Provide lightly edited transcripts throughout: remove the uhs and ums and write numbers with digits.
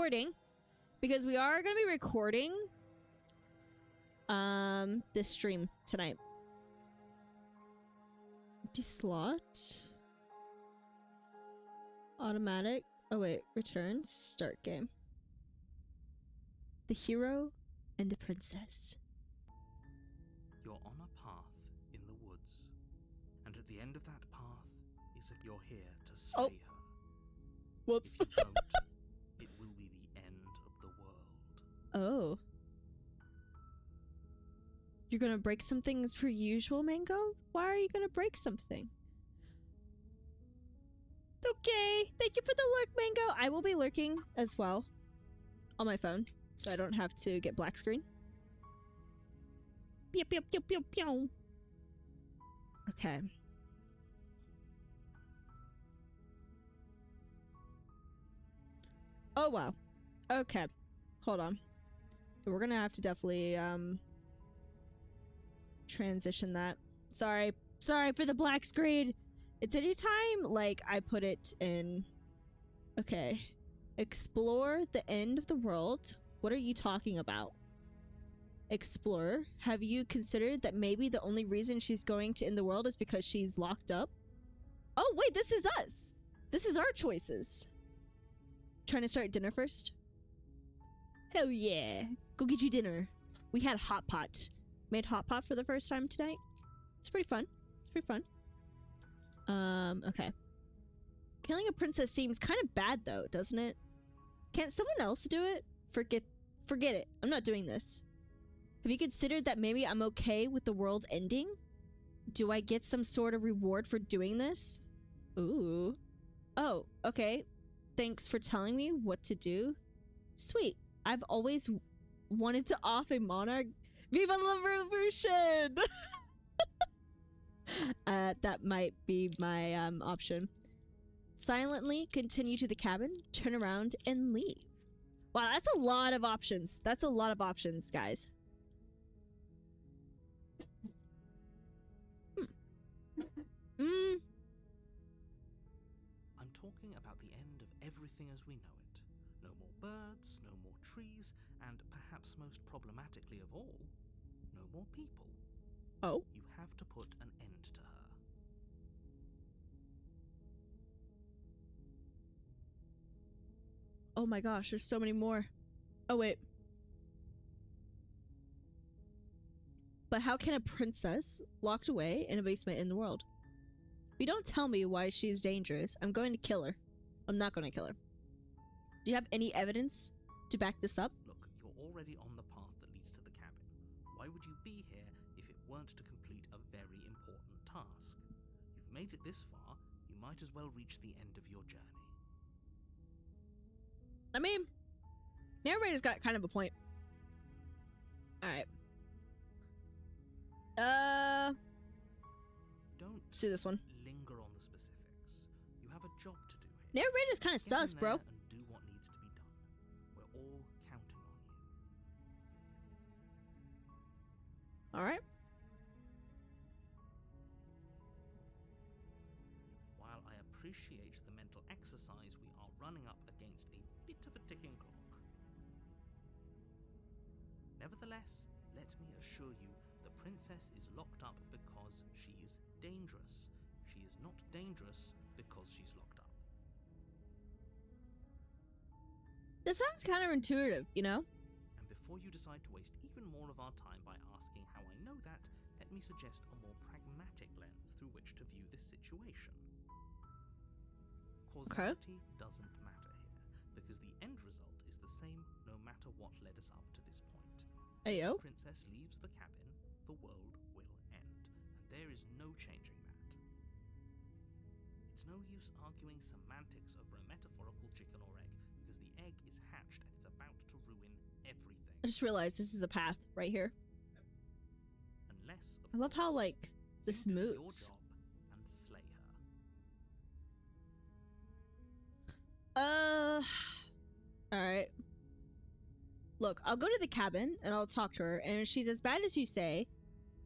recording because we are going to be recording this stream tonight. Empty slot. Automatic. Oh wait, return. Start game. The hero and the princess. You're on a path in the woods, and at the end of that path is you're here to slay her. Whoops. If you don't, it will be the end of the world. Oh. You're gonna break something as per usual, Mango? Why are you gonna break something? Okay, thank you for the lurk, Mango. I will be lurking as well on my phone, so I don't have to get black screen. Pew, pew, pew, pew, pew. Okay. Oh, wow. Okay. Hold on. We're gonna have to definitely, transition that. Sorry. Sorry for the black screen. It's anytime, like, I put it in... Okay. Explore the end of the world. What are you talking about? Explore. Have you considered that maybe the only reason she's going to end the world is because she's locked up? Oh, wait, this is us! This is our choices. Trying to start dinner first? Hell yeah. Go get you dinner. We had hot pot. Made hot pot for the first time tonight. It's pretty fun. It's pretty fun. Okay. Killing a princess seems kind of bad though, doesn't it? Can't someone else do it? Forget it. I'm not doing this. Have you considered that maybe I'm okay with the world ending? Do I get some sort of reward for doing this? Ooh. Oh, okay. Thanks for telling me what to do. Sweet. I've always wanted to off a monarch. Viva la revolution! That might be my option. Silently continue to the cabin, turn around, and leave. Wow, that's a lot of options. That's a lot of options, guys. I'm talking about the end of everything as we know it. No more birds, no more trees, and perhaps most problematically of all, no more people. Oh? You have to put an end to her. Oh my gosh, there's so many more. Oh wait. But how can a princess locked away in a basement in the world? If you don't tell me why she's dangerous, I'm going to kill her. I'm not going to kill her. Do you have any evidence to back this up? Look, you're already on the path that leads to the cabin. Why would you be here if it weren't to complete a very important task? You've made it this far, you might as well reach the end of your journey. I mean, narrator's got kind of a point. Alright. Don't let's do this one. linger on the specifics. You have a job to do here. Narrator's kind of Get sus, in bro. there and do what needs to be done. We're all counting on you. Alright. While I appreciate the mental exercise, we are running up against a bit of a ticking clock. Nevertheless, let me assure you, the princess is locked up because she's dangerous. She is not dangerous because she's locked up. This sounds counterintuitive, you know? And before you decide to waste even more of our time by asking how I know that, let me suggest a more pragmatic lens through which to view this situation. Causality doesn't matter here, because the end result is the same no matter what led us up to this point. Ayo. If the princess leaves the cabin, the world will end, and there is no changing that. It's no use arguing semantics over a metaphorical chicken or egg, because the egg is hatched and it's about to ruin everything. I just realized this is a path right here. Unless, of I love how, course, like, this you do moves. your job and slay her. Alright. Look, I'll go to the cabin and I'll talk to her, and if she's as bad as you say,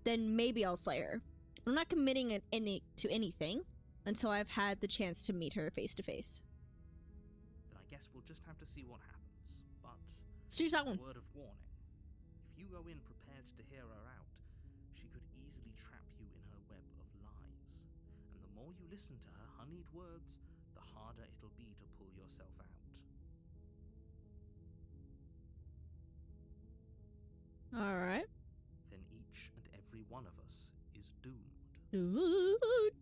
then maybe I'll slay her. I'm not committing to anything until I've had the chance to meet her face to face. Then I guess we'll just have to see what happens. But Let's choose that one. word of warning. If you go in prepared to hear her out, she could easily trap you in her web of lies. And the more you listen to her honeyed words, the harder it'll be to pull yourself out. Alright. Then each and every one of us is doomed. Ooh,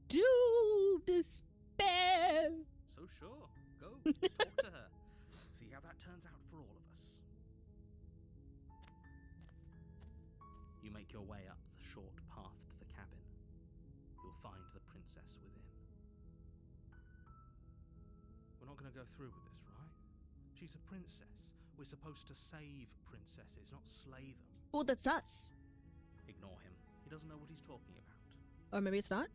doom, despair. So sure, go, talk to her. See how that turns out for all of us. You make your way up the short path to the cabin. You'll find the princess within. We're not going to go through with this, right? She's a princess. We're supposed to save princesses, not slay them. Well, that's us. Ignore him. He doesn't know what he's talking about. Or maybe it's not.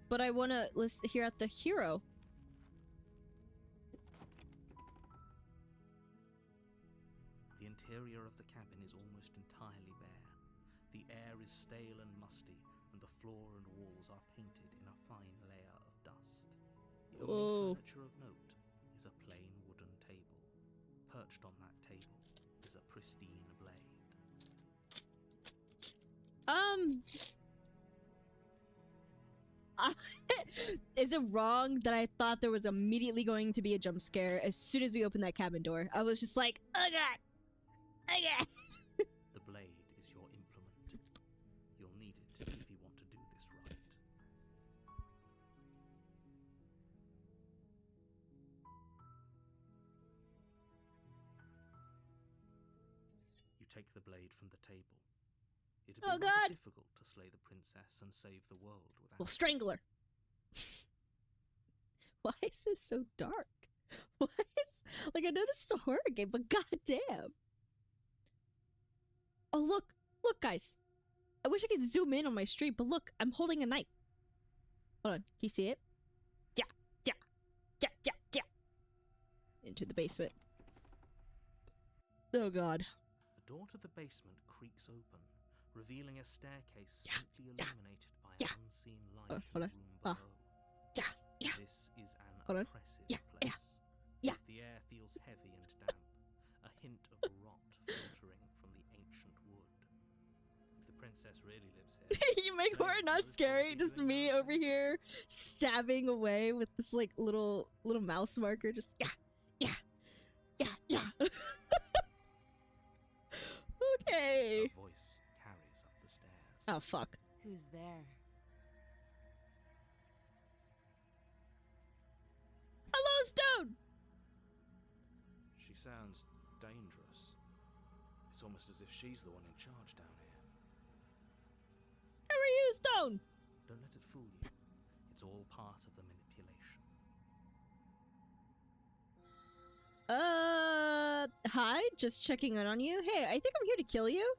But I want to hear out the hero. The interior of the cabin is almost entirely bare. The air is stale and musty, and the floor and walls are painted in a fine layer of dust. The only furniture of note is a plain wooden table. Perched on that table is a pristine blade. Is it wrong that I thought there was immediately going to be a jump scare as soon as we opened that cabin door? I was just like, oh god! Oh god! The blade is your implement. You'll need it if you want to do this right. You take the blade from the table. It'd be Oh, rather God. difficult to slay the princess and save the world without. We'll strangle her. Why is this so dark? Why is like I know this is a horror game, but goddamn! Oh look, guys! I wish I could zoom in on my stream, but look, I'm holding a knife. Hold on, can you see it? Yeah, yeah, yeah, yeah, yeah. Into the basement. Oh god. The door to the basement creaks open, revealing a staircase Yeah, faintly illuminated by yeah. an unseen light Hold in on. the room below. Yeah, yeah. This is an Hold on. oppressive Yeah, place. yeah. The air feels heavy and damp, a hint of rot filtering from the ancient wood. If the princess really lives here, You make then horror not Rose scary, probably just doing me her over thing. here stabbing away with this like little mouse marker, just yeah. Okay. Her voice carries up the stairs. Oh fuck. Who's there? Hello, Stone! She sounds dangerous. It's almost as if she's the one in charge down here. How are you, Stone? Don't let it fool you. It's all part of the manipulation. Hi, just checking in on you. Hey, I think I'm here to kill you.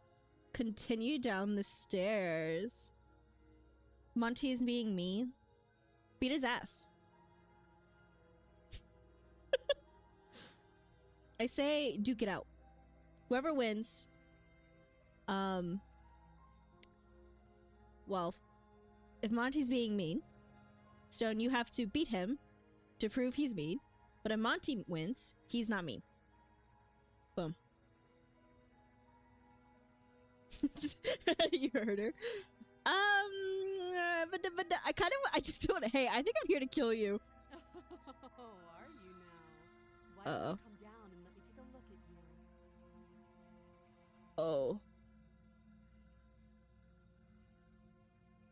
Continue down the stairs. Monty is being mean. Beat his ass. I say duke it out. Whoever wins, well, if Monty's being mean, Stone, you have to beat him to prove he's mean. But if Monty wins, he's not mean. Boom. You heard her. But I just want to. Hey, I think I'm here to kill you. Oh, are you now? Why don't Uh-oh. you come down and let me take a look at you? Oh.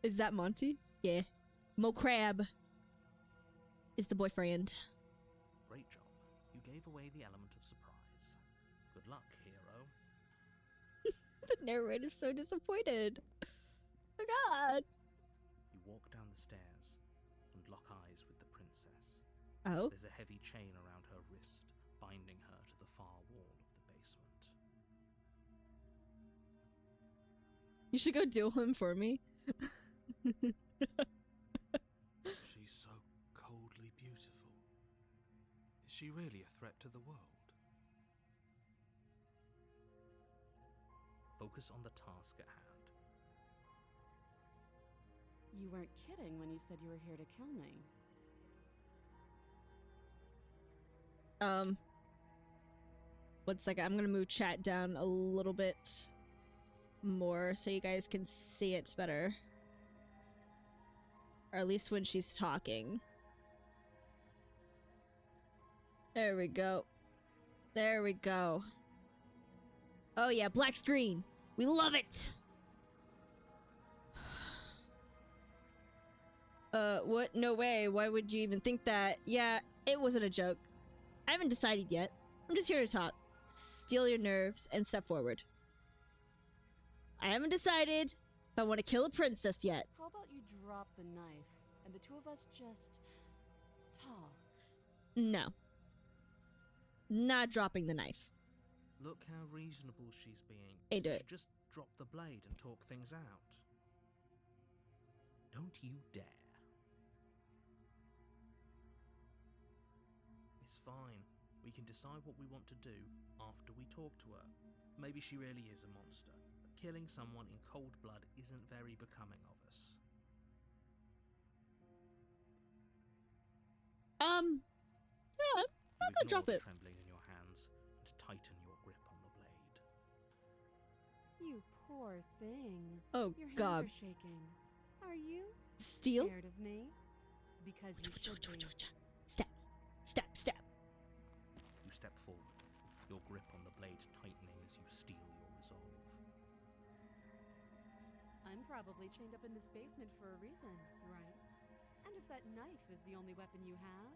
Is that Monty? Yeah. Mo Crab is the boyfriend. Great job. You gave away the element of surprise. Good luck, hero. The narrator's so disappointed. Oh god. You walk down the stairs and lock eyes with the princess. Oh. There's a heavy chain around her wrist, binding her to the far wall of the basement. You should go duel him for me. She's so coldly beautiful. Is she really a threat to the world? Focus on the task at hand. You weren't kidding when you said you were here to kill me. One second, I'm gonna move chat down a little bit more so you guys can see it better. Or at least when she's talking. There we go. There we go. Oh yeah, black screen. We love it! What? No way. Why would you even think that? Yeah, it wasn't a joke. I haven't decided yet. I'm just here to talk. Steal your nerves and step forward. I haven't decided if I want to kill a princess yet. How about you drop the knife and the two of us just talk? No. Not dropping the knife. Look how reasonable she's being. Hey, do She it. should just drop the blade and talk things out. Don't you dare. It's fine. We can decide what we want to do after we talk to her. Maybe she really is a monster, but killing someone in cold blood isn't very becoming of us. Yeah, I'm gonna drop it. Trembling in your hands and tighten your grip on the blade. You poor thing. Oh Your hands god. are shaking. Are you Steal? scared of me? Because you should be. Step. Step. Step. You step forward, your grip on the blade tightening as you steel your resolve. I'm probably chained up in this basement for a reason, right? And if that knife is the only weapon you have,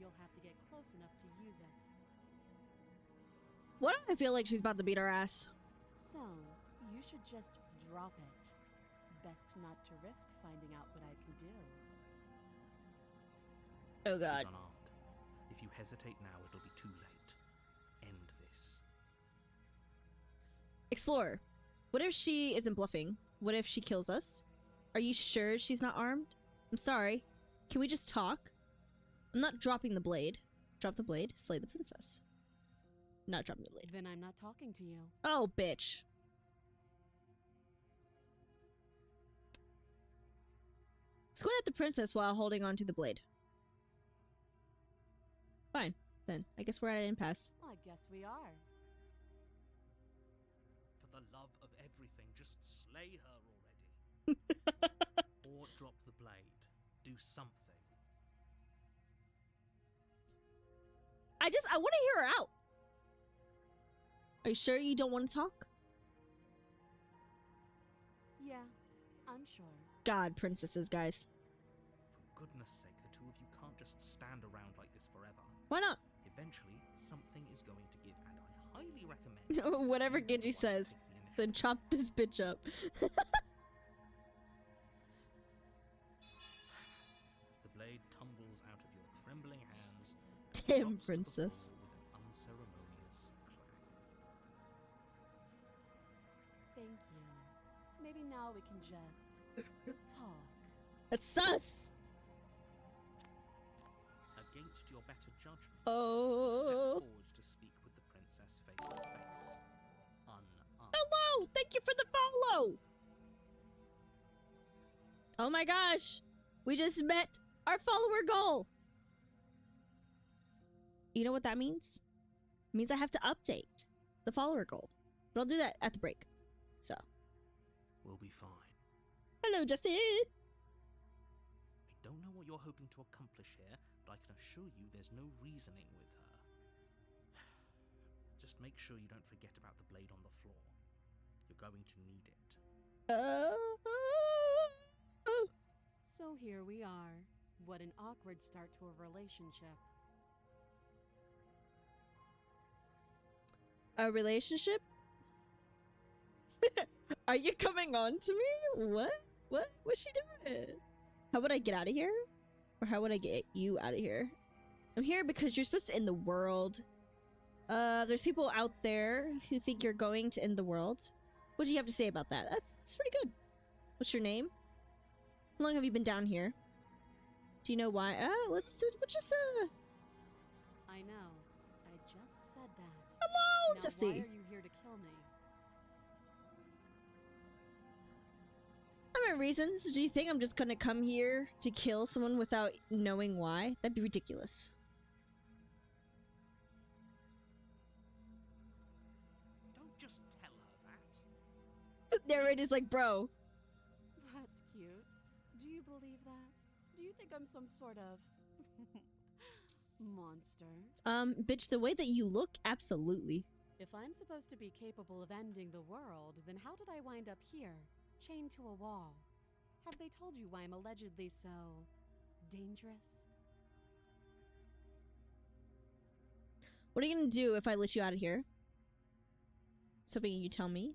you'll have to get close enough to use it. What do I feel like she's about to beat our ass? So, you should just drop it. Best not to risk finding out what I can do. Oh She's god. unarmed. If you hesitate now, it'll be too late. End this. Explorer. What if she isn't bluffing? What if she kills us? Are you sure she's not armed? I'm sorry. Can we just talk? I'm not dropping the blade. Drop the blade, slay the princess. Not dropping the blade. Then I'm not talking to you. Oh, bitch. Squint at the princess while holding onto the blade. Fine, then. I guess we're at an impasse. I guess we are. For the love of everything, just slay her already. Or drop the blade. Do something. I want to hear her out. Are you sure you don't want to talk? Yeah, I'm sure. God, princesses, guys. For goodness sake, the two of you can't just stand around like this forever. Why not? Eventually, something is going to give, and I highly recommend... Whatever you Genji one says, take the then initiative. chop this bitch up. The blade tumbles out of your trembling hands. and Damn, drops to the princess. floor with an unceremonious clang. Thank you. Maybe now we can just talk. That's sus. Against your better judgment, Oh. step forward to speak with the princess face to face. Unarmed. Hello! Thank you for the follow! Oh my gosh! We just met our follower goal! You know what that means? It means I have to update the follower goal. But I'll do that at the break. So, We'll be fine. hello, Justin! I don't know what you're hoping to accomplish here, but I can assure you there's no reasoning with her. Just make sure you don't forget about the blade on the floor. You're going to need it. So here we are. What an awkward start to a relationship. A relationship? Are you coming on to me? What? What's she doing? How would I get out of here? Or how would I get you out of here? I'm here because you're supposed to end the world. There's people out there who think you're going to end the world. What do you have to say about that? That's pretty good. What's your name? How long have you been down here? Do you know why? Let's just I know. I just said that. hello, Now, Jesse. why are you here to kill me? I mean, reasons. Do you think I'm just gonna come here to kill someone without knowing why? That'd be ridiculous. just tell her that? Narrator's like, bro. That's cute. Do you believe that? Do you think I'm some sort of monster? Bitch, the way that you look, absolutely. If I'm supposed to be capable of ending the world, then how did I wind up here, chained to a wall? Have they told you why I'm allegedly so dangerous? What are you gonna do if I let you out of here? Something you tell me?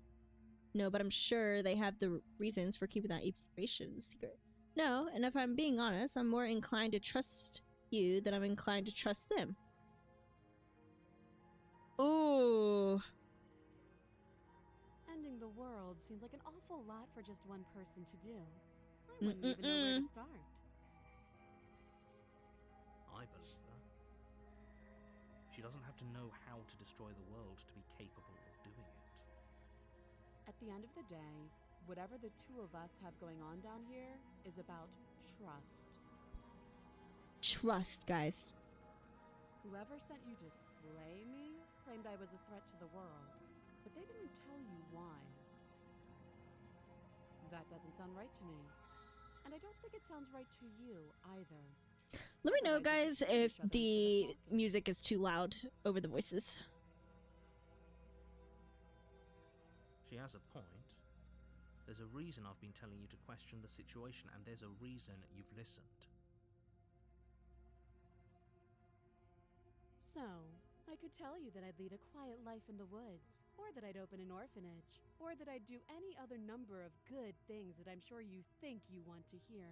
No, but I'm sure they have the reasons for keeping that information secret. No, and if I'm being honest, I'm more inclined to trust you than I'm inclined to trust them. Ooh. Ending the world seems like an awful lot for just one person to do. I wouldn't even know where to start. I believe her. She doesn't have to know how to destroy the world to be capable of doing it. At the end of the day, whatever the two of us have going on down here is about trust. Trust, guys. Whoever sent you to slay me claimed I was a threat to the world, but they didn't tell you why. That doesn't sound right to me. And I don't think it sounds right to you either. Let me know, guys, if Each other the instead of talking. music is too loud over the voices. She has a point. There's a reason I've been telling you to question the situation, and there's a reason you've listened. So, I could tell you that I'd lead a quiet life in the woods, or that I'd open an orphanage, or that I'd do any other number of good things that I'm sure you think you want to hear.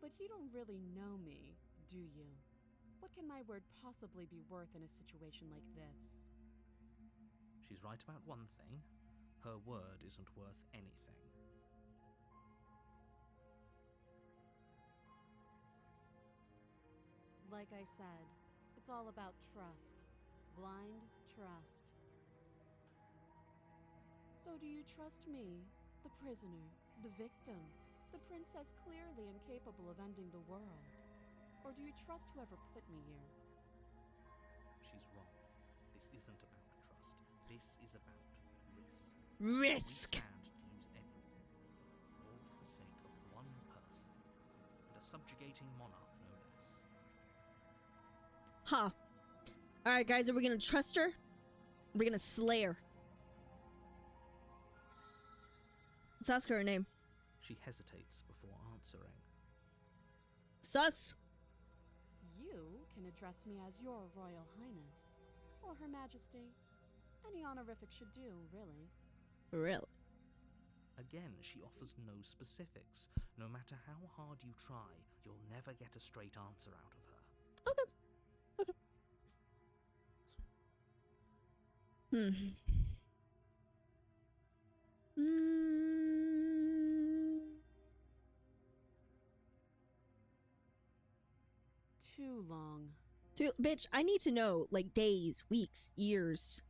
But you don't really know me, do you? What can my word possibly be worth in a situation like this? She's right about one thing. Her word isn't worth anything. Like I said, it's all about trust. Blind trust. So do you trust me, the prisoner, the victim, the princess clearly incapable of ending the world? Or do you trust whoever put me here? She's wrong. This isn't about trust. This is about risk. Risk! We stand to lose everything, all for the sake of one person, and a subjugating monarch no less. Huh. Alright, guys, are we gonna trust her? We're gonna slay her. Let's ask her name. She hesitates before answering. Sus! You can address me as your Royal Highness, or Her Majesty. Any honorific should do, really. Really? Again, she offers no specifics. No matter how hard you try, you'll never get a straight answer out of her. Okay. Hmm. Too long. Bitch, I need to know, like, days, weeks, years.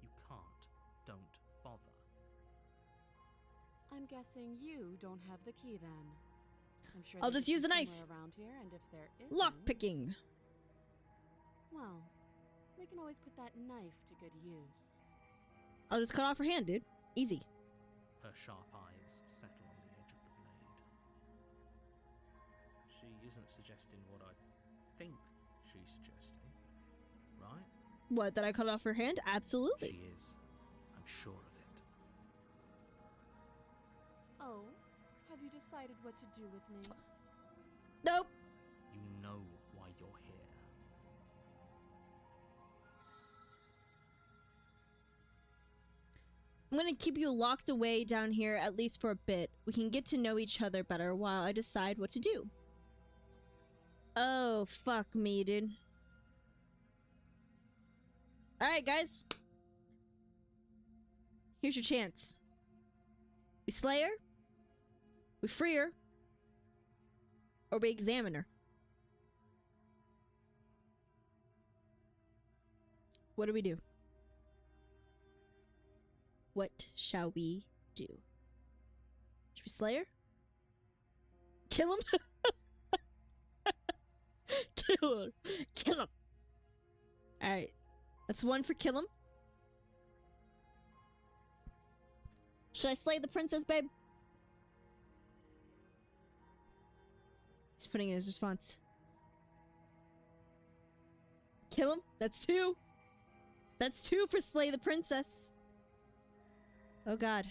You can't. Don't bother. I'm guessing you don't have the key then. I'm sure I'll they just could use be the knife. somewhere around here, and if there isn't, Lockpicking. well, we can always put that knife to good use. I'll just cut off her hand, dude. Easy. Her sharp eyes settle on the edge of the blade. She isn't suggesting what I think she's suggesting, right? What, that I cut off her hand? Absolutely. She is. I'm sure of it. Oh, have you decided what to do with me? Nope. You know why you're here. I'm gonna keep you locked away down here at least for a bit. We can get to know each other better while I decide what to do. Oh, fuck me, dude. Alright, guys. Here's your chance. We slay her, we free her, or we examine her. What do we do? What shall we do? Should we slay her? Kill him? Kill her. Kill him. Alright. That's one for kill him. Should I slay the princess, babe? He's putting in his response. Kill him? That's 2. That's 2 for slay the princess. Oh god.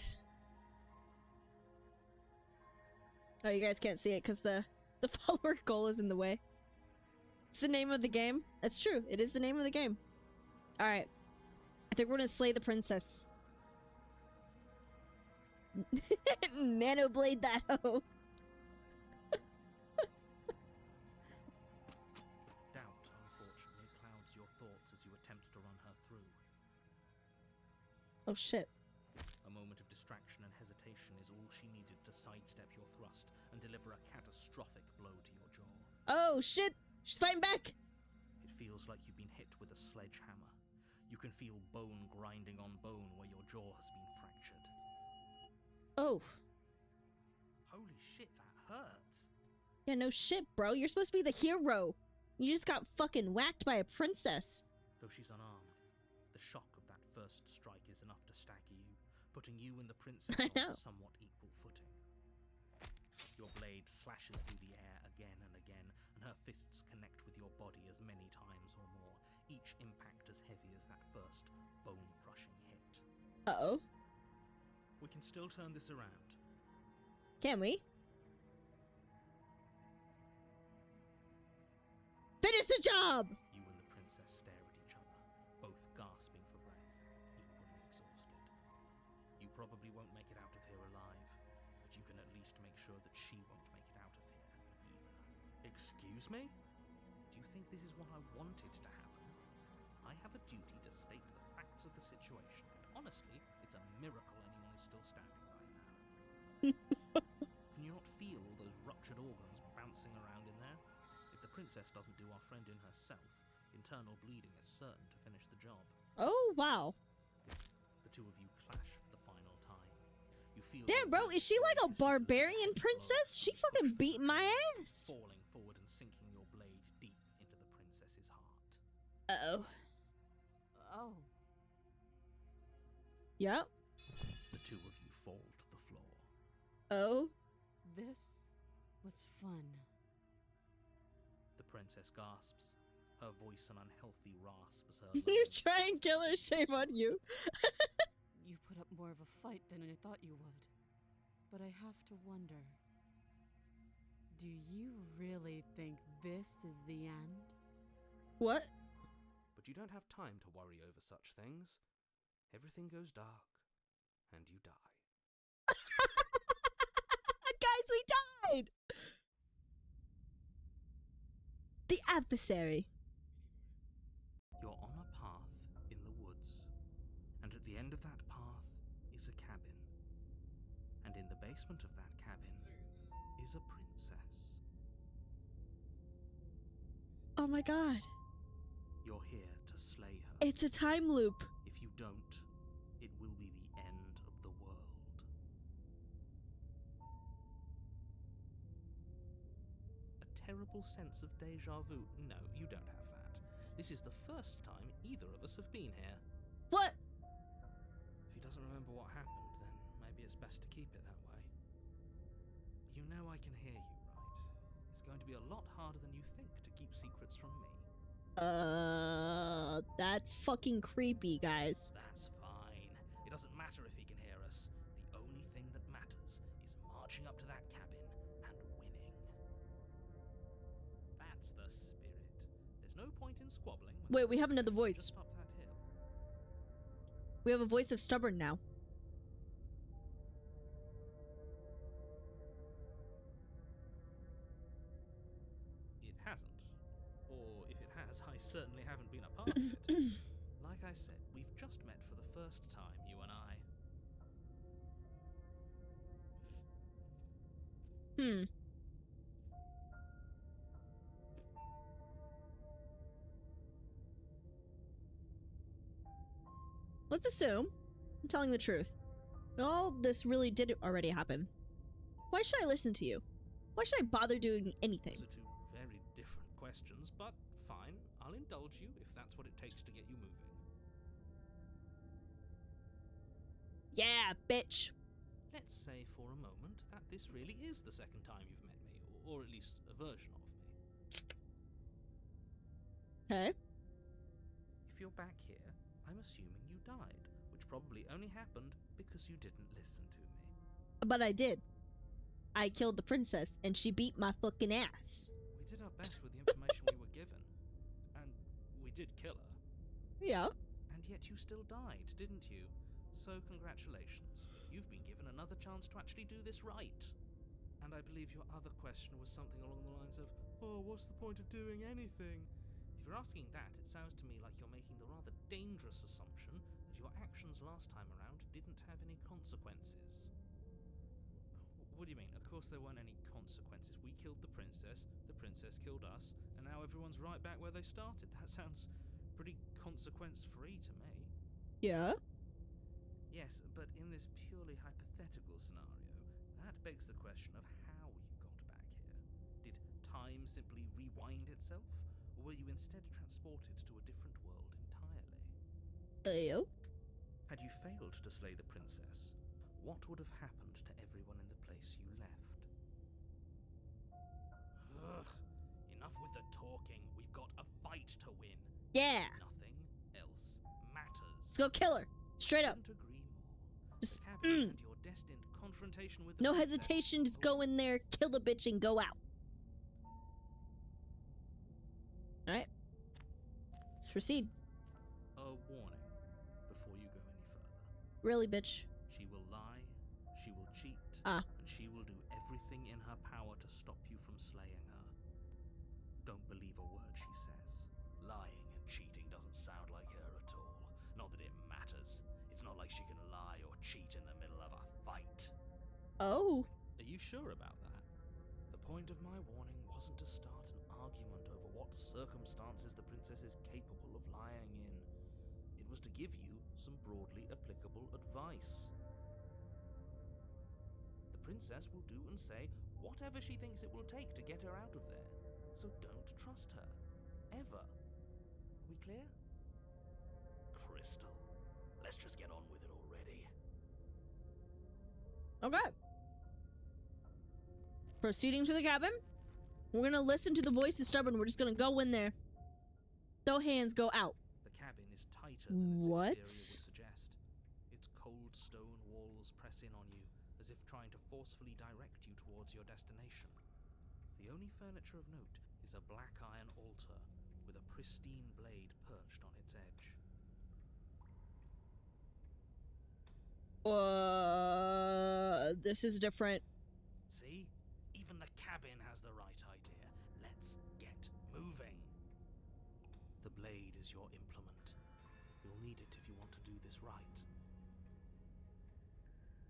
Oh, you guys can't see it because the follower goal is in the way. It's the name of the game. That's true. It is the name of the game. Alright. I think we're gonna slay the princess. Nanoblade that hoe. Doubt, unfortunately, clouds your thoughts as you attempt to run her through. Oh shit. A moment of distraction and hesitation is all she needed to sidestep your thrust and deliver a catastrophic blow to your jaw. Oh shit! She's fighting back! It feels like you've been hit with a sledgehammer. You can feel bone grinding on bone where your jaw has been fractured. Oh. Holy shit, that hurts! Yeah, no shit, bro. You're supposed to be the hero. You just got fucking whacked by a princess. Though she's unarmed, the shock of that first strike is enough to stagger you, putting you and the princess I know. on somewhat equal footing. Your blade slashes through the air again and again, and her fists connect with your body as many times or more, each impact as heavy as that first bone-crushing hit. Uh-oh. We can still turn this around. Can we? Finish the job! You and the princess stare at each other, both gasping for breath, equally exhausted. You probably won't make it out of here alive, but you can at least make sure that she won't make it out of here either. Excuse me? Do you think this is what I wanted to happen? I have a duty to state the facts of the situation, and honestly, it's a miracle anyone is still standing right now. Can you not feel those ruptured organs bouncing around in there? If the princess doesn't do our friend in herself, internal bleeding is certain to finish the job. Oh, wow. The two of you clash for the final time. You feel Damn, bro, is she like a barbarian princess? She fucking beat my ass. falling forward and sinking your blade deep into the princess's heart. Uh-oh. Oh. Yep. The two of you fall to the floor. Oh. This was fun. The princess gasps, her voice an unhealthy rasp as her You lungs try and kill her, shame on you. You put up more of a fight than I thought you would. But I have to wonder. Do you really think this is the end? What? But you don't have time to worry over such things. Everything goes dark, and you die. Guys, we died! The adversary. You're on a path in the woods, and at the end of that path is a cabin. And in the basement of that cabin is a princess. Oh my god. You're here to slay her. It's a time loop. If you don't, it will be the end of the world. A terrible sense of deja vu. No, you don't have that. This is the first time either of us have been here. What? If he doesn't remember what happened, then maybe it's best to keep it that way. You know I can hear you, right? It's going to be a lot harder than you think to keep secrets from me. That's fucking creepy, guys. That's fine. It doesn't matter if he can hear us. The only thing that matters is marching up to that cabin and winning. That's the spirit. There's no point in squabbling. when Wait, we have another voice. just up that hill. We have a voice of stubborn now. It hasn't. Or if it has, I certainly haven't been a part of it. Like I said, we've just met for the first time, you and I. Let's assume I'm telling the truth. All this really did already happen. Why should I listen to you? Why should I bother doing anything? Those are two very different questions, but Fine, I'll indulge you if that's what it takes to get you moving. Yeah, bitch. Let's say for a moment that this really is the second time you've met me, or at least a version of me. Okay. If you're back here, I'm assuming you died, which probably only happened because you didn't listen to me. But I did. I killed the princess, and she beat my fucking ass. We did our best with the information we were given. And we did kill her. Yeah. And yet you still died, didn't you? So congratulations. You've been given another chance to actually do this right. And I believe your other question was something along the lines of, oh, what's the point of doing anything? If you're asking that, it sounds to me like you're making the rather dangerous assumption that your actions last time around didn't have any consequences. What do you mean? Of course there weren't any consequences. We killed the princess killed us, and now everyone's right back where they started. That sounds pretty consequence-free to me. Yeah. Yes, but in this purely hypothetical scenario, that begs the question of how you got back here. Did time simply rewind itself, or were you instead transported to a different world entirely? Yo. Had you failed to slay the princess, what would have happened to everyone in the place you left? Ugh, enough with the talking. We've got a fight to win. Yeah. Nothing else matters. Let's go kill her. Straight up. Couldn't agree more. Just Cabin and your destined confrontation with the no princess. hesitation. Just go in there, kill the bitch, and go out. Alright. Let's proceed. A warning before you go any further. Really, bitch. She will lie, she will cheat, Ah. and she will do everything in her power to stop you from slaying her. Don't believe a word she says. Lying and cheating doesn't sound like her at all. Not that it matters. It's not like she can lie or cheat in the middle of a fight. Oh. Are you sure about that? The point of my warning wasn't to start an argument over what circumstances the princess is capable of lying in. It was to give you some broadly applicable advice. The princess will do and say whatever she thinks it will take to get her out of there. So don't trust her. Ever. Are we clear? Crystal. Let's just get on with it already. Okay. Proceeding to the cabin. We're gonna listen to the voice of Stubborn. We're just gonna go in there. Throw hands, go out. The cabin is tighter than its What? exterior would suggest. Its cold stone walls press in on you, as if trying to forcefully direct you towards your destination. The only furniture of note is a black iron altar with a pristine blade perched on its edge. This is different. See? Even the cabin has the right idea. Let's get moving. The blade is your implement. You'll need it if you want to do this right.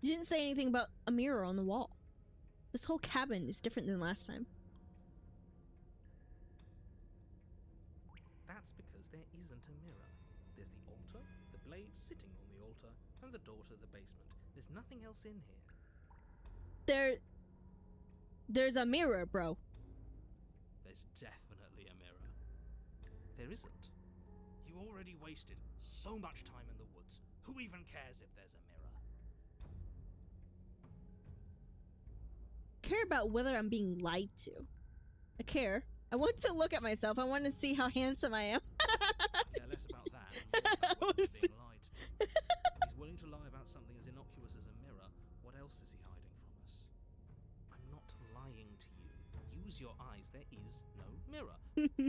You didn't say anything about a mirror on the wall. This whole cabin is different than last time. That's because there isn't a mirror. There's the altar, the blade sitting on the altar, and the door to the basement. There's nothing else in here. There's a mirror, bro. There's definitely a mirror. There isn't. You already wasted so much time in the woods. Who even cares if there's a mirror? I care about whether I'm being lied to. I care. I want to look at myself. I want to see how handsome I am. Care less about that and more about what he's being lied to. If he's willing to lie about something as innocuous as a mirror, what else is he hiding from us? I'm not lying to you. Use your eyes. There is no mirror.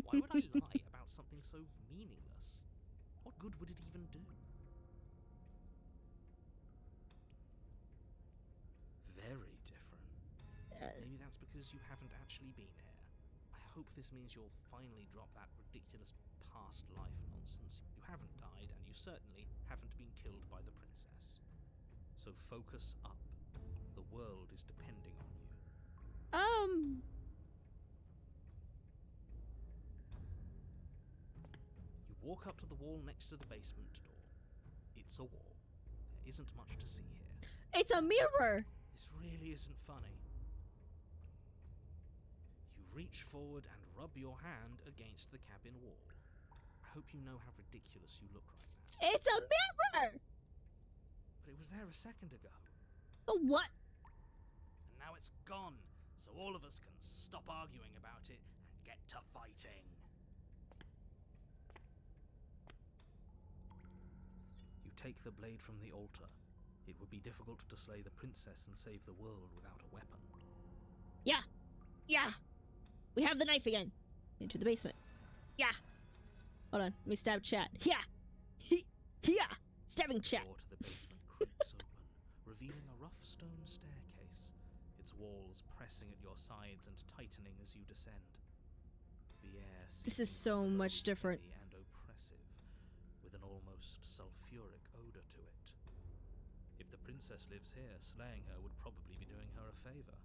Why would I lie about something so meaningless? What good would it even do? Very different. Maybe that's because you haven't actually been here. I hope this means you'll finally drop that ridiculous past life nonsense. You haven't died, and you certainly haven't been killed by the princess. So focus up. The world is depending on you. You walk up to the wall next to the basement door. It's a wall. There isn't much to see here. It's a mirror. This really isn't funny. You reach forward and rub your hand against the cabin wall. I hope you know how ridiculous you look right now. It's a mirror! But it was there a second ago, The what? and now it's gone, so all of us can stop arguing about it and get to fighting. You take the blade from the altar. It would be difficult to slay the princess and save the world without a weapon. Yeah. Yeah. We have the knife again. Into the basement. Yeah. Hold on. Let me stab chat. Yeah. Yeah. Stabbing chat. The door to the basement creaks open, revealing a rough stone staircase, its walls pressing at your sides and tightening as you descend. The air This is seems so low, much different. heavy and oppressive, with an almost sulfuric odor to it. If the princess lives here, slaying her would probably be doing her a favor.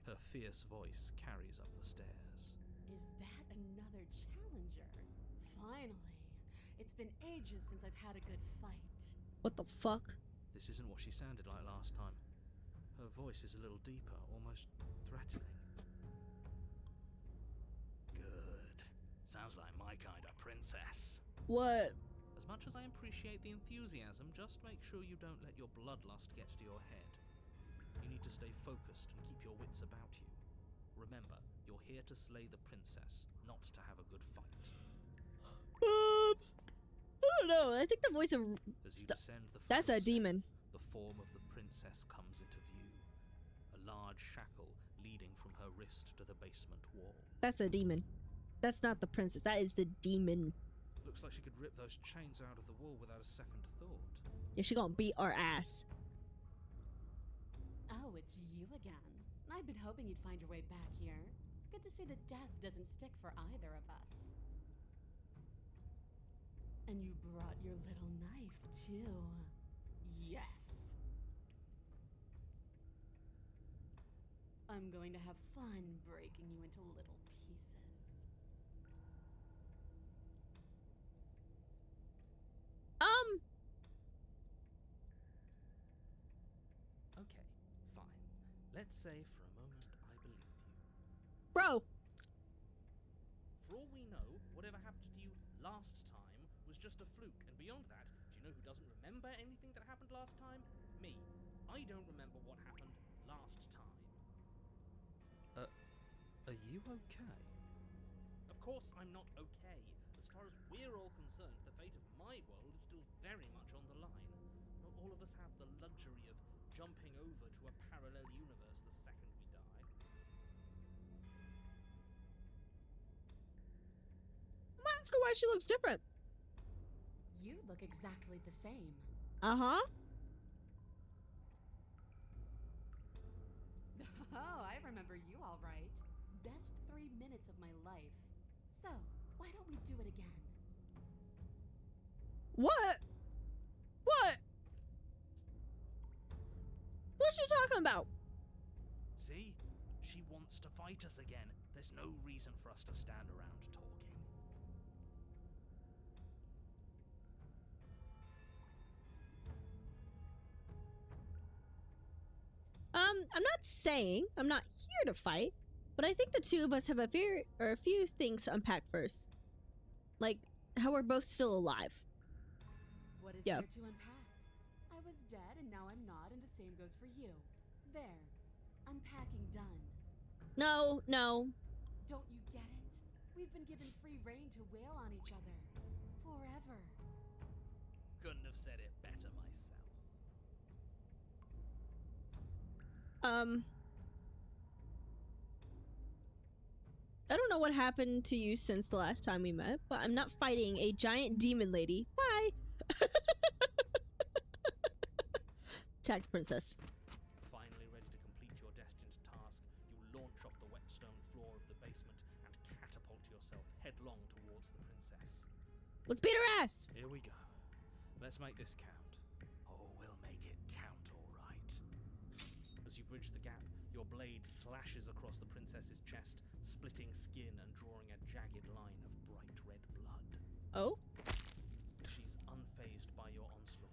Her fierce voice carries up the stairs. Is that another challenger? Finally. It's been ages since I've had a good fight. What the fuck? This isn't what she sounded like last time. Her voice is a little deeper, almost threatening. Good. Sounds like my kind of princess. What? As much as I appreciate the enthusiasm, just make sure you don't let your bloodlust get to your head. You need to stay focused and keep your wits about you. Remember, you're here to slay the princess, not to have a good fight. I don't know. I think the voice of As you descend the that's a final demon. step, the form of the princess comes into view. A large shackle leading from her wrist to the basement wall. That's a demon. That's not the princess. That is the demon. Looks like she could rip those chains out of the wall without a second thought. Yeah, she gonna beat our ass. Oh, it's you again. I'd been hoping you'd find your way back here. Good to see that death doesn't stick for either of us. And you brought your little knife, too. Yes. I'm going to have fun breaking you into little pieces. Okay, fine. Let's say for a moment I believe you. Bro. For all we know, whatever happened to you last time was just a fluke, and beyond that, do you know who doesn't remember anything that happened last time? Me. I don't remember what happened last time. Are you okay? Of course I'm not okay. As far as we're all concerned, the fate of my world is still very much on the line. Not all of us have the luxury of jumping over to a parallel universe the second we die. I'm gonna ask her why she looks different. You look exactly the same. Uh-huh. Oh, I remember you all right. Best 3 minutes of my life. So, why don't we do it again? What? What? What's she talking about? See? She wants to fight us again. There's no reason for us to stand around talking. I'm not saying I'm not here to fight, but I think the two of us have a few things to unpack first. Like how we're both still alive. What is Yeah. there to unpack? I was dead and now I'm not, and the same goes for you. There. Unpacking done. No, no. Don't you get it? We've been given free rein to wail on each other. Forever. Couldn't have said it better myself. I don't know what happened to you since the last time we met, but I'm not fighting a giant demon lady. Bye. Attack the princess. Finally ready to complete your destined task, you launch off the wet stone floor of the basement and catapult yourself headlong towards the princess. Let's beat her ass. Here we go. Let's make this count. Oh, we'll make it count, all right. As you bridge the gap, your blade slashes across the princess's chest, splitting skin and drawing a jagged line of bright red blood. Oh? She's unfazed by your onslaught.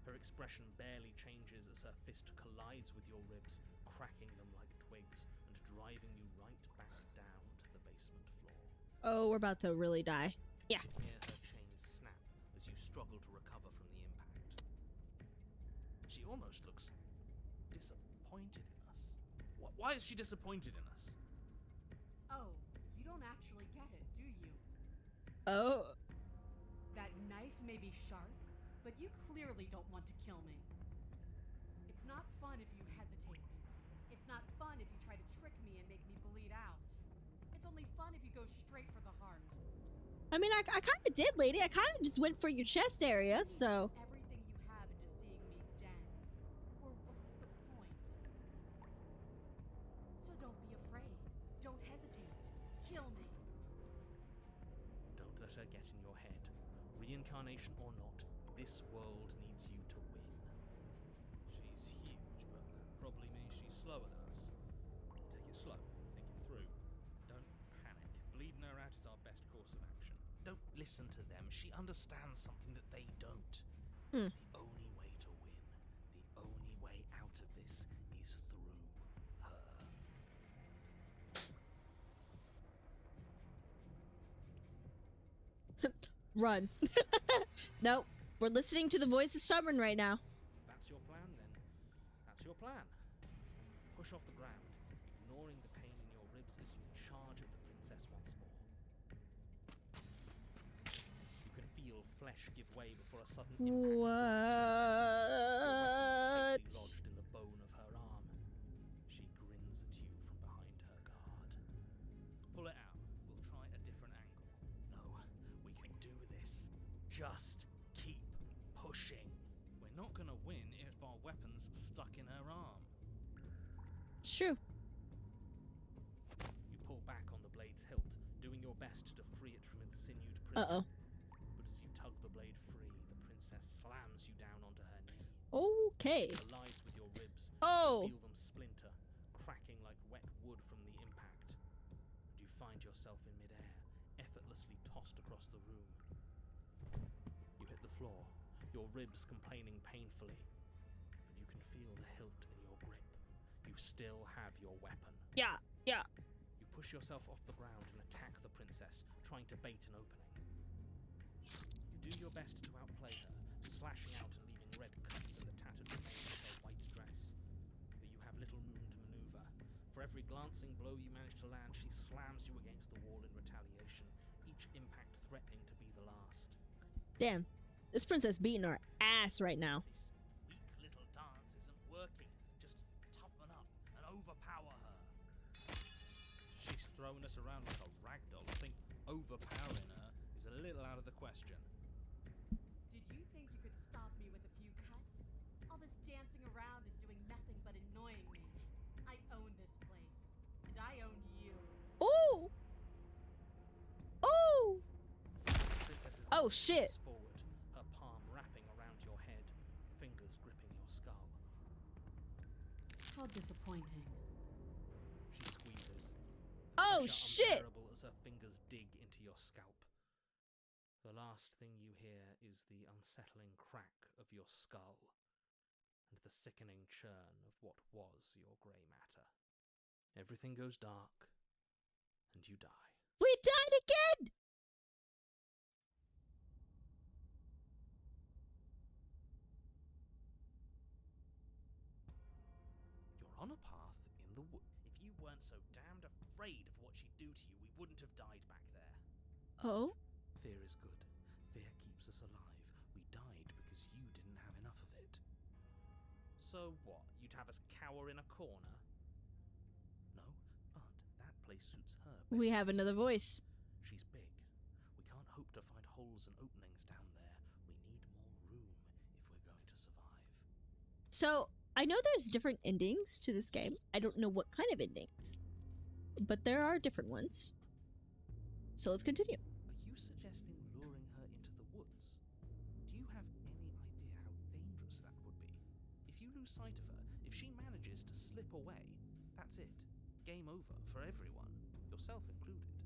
Her expression barely changes as her fist collides with your ribs, cracking them like twigs and driving you right back down to the basement floor. Oh, we're about to really die. Yeah. You hear her chains snap as you struggle to recover from the impact. She almost looks disappointed in us. Why is she disappointed in us? Oh, you don't actually get it, do you? Oh. That knife may be sharp, but you clearly don't want to kill me. It's not fun if you hesitate. It's not fun if you try to trick me and make me bleed out. It's only fun if you go straight for the heart. I mean, I kind of did, lady. I kind of just went for your chest area, so. Everything you have into seeing me dead. Or what's the point? So don't be afraid. Don't hesitate. Kill me. Don't let her get in your head. Reincarnation or not, this world needs you to win. She's huge, but that probably means she's slower than us. Take it slow, think it through. Don't panic. Bleeding her out is our best course of action. Don't listen to them. She understands something that they don't. Hmm. The only way to win, the only way out of this is through her. Run. Nope. We're listening to the voice of Stubborn right now. If that's your plan, then that's your plan. Push off the ground, ignoring the pain in your ribs as you charge at the princess once more. You can feel flesh give way before a sudden impact. What? Lodged in the bone of her arm. She grins at you from behind her guard. Pull it out. We'll try a different angle. No, we can do this. Just keep pushing. We're not gonna win if our weapon's stuck in her arm. It's true. You pull back on the blade's hilt, doing your best to free it from its sinewed prison. Uh-oh. But as you tug the blade free, the princess slams you down onto her knee. Okay. It collides with your ribs. Oh. You feel them splinter, cracking like wet wood from the impact. And you find yourself in midair, effortlessly tossed across the room. You hit the floor, your ribs complaining painfully. But you can feel the hilt in your grip. You still have your weapon. Yeah. Yeah. You push yourself off the ground and attack the princess, trying to bait an opening. You do your best to outplay her, slashing out and leaving red cuts in the tattered remains of her white dress. But you have little room to maneuver. For every glancing blow you manage to land, she slams you against the wall in retaliation, each impact threatening to be the last. Damn. This princess beating her ass right now. This weak little dance isn't working. Just toughen up and overpower her. She's throwing us around like a ragdoll. I think overpowering her is a little out of the question. Did you think you could stop me with a few cuts? All this dancing around is doing nothing but annoying me. I own this place, and I own you. Ooh. Ooh. Princess's Oh, arm shit. moves forward, her palm wrapping around your head, fingers gripping your skull. How disappointing. She squeezes. Oh, pressure shit. unbearable as her fingers dig into your scalp. The last thing you hear is the unsettling crack of your skull and the sickening churn of what was your grey matter. Everything goes dark, and you die. We died again. You're on a path in the wood. If you weren't so damned afraid of what she'd do to you, we wouldn't have died back there. Oh. Fear is good. Fear keeps us alive. We died because you didn't have enough of it. So what? You'd have us cower in a corner? No, but that place suits her. better We than have it another suits us. voice. She's big. We can't hope to find holes and openings down there. We need more room if we're going to survive. So, I know there's different endings to this game. I don't know what kind of endings. But there are different ones. So let's continue. Are you suggesting luring her into the woods? Do you have any idea how dangerous that would be? If you lose sight of her, if she manages to slip away, that's it. Game over for everyone, yourself included.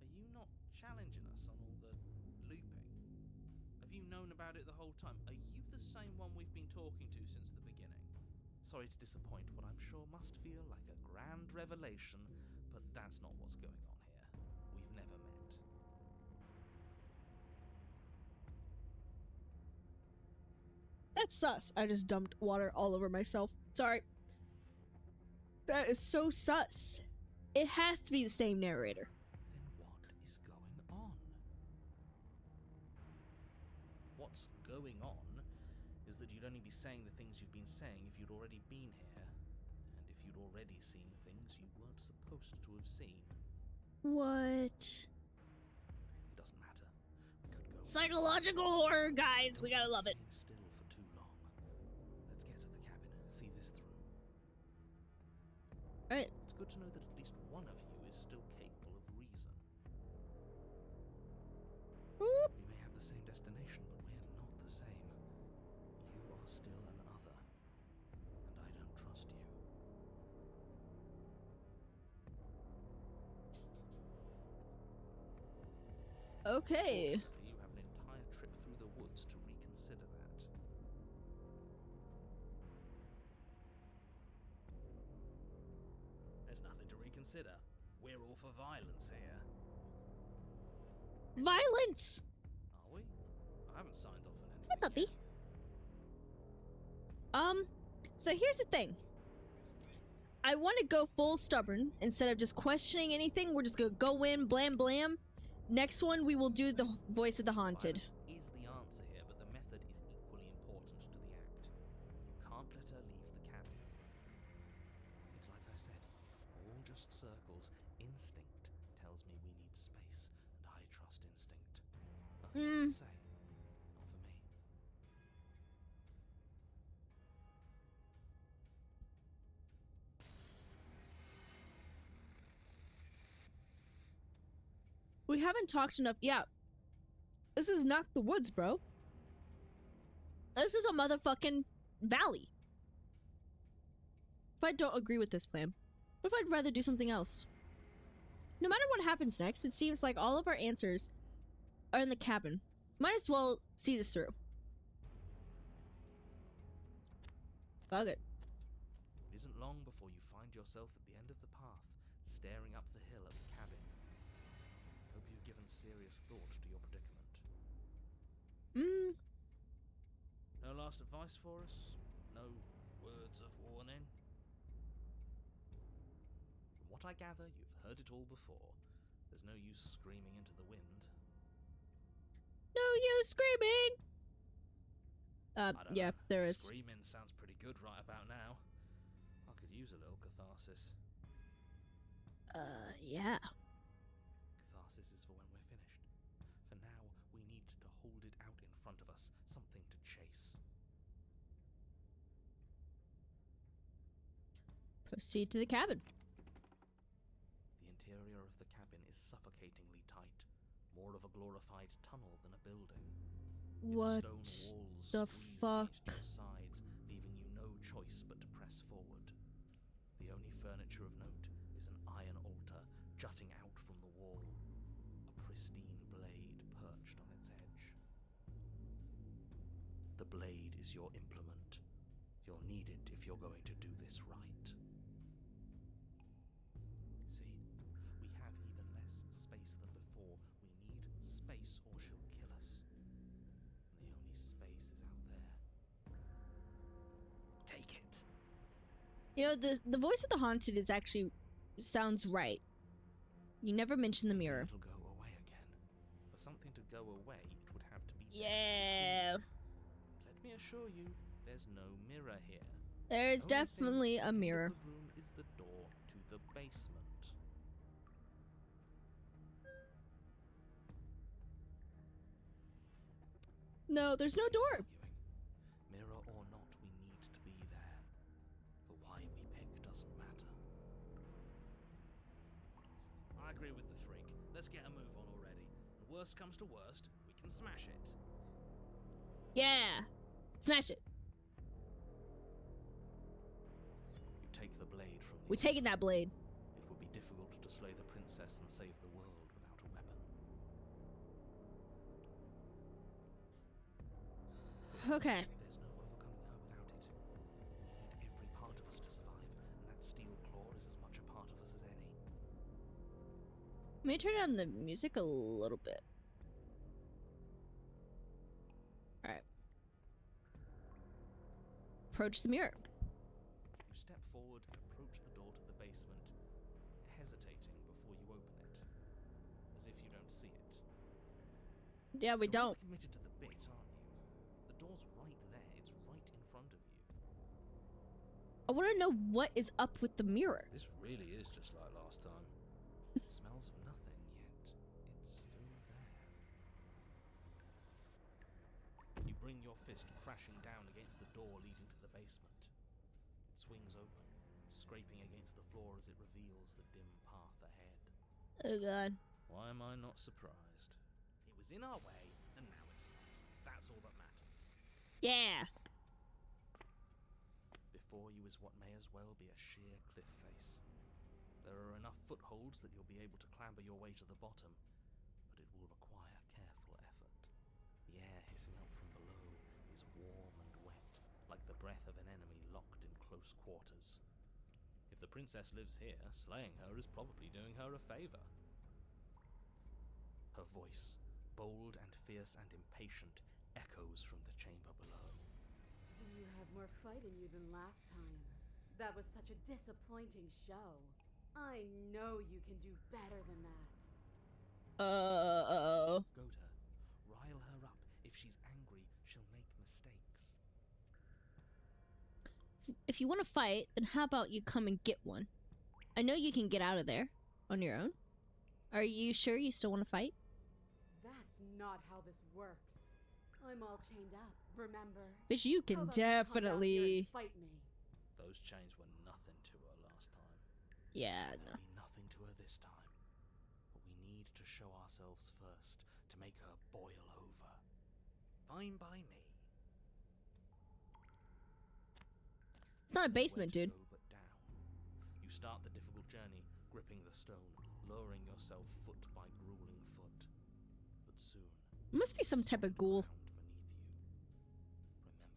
Are you not challenging us on all the looping? Have you known about it the whole time? Are you the same one we've been talking to since the beginning? Sorry to disappoint what I'm sure must feel like a grand revelation, but that's not what's going on here. We've never That's sus. I just dumped water all over myself. Sorry. That is so sus. It has to be the same narrator. Then what is going on? What's going on is that you'd only be saying the things you've been saying if you'd already been here, and if you'd already seen things you weren't supposed to have seen. What? It doesn't matter. We could go. Psychological horror, guys. We gotta love it. Staying still for too long. Let's get to the cabin. See this through. Alright. It's good to know that at least one of you is still capable of reason. Whoop. We may have the same destination, but we're not the same. You are still an other, and I don't trust you. Okay. Fortunately, you have an entire trip through the woods to reconsider that. There's nothing to reconsider. We're all for violence here. Violence! Are we? I haven't signed off on anything. Hi, puppy. yet. So here's the thing. I want to go full stubborn. Instead of just questioning anything, we're just gonna go in, blam blam. Next one, we will do the voice of the haunted. Violence is the answer here, but the method is equally important to the act. You can't let her leave the cabin. It's like I said, all just circles. Instinct tells me we need space, and I trust instinct. Nothing else to say. Not for me. We haven't talked enough. Yeah. This is not the woods, bro. This is a motherfucking valley. If I don't agree with this plan, what if I'd rather do something else? No matter what happens next, it seems like all of our answers are in the cabin. Might as well see this through. Fuck it. It isn't long before you find yourself at the end of the path, staring up the hill at the cabin. I hope you've given serious thought to your predicament. No last advice for us? No words of warning? From what I gather, you've heard it all before. There's no use screaming into the wind. No use screaming! I don't Yeah, know. there is. Screaming sounds pretty good right about now. I could use a little catharsis. Yeah. Catharsis is for when we're finished. For now, we need to hold it out in front of us. Something to chase. Proceed to the cabin. The interior of the cabin is suffocatingly tight. More of a glorified tunnel than a building. What Its stone walls the squeeze fuck? against your sides, leaving you no choice but to press forward. The only furniture of note is an iron altar jutting out from the wall, a pristine blade perched on its edge. The blade is your implement. You'll need it if you're going to do this right. See, we have even less space than before. We need space or she'll kill us. And the only space is out there. Take it. You know, the voice of the haunted is actually sounds right. You never mentioned the mirror. It'll go away again. For something to go away, it would have to be there to Yeah. begin with. Let me assure you, there's no mirror here. There's The only thing definitely at a the end of mirror. The room is the door to the basement. No, there's no door. Arguing. Mirror or not, we need to be there. The why we pick doesn't matter. I agree with the freak. Let's get a move on already. And worst comes to worst, we can smash it. Yeah. Smash it. You take the blade from the We're taking that blade. It would be difficult to slay the princess and save the world without a weapon. Okay. There's no overcoming her without it. We need every part of us to survive, and that steel claw is as much a part of us as any. Let me turn down the music a little bit. Alright. approach the mirror. You step forward and approach the door to the basement, hesitating before you open it, as if you don't see it. Yeah, we You're don't. rather committed to the bit, aren't you? The door's right there. It's right in front of you. I want to know what is up with the mirror. This really is just like last time. It smells of nothing, yet it's still there. You bring your fist crashing down against the door leading to the basement. It swings open, scraping against the floor as it reveals the dim path ahead. Oh god. Why am I not surprised? It was in our way, and now it's not. That's all that matters. Yeah. Before you is what may as well be a sheer cliff face. There are enough footholds that you'll be able to clamber your way to the bottom, but it will require careful effort. The air hissing up from below is warm and wet, like the breath of an enemy locked in close quarters. If the princess lives here, slaying her is probably doing her a favor. Her voice, bold and fierce and impatient, echoes from the chamber below. You have more fight in you than last time. That was such a disappointing show. I know you can do better than that. Uh-oh. Goad her. Rile her up. If she's angry, she'll make mistakes. If you want to fight, then how about you come and get one? I know you can get out of there on your own. Are you sure you still want to fight? That's not how this works. I'm all chained up, remember? Bitch, you How can about you come down here and definitely... fight me. Those chains were nothing to her last time. Yeah, no. They'll be nothing to her this time. But we need to show ourselves first to make her boil over. Fine by me. It's not a Nowhere basement, to dude. go but down. You start the difficult journey, gripping the stone, lowering yourself foot by grueling foot. But soon, It must be some type of ghoul. ground beneath you.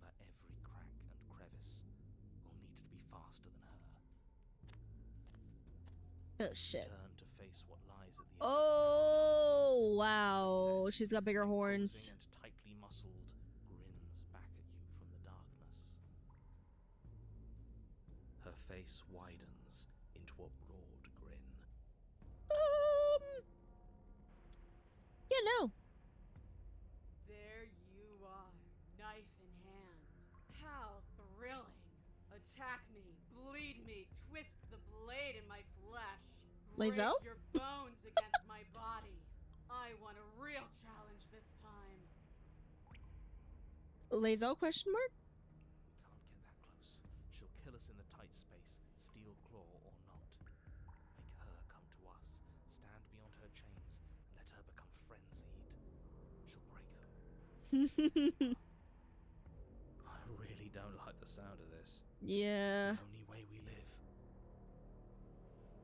Remember, every crack and crevice will need to be faster than her. Oh, shit. Turn to face what lies at the end. Oh, wow. Princess, She's got bigger imposing horns. and tightly muscled, grins back at you from the darkness. Her face widens into a broad grin. Yeah, no. There you are, knife in hand. How thrilling. Attack me, bleed me, twist the blade in my flesh. Break Lae'zel? your bones against my body. I want a real challenge this time. Lae'zel, question mark? Can't get that close. She'll kill us in the tight space, steel claw or not. Make her come to us, stand beyond her chains, and let her become frenzied. She'll break them. I really don't like the sound of this. Yeah. It's the only way we live.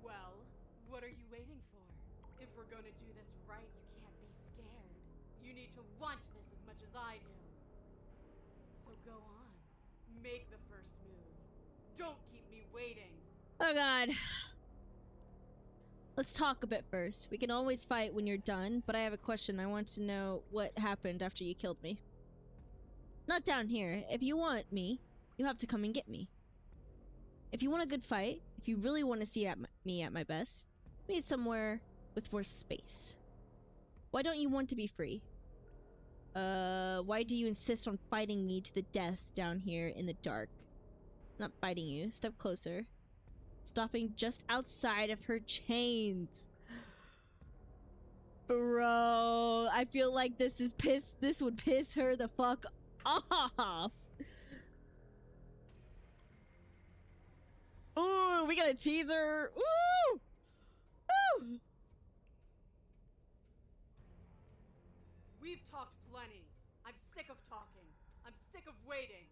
Well, what are you waiting for? If we're gonna do this right, you can't be scared. You need to want this as much as I do. So go on. Make the first move. Don't keep me waiting. Oh, God. Let's talk a bit first. We can always fight when you're done, but I have a question. I want to know what happened after you killed me. Not down here. If you want me, you have to come and get me. If you want a good fight, if you really want to see me at my best, meet somewhere with more space. Why don't you want to be free? Why do you insist on fighting me to the death down here in the dark? Not fighting you. Step closer. Stopping just outside of her chains. Bro, I feel like this would piss her the fuck off. Ooh, we got a teaser. Ooh! Ooh! We've talked plenty. I'm sick of talking. I'm sick of waiting.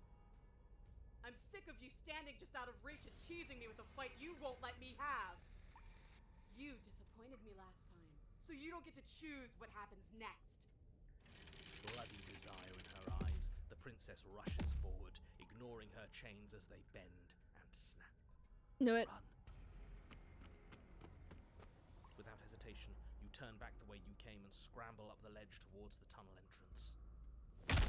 I'm sick of you standing just out of reach and teasing me with a fight you won't let me have. You disappointed me last time, so you don't get to choose what happens next. Bloody desire in her eyes, the princess rushes forward, ignoring her chains as they bend and snap. Knew it. Run. Without hesitation, you turn back the way you came and scramble up the ledge towards the tunnel entrance. As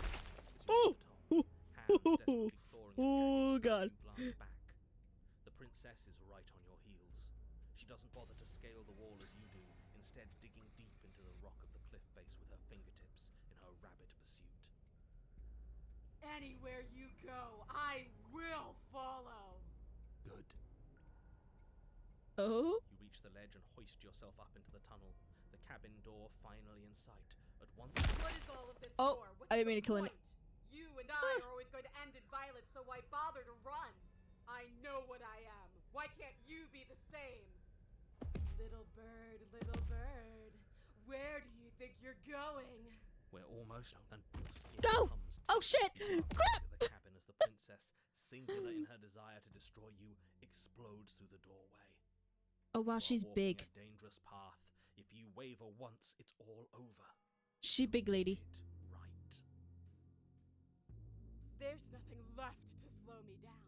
you Ooh! reach the top, hands desperately clawing Oh, God. You glance back. The princess is right on your heels. She doesn't bother to scale the wall as you do, instead digging deep into the rock of the cliff face with her fingertips in her rabid pursuit. Anywhere you go, I will follow. Good. Oh? You reach the ledge and hoist yourself up into the tunnel. The cabin door finally in sight. At once, What is all of this Oh, for? What's I didn't the mean to kill him. point? You and I are always going to end in violence, so why bother to run? I know what I am. Why can't you be the same? Little bird, where do you think you're going? we're almost and Go! Oh, shit! Crap! The cabin as the princess, singular in her desire to destroy you, explodes through the doorway. Oh, wow, You are she's walking big. A dangerous path. If you waver once, it's all over. She So big lady. get it right. There's nothing left to slow me down.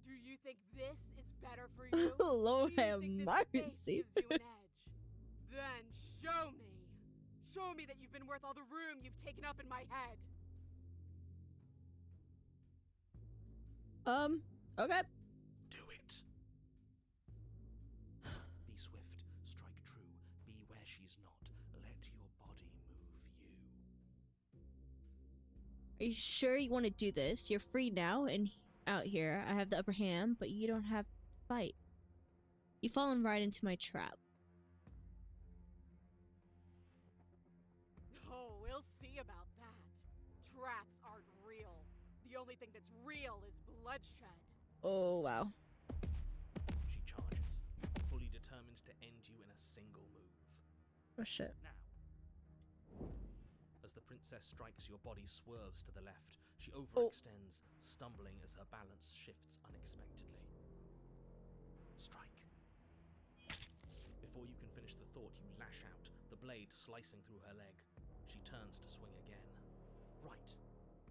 Do you think this is better for you? Lord Do you have think this mercy. space gives you an edge? Then show me. Show me that you've been worth all the room you've taken up in my head. Okay. Do it. Be swift, strike true, be where she's not. Let your body move you. Are you sure you want to do this? You're free now and out here. I have the upper hand, but you don't have to fight. You've fallen right into my trap. Oh, we'll see about that. Traps aren't real. The only thing that's real is bloodshed. Oh, wow. She charges, fully determined to end you in a single move. Oh, shit. Now, as the princess strikes, your body swerves to the left. She overextends, stumbling as her balance shifts unexpectedly. Strike. Before you can finish the thought, you lash out, the blade slicing through her leg. She turns to swing again. Right.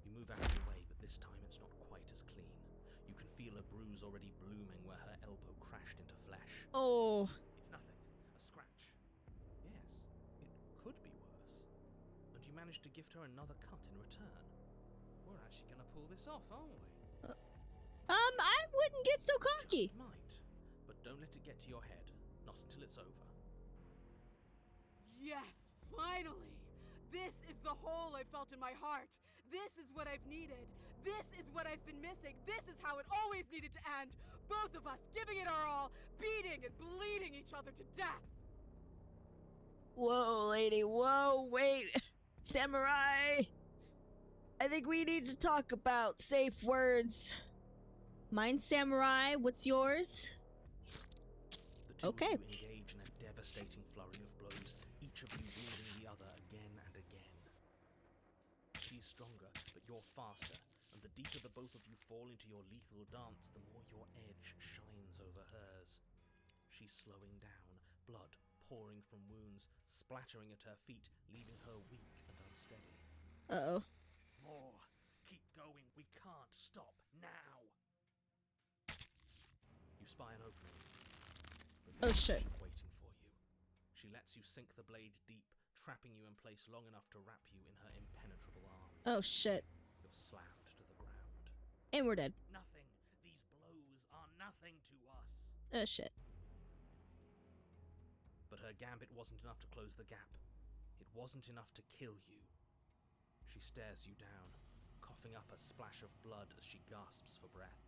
You move out of the way, but this time it's not quite as clean. You can feel a bruise already blooming where her elbow crashed into flesh. Oh. It's nothing. A scratch. Yes, it could be worse. And you managed to gift her another cut in return. We're actually gonna pull this off, aren't we? I wouldn't get so cocky. Just might. But don't let it get to your head. Not until it's over. Yes, finally! This is the hole I felt in my heart. This is what I've needed. This is what I've been missing. This is how it always needed to end. Both of us giving it our all, beating and bleeding each other to death. Whoa, lady. Whoa, wait. Samurai. I think we need to talk about safe words. Mine's Samurai. What's yours? The two Okay. of you engage in a devastating flurry of blows, each of you wounding the other again and again. She's stronger, but you're faster, and the deeper the both of you fall into your lethal dance, the more your edge shines over hers. She's slowing down, blood pouring from wounds, splattering at her feet, leaving her weak and unsteady. Uh-oh. More. Keep going. We can't stop now. You spy an opening. But Oh, shit. she's waiting for you. She lets you sink the blade deep, trapping you in place long enough to wrap you in her impenetrable arms. Oh, shit. You're slammed to the ground. And we're dead. Nothing. These blows are nothing to us. Oh, shit. But her gambit wasn't enough to close the gap. It wasn't enough to kill you. She stares you down, coughing up a splash of blood as she gasps for breath.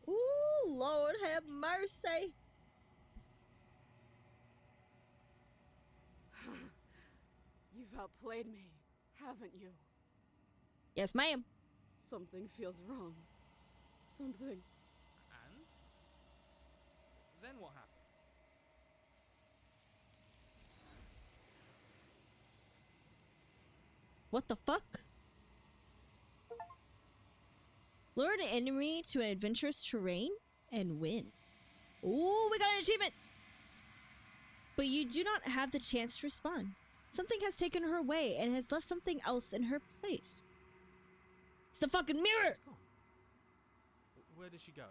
Ooh, Lord have mercy. You've outplayed me, haven't you? Yes, ma'am. Something feels wrong. Something. And? Then what happens? What the fuck? Lure an enemy to an adventurous terrain and win. Ooh, we got an achievement! But you do not have the chance to respond. Something has taken her away and has left something else in her place. It's the fucking mirror! She's gone. Where did she go?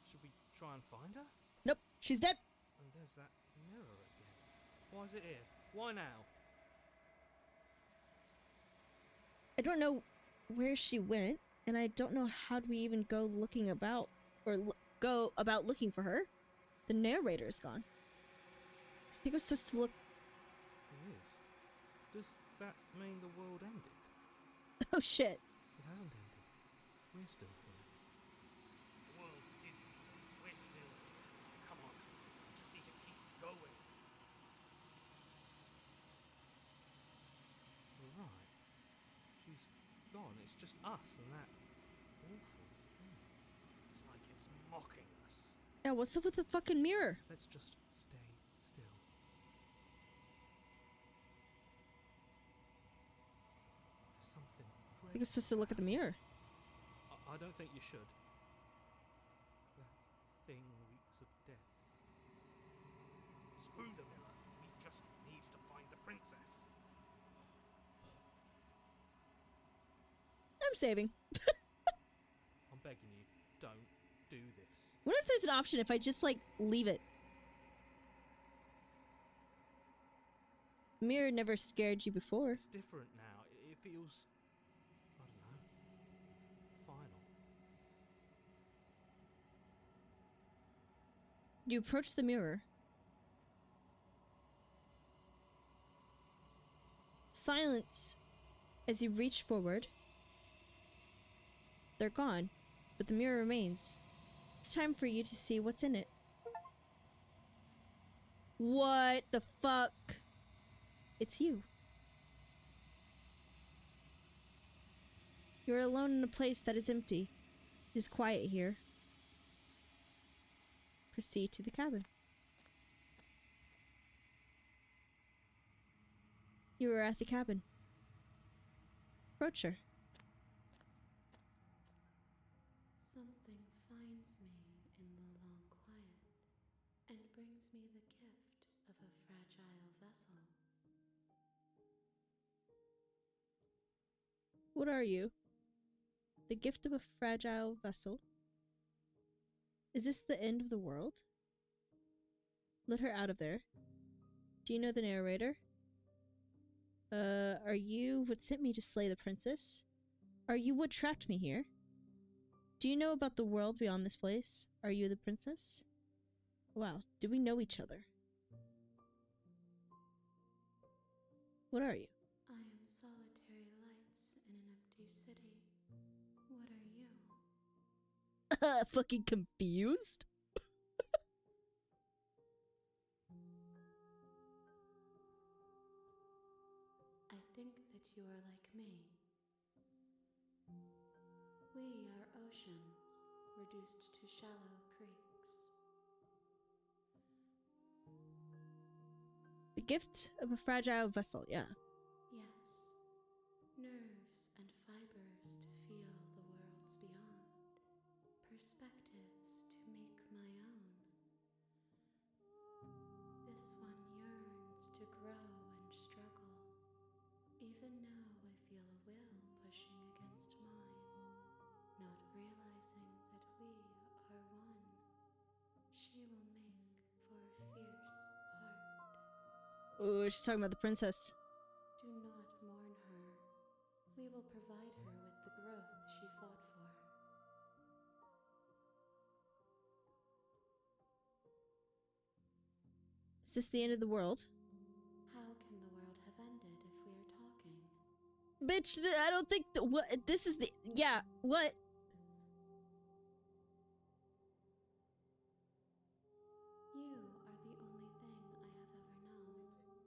Should we try and find her? Nope, she's dead. And there's that mirror again. Why is it here? Why now? I don't know where she went. And I don't know how do we even go looking about, or go about looking for her. The narrator is gone. I think I'm supposed to look. It is. Does that mean the world ended? Oh shit. It hasn't ended. We're still here. The world didn't. We're still here. Come on. We just need to keep going. You're right. She's gone. It's just us and that awful thing. It's like it's mocking us. Yeah, what's up with the fucking mirror? Let's just stay still. There's something I think I'm supposed to look at the mirror. I don't think you should. That thing reeks of death. Screw the mirror. We just need to find the princess. I'm saving. I'm begging you, don't do this. What if there's an option if I just, like, leave it? Mirror never scared you before. It's different now. It feels, I don't know, final. You approach the mirror. Silence as you reach forward. They're gone, but the mirror remains. It's time for you to see what's in it. What the fuck? It's you. You're alone in a place that is empty. It is quiet here. Proceed to the cabin. You are at the cabin. Approach her. Something finds me in the long quiet and brings me the gift of a fragile vessel. What are you? The gift of a fragile vessel? Is this the end of the world? Let her out of there. Do you know the narrator? Are you what sent me to slay the princess? Are you what trapped me here? Do you know about the world beyond this place? Are you the princess? Wow, do we know each other? What are you? I am solitary lights in an empty city. What are you? Fucking confused? I think that you are like me. We are oceans, reduced to shallow creeks. The gift of a fragile vessel, yeah. Yes, nerves and fibers to feel the worlds beyond, perspectives to make my own. This one yearns to grow and struggle. Even now I feel a will pushing against mine, not realizing that we are one. She will make for a fierce heart. Oh, she's talking about the princess. Do not mourn her. We will provide her with the growth she fought for. Is this the end of the world? How can the world have ended if we are talking? Bitch, I don't think what this is the yeah, what? You are the only thing I have ever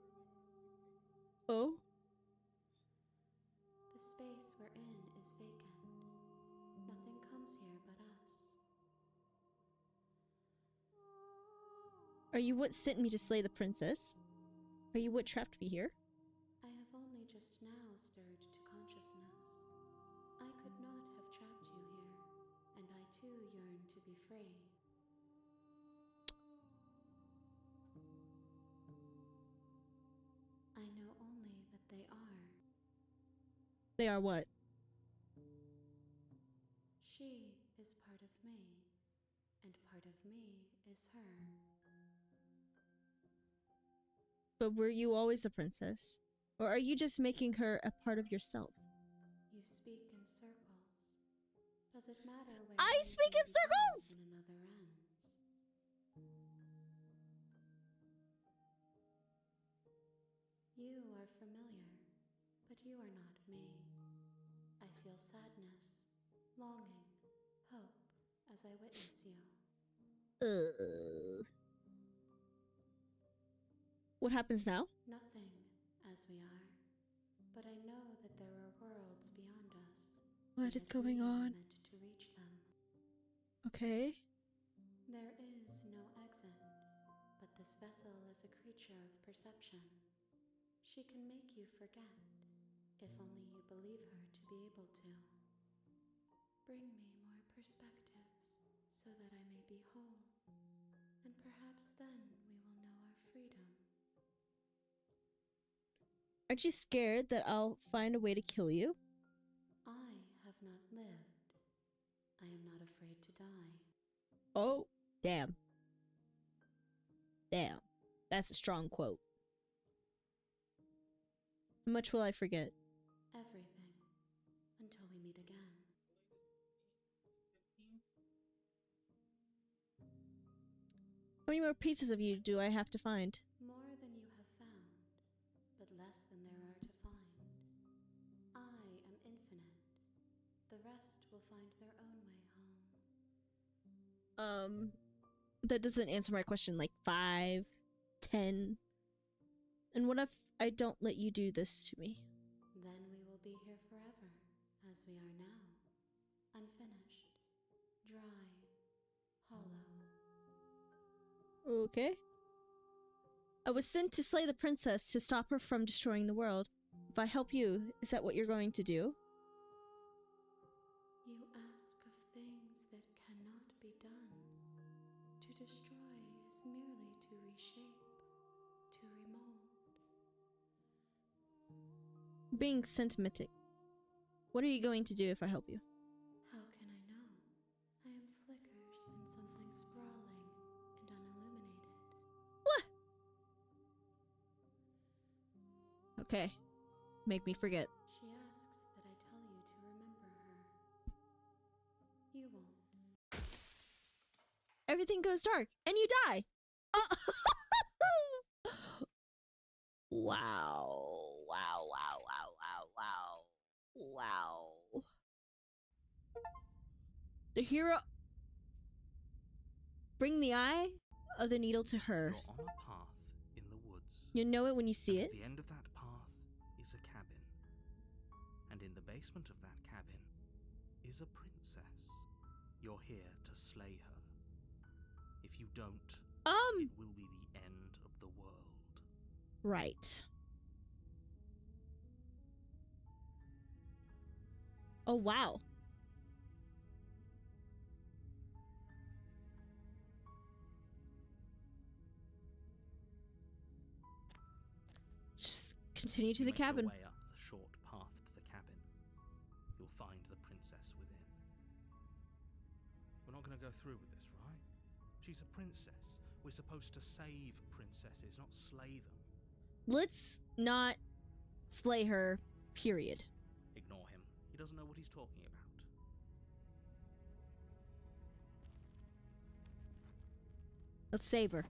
known. Oh? The space we're in is vacant. Nothing comes here but us. Are you what sent me to slay the princess? Are you what trapped me here? I have only just now stirred to consciousness. I could not have trapped you here, and I too yearn to be free. I know only that they are. They are what? She is part of me, and part of me is her. But were you always the princess? Or are you just making her a part of yourself? You speak in circles. Does it matter where I anything speak in begins circles! and another ends? You are familiar, but you are not me. I feel sadness, longing, hope as I witness you. What happens now? Nothing as we are, but I know that there are worlds beyond us. What and is that going we are on? meant to reach them. Okay. There is no exit, but this vessel is a creature of perception. She can make you forget, if only you believe her to be able to. Bring me more perspectives, so that I may be whole, and perhaps then we will know our freedom. Aren't you scared that I'll find a way to kill you? I have not lived. I am not afraid to die. Oh, damn. Damn. That's a strong quote. How much will I forget? Everything, until we meet again. How many more pieces of you do I have to find? More than you have found, but less than there are to find. I am infinite. The rest will find their own way home. That doesn't answer my question. Like 5, 10. And what if I don't let you do this to me? Then we will be here forever, as we are now. Unfinished, dry, hollow. Okay. I was sent to slay the princess to stop her from destroying the world. If I help you, is that what you're going to do? You ask of things that cannot be done. To destroy is merely to reshape, to remold. Being sentimental. What are you going to do if I help you? How can I know? I am flickers in something sprawling and unilluminated. What? Okay. Make me forget. She asks that I tell you to remember her. You won't. Everything goes dark, and you die! Wow. Wow, wow, wow, wow, wow. Wow. The hero... Bring the eye of the needle to her. You're on a path in the woods. You know it when you see And it. At the end of that path is a cabin. And in the basement of that cabin is a princess. You're here to slay her. If you don't, it will be the end of the world. Right. Oh, wow. Just continue to You the make your cabin. way up the short path to the cabin. You'll find the princess within. We're not going to go through with this, right? She's a princess. We're supposed to save princesses, not slay them. Let's not slay her, period. Ignore him. He doesn't know what he's talking about. Let's save her.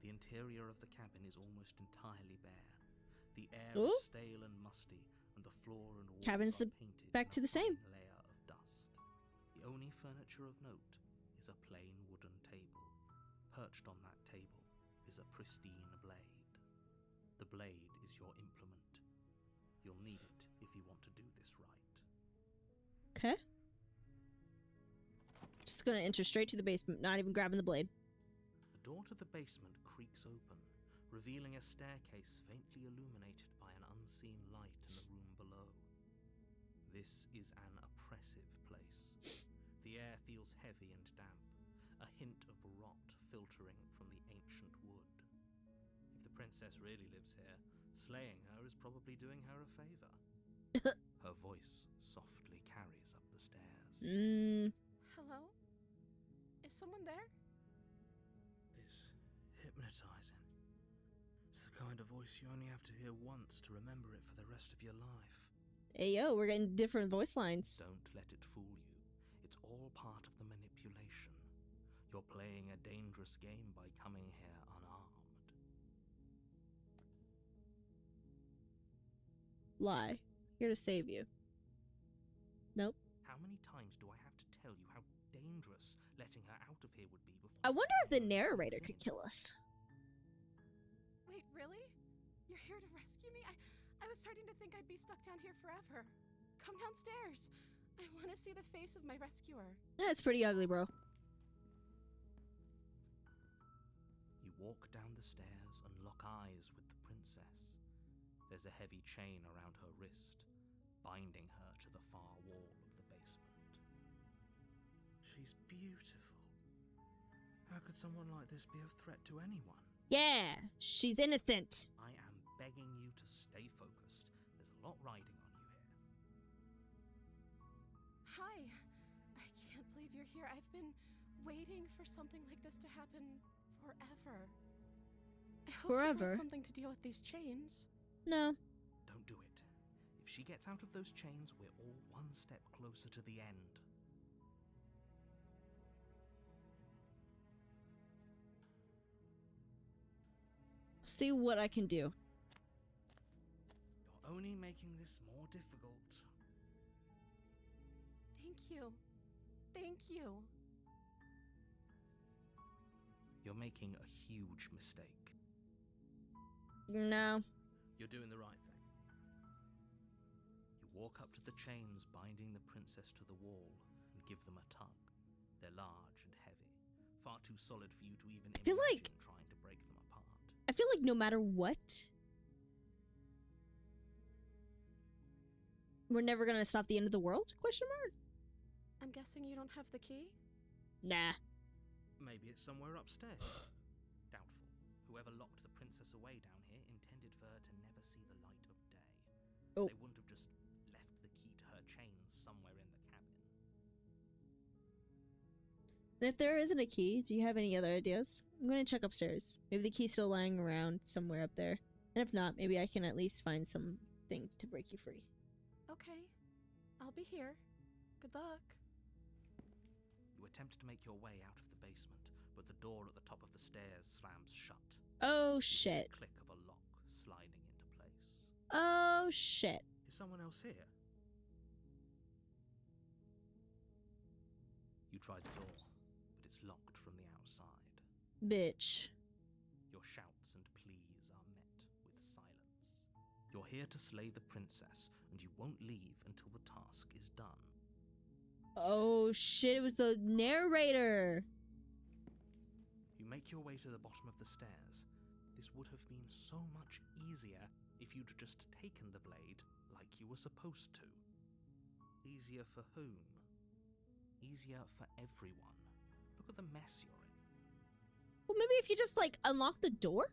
The interior of the cabin is almost entirely bare. The air Ooh. is stale and musty, and the floor and walls Cabin's are painted back in to a the same. fine layer of dust. The only furniture of note is a plain wooden table. Perched on that table is a pristine blade. The blade is your implement. You'll need it if you want to do this right. Okay. Just gonna enter straight to the basement, not even grabbing the blade. The door to the basement creaks open, revealing a staircase faintly illuminated by an unseen light in the room below. This is an oppressive place. The air feels heavy and damp, a hint of rot filtering from the ancient wood. If the princess really lives here, slaying her is probably doing her a favor. Her voice softly carries up the stairs. Hello? Is someone there? It's hypnotizing. It's the kind of voice you only have to hear once to remember it for the rest of your life. Hey yo, we're getting different voice lines. Don't let it fool you. It's all part of the manipulation. You're playing a dangerous game by coming here unarmed. Lie. Here to save you. Nope. How many times do I have to tell you how dangerous letting her out of here would be before... I wonder if the anyone narrator sinks could in? kill us. Wait, really? You're here to rescue me? I was starting to think I'd be stuck down here forever. Come downstairs. I want to see the face of my rescuer. Yeah, it's pretty ugly, bro. You walk down the stairs and lock eyes with the princess. There's a heavy chain around her wrist, binding her to the far wall of the basement. She's beautiful. How could someone like this be a threat to anyone? Yeah, she's innocent. I am begging you to stay focused. There's a lot riding on you here. Hi. I can't believe you're here. I've been waiting for something like this to happen forever. I hope you Forever? brought something to deal with these chains. No. Don't do it. If she gets out of those chains, we're all one step closer to the end. See what I can do. You're only making this more difficult. Thank you. Thank you. You're making a huge mistake. No. You're doing the right thing. You walk up to the chains binding the princess to the wall and give them a tug. They're large and heavy, far too solid for you to even feel imagine like- trying to break them apart. I feel like no matter what, we're never gonna stop the end of the world? Question mark? I'm guessing you don't have the key? Nah. Maybe it's somewhere upstairs. Doubtful. Whoever locked the princess away down here intended for her to never see the light of day. Oh. They wouldn't have just left the key to her chains somewhere in the cabin. And if there isn't a key, do you have any other ideas? I'm gonna check upstairs. Maybe the key's still lying around somewhere up there. And if not, maybe I can at least find something to break you free. Okay. I'll be here. Good luck. You attempt to make your way out of the basement, but the door at the top of the stairs slams shut. Oh with shit. The click of a lock sliding into place. Oh shit. Is someone else here? You try the door, but it's locked from the outside. Bitch. Your shouts and pleas are met with silence. You're here to slay the princess, and you won't leave until the task is done. Oh shit, it was the narrator. You make your way to the bottom of the stairs. This would have been so much easier if you'd just taken the blade like you were supposed to. Easier for whom? Easier for everyone. Look at the mess you're in. Well, maybe if you just, like, unlock the door?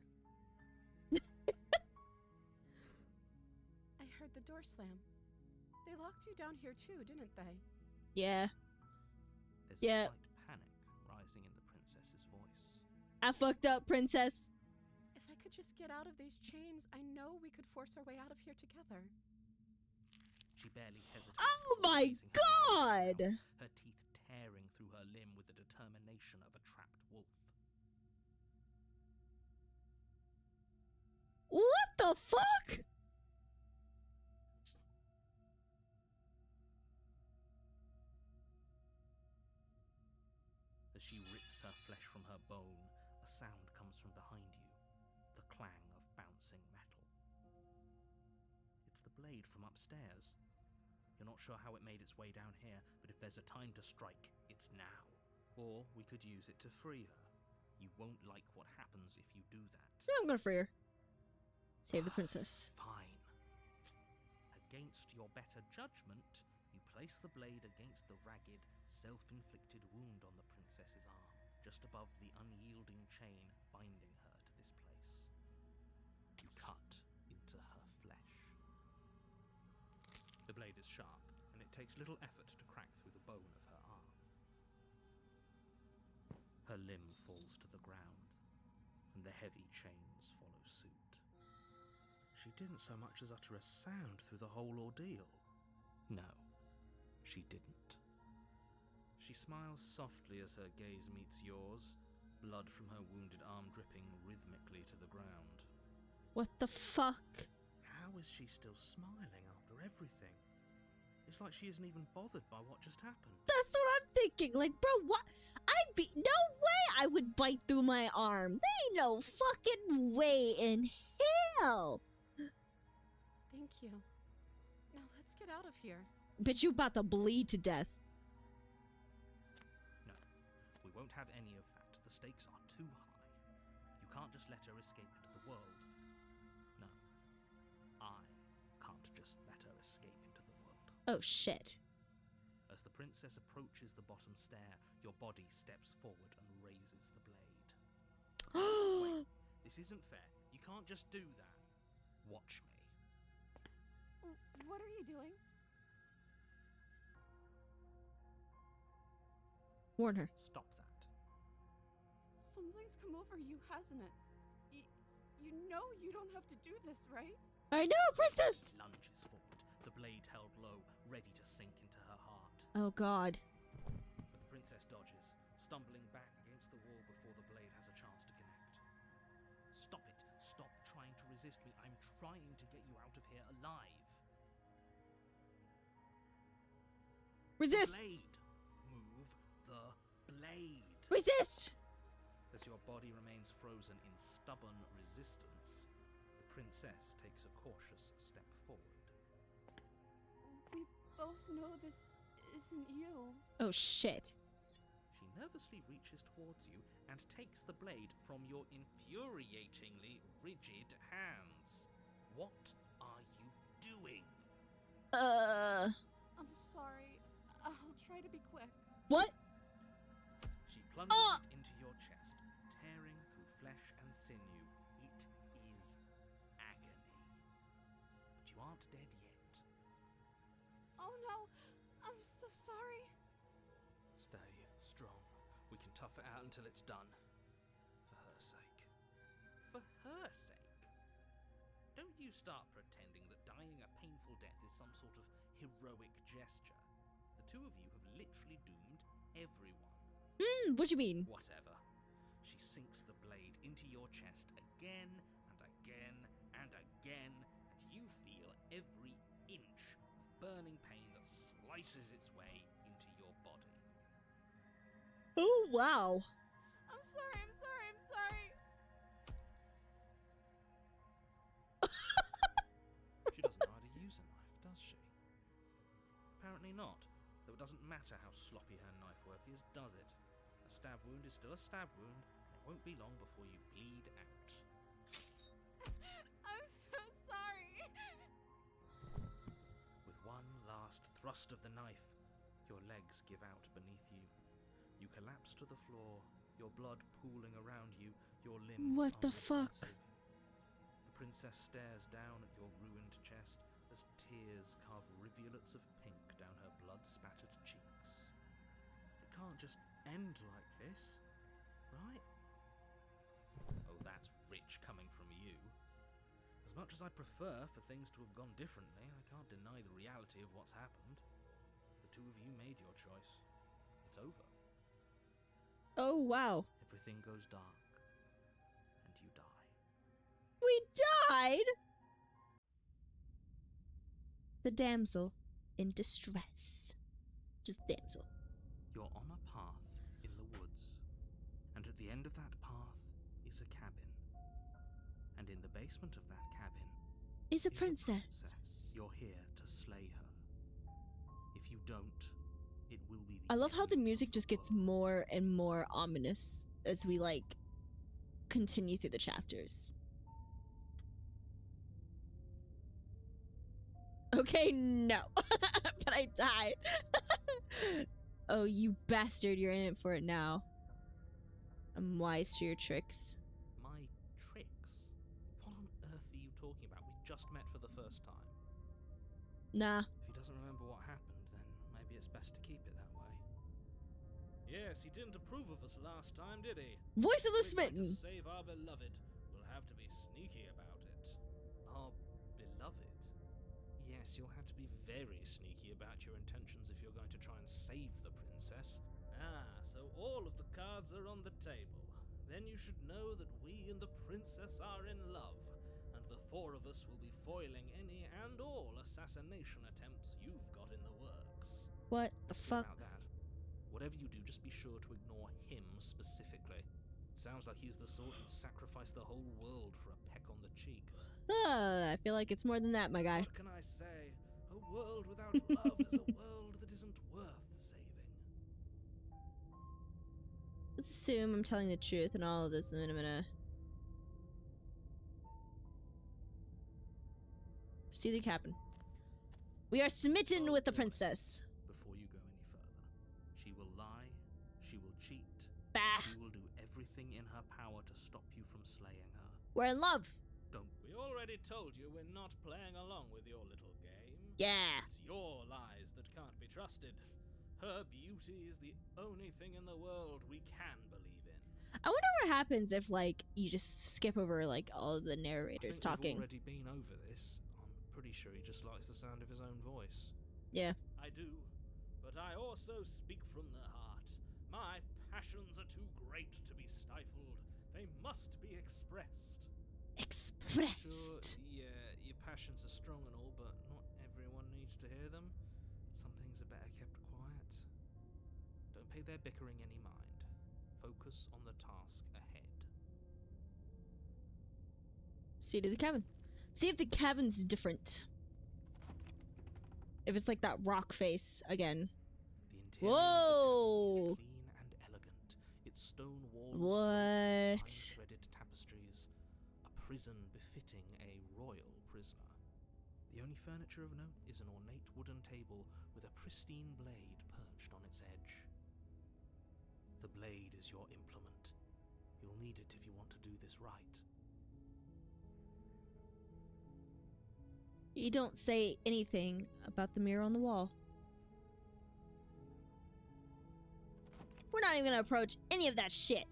I heard the door slam. They locked you down here too, didn't they? Yeah. There's Yeah. a slight panic rising in the princess's voice. I fucked up, princess. If I could just get out of these chains, I know we could force our way out of here together. She barely hesitates. Oh before my raising her arms god! out, her teeth tearing through her limb with the determination of a trapped wolf. What the fuck? As she rips her flesh from her bone, a sound comes from behind you, the clang of bouncing metal. It's the blade from upstairs. You're not sure how it made its way down here, but if there's a time to strike, it's now. Or we could use it to free her. You won't like what happens if you do that. No, I'm gonna free her. Save the princess. Fine. Against your better judgment, you place the blade against the ragged, self-inflicted wound on the princess's arm, just above the unyielding chain binding her to this place. You cut into her flesh. The blade is sharp, and it takes little effort to crack through the bone of her arm. Her limb falls to the ground, and the heavy chains follow suit. She didn't so much as utter a sound through the whole ordeal. No, she didn't. She smiles softly as her gaze meets yours, blood from her wounded arm dripping rhythmically to the ground. What the fuck? How is she still smiling after everything? It's like she isn't even bothered by what just happened. That's what I'm thinking. Like, bro, what? No way I would bite through my arm. There ain't no fucking way in hell. Thank you. Now let's get out of here. Bitch, you about to bleed to death. No, we won't have any of that. The stakes are too high. You can't just let her escape into the world. No, I can't just let her escape into the world. Oh, shit. As the princess approaches the bottom stair, your body steps forward and raises the blade. Wait, this isn't fair. You can't just do that. Watch me. What are you doing? Warn her. Stop that. Something's come over you, hasn't it? You know you don't have to do this, right? I know, princess! Lunges forward, the blade held low, ready to sink into her heart. Oh, God. But the princess dodges, stumbling back against the wall before the blade has a chance to connect. Stop it. Stop trying to resist me. I'm trying to get you out of here alive. Resist! Blade! Move the blade! Resist! As your body remains frozen in stubborn resistance, the princess takes a cautious step forward. We both know this isn't you. Oh, shit. She nervously reaches towards you and takes the blade from your infuriatingly rigid hands. What are you doing? I'm sorry. I'll try to be quick. What? She plunges it into your chest, tearing through flesh and sinew. It is agony. But you aren't dead yet. Oh no, I'm so sorry. Stay strong. We can tough it out until it's done. For her sake. For her sake? Don't you start pretending that dying a painful death is some sort of heroic gesture. The two of you have literally doomed everyone. What do you mean? Whatever. She sinks the blade into your chest again and again and again, and you feel every inch of burning pain that slices its way into your body. Oh, wow. I'm sorry. She doesn't know how to use a knife, does she? Apparently not, though it doesn't matter how sloppy her knife work is, does it? A stab wound is still a stab wound, and it won't be long before you bleed out. I'm so sorry. With one last thrust of the knife, your legs give out beneath you. You collapse to the floor, your blood pooling around you, your limbs What the fuck? unresponsive. The princess stares down at your ruined chest as tears carve rivulets of pink down her blood-spattered cheeks. It can't just end like this, right? Oh, that's rich coming from you. As much as I'd prefer for things to have gone differently, I can't deny the reality of what's happened. The two of you made your choice. It's over. Oh, wow. Everything goes dark, and you die. We died? The damsel in distress. Just damsel. You're on a path in the woods, and at the end of that path is a cabin. And in the basement of that cabin Is a is princess. You're here to slay her. If you don't, it will be I the love how the end music of just gets world. more and more ominous as we continue through the chapters. Okay, no. But I died. Oh, you bastard, you're in it for it now. I'm wise to your tricks. My tricks? What on earth are you talking about? We just met for the first time. Nah. If he doesn't remember what happened, then maybe it's best to keep it that way. Yes, he didn't approve of us last time, did he? Voice of the We're going Smitten. to save our beloved. We'll have to be sneaky about it. Our beloved? Yes, you'll have to be very sneaky about your intentions if you're going to try and save the princess. Ah, so all of the cards are on the table. Then you should know that we and the princess are in love, and the four of us will be foiling any and all assassination attempts you've got in the works. What the fuck? About that, whatever you do, just be sure to ignore him specifically. It sounds like he's the sort who'd sacrifice the whole world for a peck on the cheek. I feel like it's more than that, my guy. What can I say? A world without love is a world that isn't worth saving. Let's assume I'm telling the truth in all of this, and I'm gonna see the cabin. We are smitten Oh, with the boy. princess. Before you go any further, she will lie, she will cheat, Bah! she will do everything in her power to stop you from slaying her. We're in love. Don't we already told you we're not playing along with your little game? Yeah. It's your lies that can't be trusted. Her beauty is the only thing in the world we can believe in. I wonder what happens if, like, you just skip over, like, all of the I narrators think talking. we've already been over this. I'm pretty sure he just likes the sound of his own voice. Yeah. I do, but I also speak from the heart. My passions are too great to be stifled. They must be expressed. Expressed. Sure, yeah, your passions are strong and all, but not everyone needs to hear them. Some things are better kept quiet. Don't pay their bickering any mind. Focus on the task ahead. See to the cabin. See if the cabin's different. If it's like that rock face again. The interior Whoa! of the cabin is clean and elegant. Its stone walls What? fine-threaded tapestries. A prison befitting a royal prisoner. The only furniture of note is an ornate wooden table with a pristine blade perched on its edge. The blade is your implement. You'll need it if you want to do this right. You don't say anything about the mirror on the wall. We're not even gonna approach any of that shit.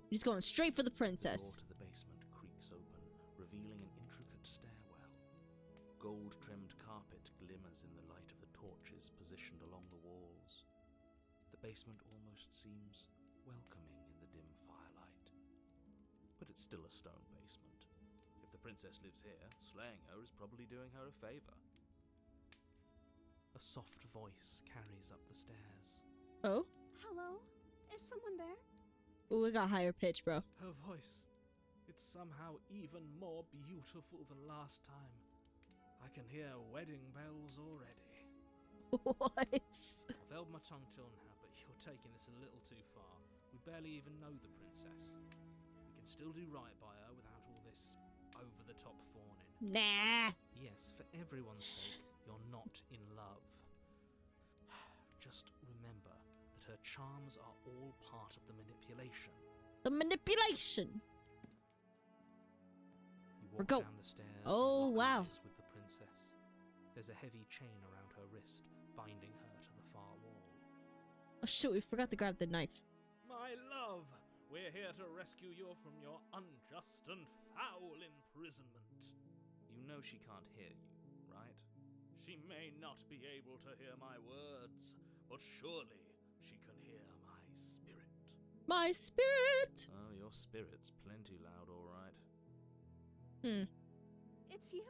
We're just going straight for the The princess. door to the basement creaks open, revealing an intricate stairwell. Gold-trimmed carpet glimmers in the light of the torches positioned along the walls. The basement almost seems welcoming in the dim firelight. But it's still a stone basement. If the princess lives here, slaying her is probably doing her a favor. A soft voice carries up the stairs. Oh? Hello? Is someone there? Ooh, it got higher pitch, bro. Her voice. It's somehow even more beautiful than last time. I can hear wedding bells already. What? I've held my tongue till now, but you're taking this a little too far. We barely even know the princess. We can still do right by her without all this over-the-top fawning. Nah. Yes, for everyone's sake, you're not in love. Just remember that her charms are all part of the manipulation. The manipulation. You We're walk go- down the stairs. Oh, and lock wow. eyes with the princess. There's a heavy chain around her wrist, binding her to the far wall. Oh shoot, we forgot to grab the knife. My love, we're here to rescue you from your unjust and foul imprisonment. You know she can't hear you, right? She may not be able to hear my words, but surely she can hear my spirit. My spirit. Oh, your spirit's plenty loud, all right. It's you,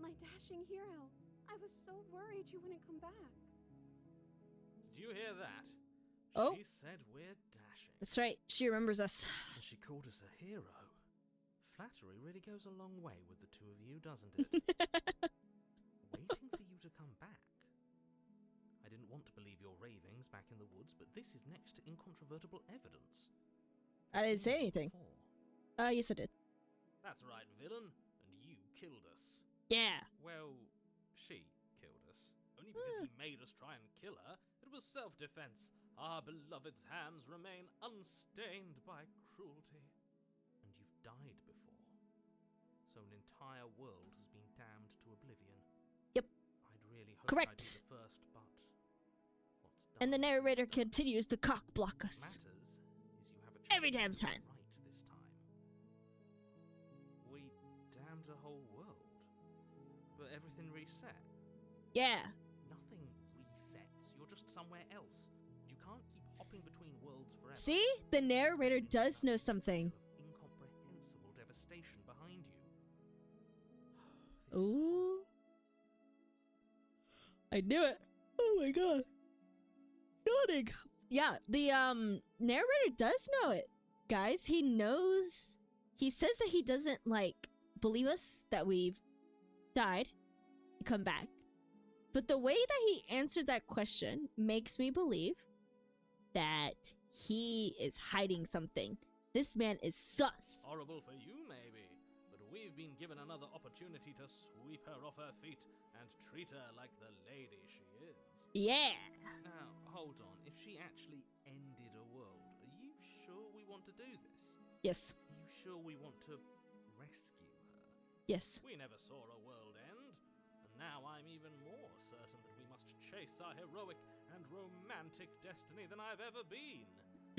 my dashing hero. I was so worried you wouldn't come back. Did you hear that? Oh. She said we're dashing. That's right. She remembers us. And she called us a hero. Flattery really goes a long way with the two of you, doesn't it? Waiting for you to come back. I didn't want to believe your ravings back in the woods, but this is next to incontrovertible evidence. I didn't say anything. Before. Yes, I did. That's right, villain. And you killed us. Yeah. Well, she killed us. Only because he made us try and kill her. It was self-defense. Our beloved's hands remain unstained by cruelty. And you've died before. So an entire world has been damned to oblivion. Yep. I'd really hoped Correct. I'd be the first, but what's done And the is narrator done. continues to cock block What us. matters is you have a Every chance damn to do time. right this time. We damned a whole world, but everything reset. Yeah. Nothing resets. You're just somewhere else. You can't keep hopping between worlds forever. See? The narrator Especially does know with such a something. wave of incomprehensible devastation behind you. This is Ooh. I knew it. Oh my god. Yawning. Yeah, the narrator does know it. Guys, he knows. He says that he doesn't like believe us that we've died and come back. But the way that he answered that question makes me believe that he is hiding something. This man is sus. horrible for you, maybe, but we've been given another opportunity to sweep her off her feet and treat her like the lady she is. Yeah. Now, hold on. If she actually ended a world, are you sure we want to do this? Yes. Are you sure we want to rescue her? Yes. We never saw a world end, and now I'm even more certain that we must chase our heroic and romantic destiny than I've ever been.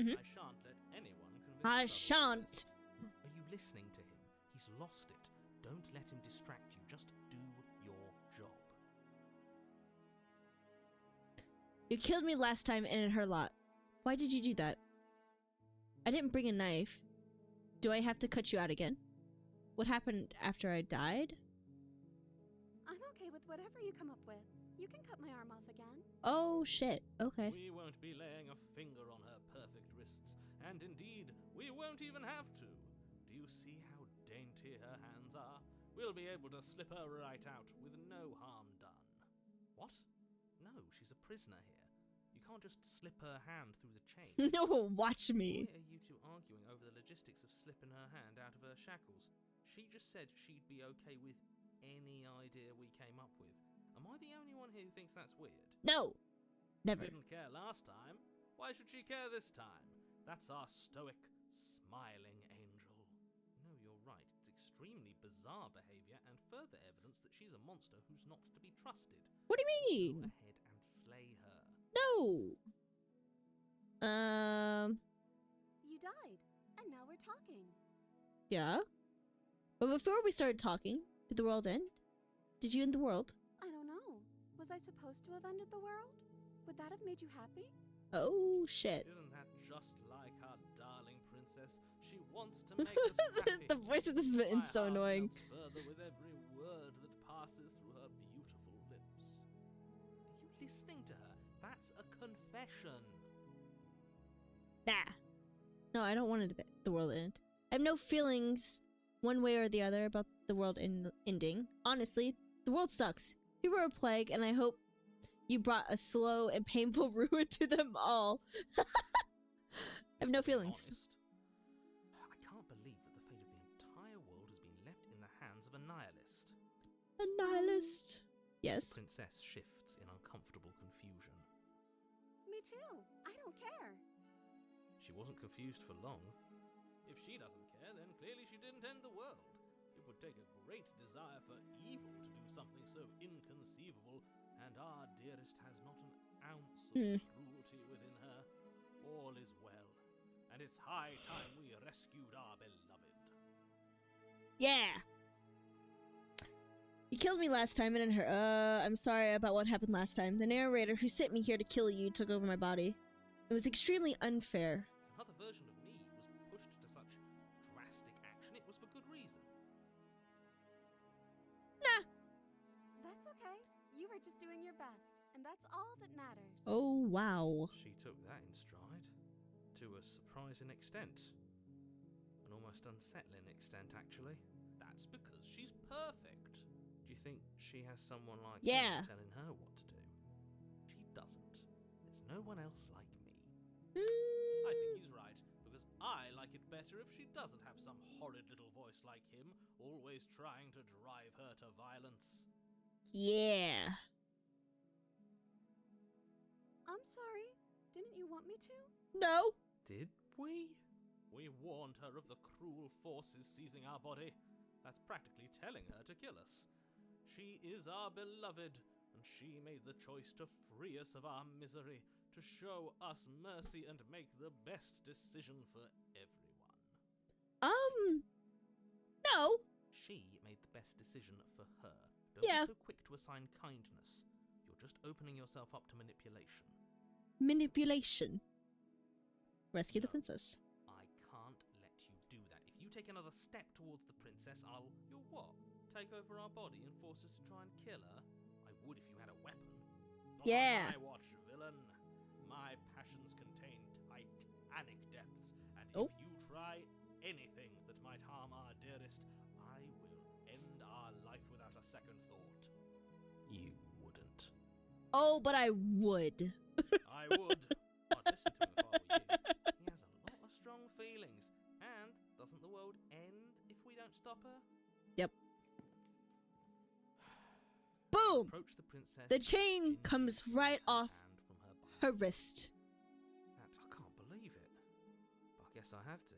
Mhm. I shan't let anyone convince I us shan't. otherwise. Are you listening to him? He's lost it. Don't let him distract you. Just do your job. You killed me last time and it hurt a lot. Why did you do that? I didn't bring a knife. Do I have to cut you out again? What happened after I died? I'm okay with whatever you come up with. You can cut my arm off again. Oh shit. Okay. We won't be laying a finger on her perfect wrists, and indeed, we won't even have to. Do you see how dainty her hands are? We'll be able to slip her right out with no harm done. What? No, she's a prisoner here. You can't just slip her hand through the chain. No, watch me. Why are you two arguing over the logistics of slipping her hand out of her shackles? She just said she'd be okay with any idea we came up with. Am I the only one here who thinks that's weird? No. Never. Didn't care last time. Why should she care this time? That's our stoic, smiling angel. No, you're right. It's extremely bizarre behavior and further evidence that she's a monster who's not to be trusted. What do you Go mean? ahead and slay her. No. You died, and now we're talking. Yeah. But before we started talking, did the world end? Did you end the world? I don't know. Was I supposed to have ended the world? Would that have made you happy? Oh shit. Isn't that just like our darling princess? She wants to make us happy. The voice of this man My is so heart annoying. melts further with every word that passes through her beautiful lips. Are you listening to her? That's a confession. Nah. No, I don't want the world to end. I have no feelings one way or the other about the world ending. Honestly, the world sucks. People are a plague, and I hope you brought a slow and painful ruin to them all. I have no feelings. Honest. I can't believe that the fate of the entire world has been left in the hands of a nihilist. A nihilist. Yes. Princess shifts in uncomfortable confusion. Me too. I don't care. She wasn't confused for long. If she doesn't care, then clearly she didn't end the world. It would take a great desire for evil to do something so inconceivable, and our dearest has not an ounce of cruelty within her. All is well, and it's high time we rescued our beloved. Yeah. You killed me last time and it hurt. I'm sorry about what happened last time. The narrator who sent me here to kill you took over my body. It was extremely unfair. If another version of me was pushed to such drastic action, it was for good reason. Nah. That's okay. You were just doing your best, and that's all that matters. Oh, wow. She took that in stride, to a surprising extent. An almost unsettling extent, actually. That's because she's perfect. Do you think she has someone like Yeah. you telling her what to do? She doesn't. There's no one else like me. I think he's right, because I like it better if she doesn't have some horrid little voice like him, always trying to drive her to violence. Yeah. I'm sorry. Didn't you want me to? No. Did we? We warned her of the cruel forces seizing our body. That's practically telling her to kill us. She is our beloved, and she made the choice to free us of our misery, to show us mercy and make the best decision for everyone. No. She made the best decision for her. Don't Yeah. be so quick to assign kindness. You're just opening yourself up to manipulation. Manipulation. Rescue the No. princess. I can't let you do that. If you take another step towards the princess, You'll what? Take over our body and force us to try and kill her? I would if you had a weapon. Not Yeah. on my watch, villain. My passions contain titanic depths, and Oh. if you try anything that might harm our dearest, I will end our life without a second thought. You wouldn't. Oh, but I would. I would. I'd listen to him if I were you. He has a lot of strong feelings. And doesn't the world end if we don't stop her? Yep. Boom! Approach the princess. The chain gingerly comes and right take her off hand from her body. her wrist. I can't believe it. But I guess I have to.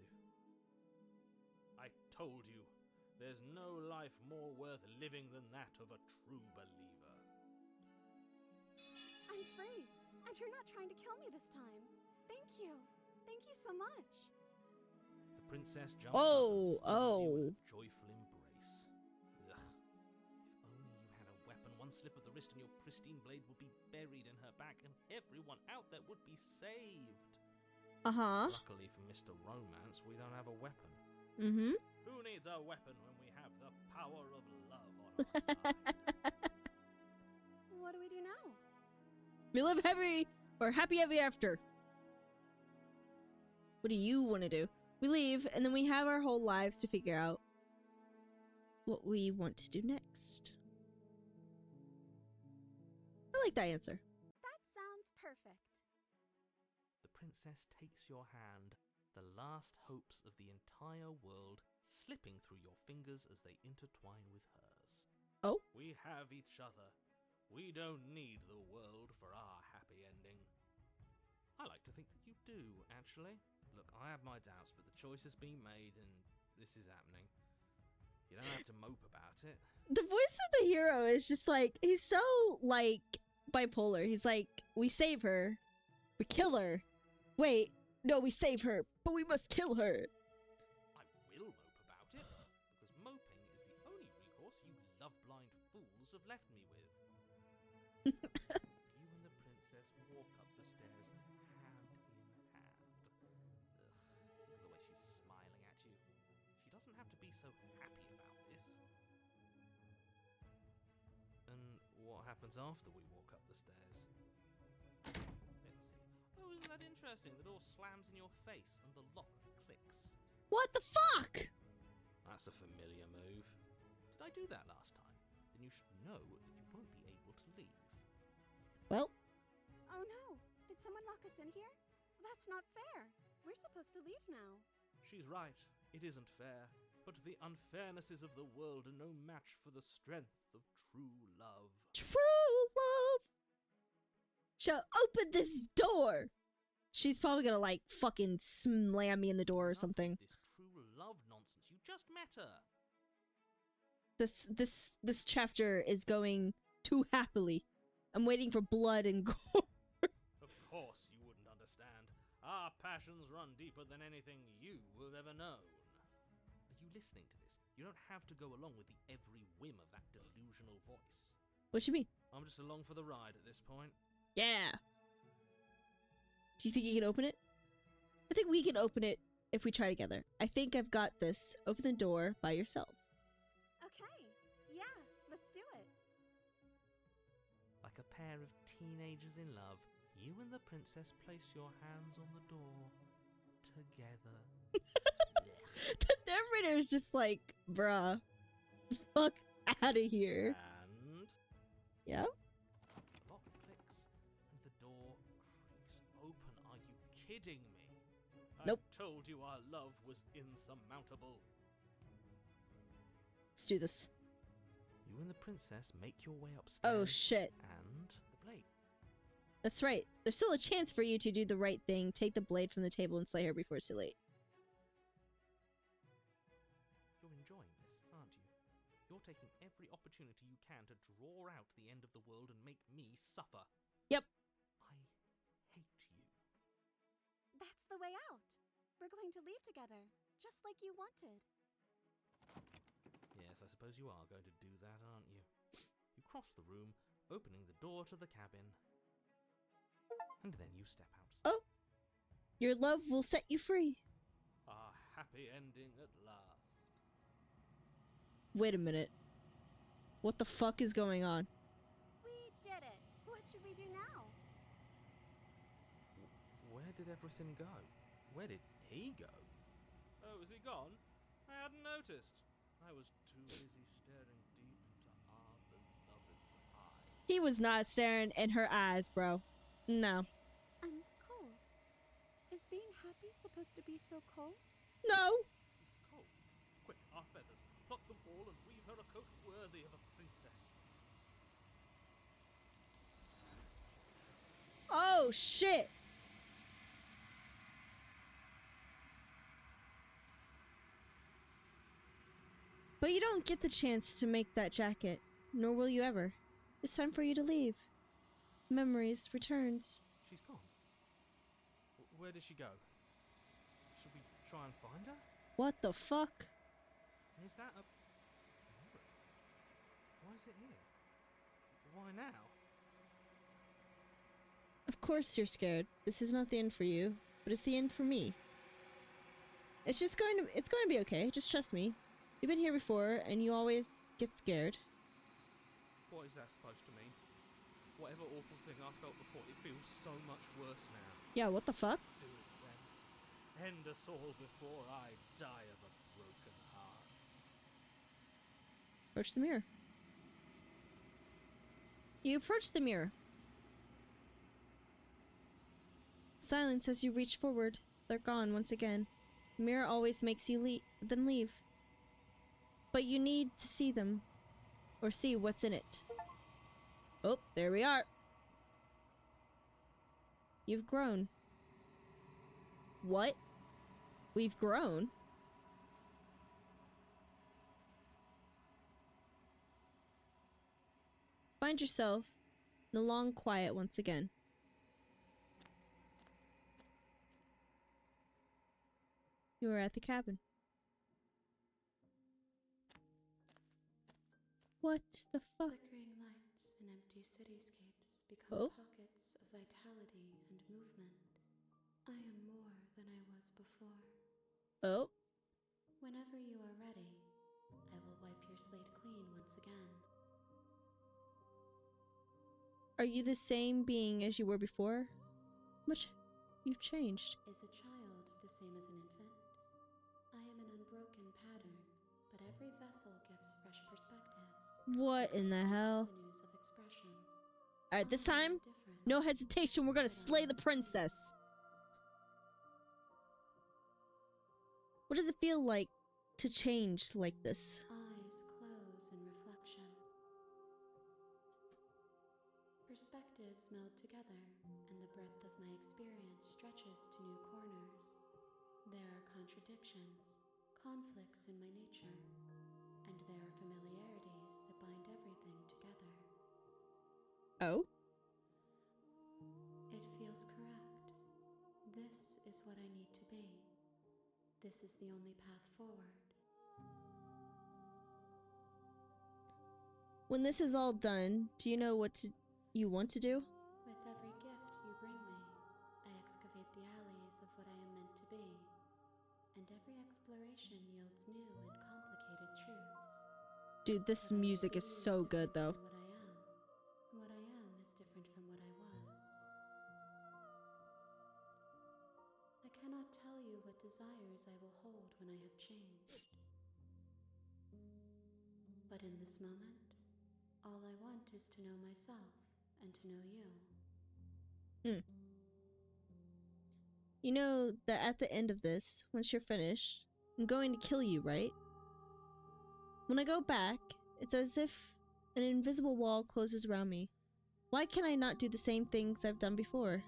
I told you, there's no life more worth living than that of a true believer. I'm free, and you're not trying to kill me this time. Thank you. Thank you so much. The princess jumps Oh, up and smothers you with oh. a joyful embrace. Ugh. If only you had a weapon, one slip of the wrist and your pristine blade would be buried in her back, and everyone out there would be saved. Uh-huh. Luckily for Mr. Romance, we don't have a weapon. Mm-hmm. Who needs a weapon when we have the power of love on our side? What do we do now? We live happy ever after. What do you want to do? We leave, and then we have our whole lives to figure out what we want to do next. I like that answer. That sounds perfect. The princess takes your hand, the last hopes of the entire world slipping through your fingers as they intertwine with hers. Oh? We have each other. We don't need the world for our happy ending. I like to think that you do, actually. Look, I have my doubts, but the choice has been made and this is happening. You don't have to mope about it. The voice of the hero is just like, he's so, like, bipolar. He's like, we save her, we kill her. Wait, no, we save her, but we must kill her. I will mope about it, because moping is the only recourse you love-blind fools have left me with. You and the princess walk up the stairs hand in hand. Ugh, look at the way she's smiling at you. She doesn't have to be so happy about this. And what happens after we walk up the stairs? Let's see. Oh, isn't that interesting? The door slams in your face and the lock clicks. What the fuck? That's a familiar move. Did I do that last time? Then you should know that you won't be able to leave. Well, Oh no! Did someone lock us in here? That's not fair. We're supposed to leave now. She's right. It isn't fair. But the unfairnesses of the world are no match for the strength of true love. true love shall open this door. She's probably gonna, like, fucking slam me in the door or Enough of something. This true love nonsense. You just met her. This chapter is going too happily. I'm waiting for blood and gore. Of course you wouldn't understand. Our passions run deeper than anything you have ever known. Are you listening to this? You don't have to go along with the every whim of that delusional voice. What you mean? I'm just along for the ride at this point. Yeah. Do you think you can open it? I think we can open it if we try together. I think I've got this. Open the door by yourself. Okay. Yeah, let's do it. Like a pair of teenagers in love, you and the princess place your hands on the door together. The narrator is just like, bruh, fuck out of here. And Yeah? the lock clicks and the door creaks open. Are you kidding me? Nope. I told you our love was insurmountable. Let's do this. You and the princess make your way upstairs. Oh shit. And the blade. That's right. There's still a chance for you to do the right thing. Take the blade from the table and slay her before it's too late. You're enjoying this, aren't you? You're taking every opportunity you can to draw out the end of the world and make me suffer. Yep. I hate you. That's the way out. We're going to leave together, just like you wanted. Yes, I suppose you are going to do that, aren't you? You cross the room, opening the door to the cabin. And then you step outside. Oh. Your love will set you free. A happy ending at last. Wait a minute. What the fuck is going on? We did it. What should we do now? Where did everything go? Where did he go? Oh, is he gone? I hadn't noticed. I was too busy staring deep into our beloved's eyes. He was not staring in her eyes, bro. No. I'm cold. Is being happy supposed to be so cold? No. She's cold. Quick, our feathers. Pluck them all and weave her a coat worthy of a princess. Oh, shit. But you don't get the chance to make that jacket, nor will you ever. It's time for you to leave. Memories returns. She's gone. Where did she go? Should we try and find her? What the fuck? Is that a mirror? Why is it here? Why now? Of course you're scared. This is not the end for you, but it's the end for me. It's going to be okay. Just trust me. You've been here before, and you always get scared. What is that supposed to mean? Whatever awful thing I felt before, it feels so much worse now. Yeah, what the fuck? Do it then. End us all before I die of a broken heart. Approach the mirror. You approach the mirror. Silence as you reach forward. They're gone once again. The mirror always makes you them leave. But you need to see them. Or see what's in it. Oh, there we are. You've grown. What? We've grown? Find yourself in the long quiet once again. You are at the cabin. What the fuck? Flickering lights and empty cityscapes become Oh. pockets of vitality and movement. I am more than I was before. Oh, Whenever you are ready, I will wipe your slate clean once again. are you the same being as you were before? Much you've changed. Is a child the same as an infant? I am an unbroken pattern, but every vessel gives fresh perspectives. What in the hell? Avenues of expression. Alright, this I am time, different. no hesitation, we're gonna slay the princess. What does it feel like to change like this? Eyes close in reflection. Perspectives meld together, and the breadth of my experience stretches to new corners. There are contradictions, conflicts in my nature, and there are familiarities that bind everything together. Oh? It feels correct. This is what I need to be. This is the only path forward. When this is all done, do you know what you want to do? With every gift you bring me, I excavate the alleys of what I am meant to be, and every exploration yields new and complicated truths. Dude, this What I music is see so different good though. than what I am. What I am is different from what I was. I cannot tell you what desires I will hold when I have changed. But in this moment, all I want is to know myself and to know you. You know that at the end of this, once you're finished, I'm going to kill you, right? When I go back, it's as if an invisible wall closes around me. Why can I not do the same things I've done before?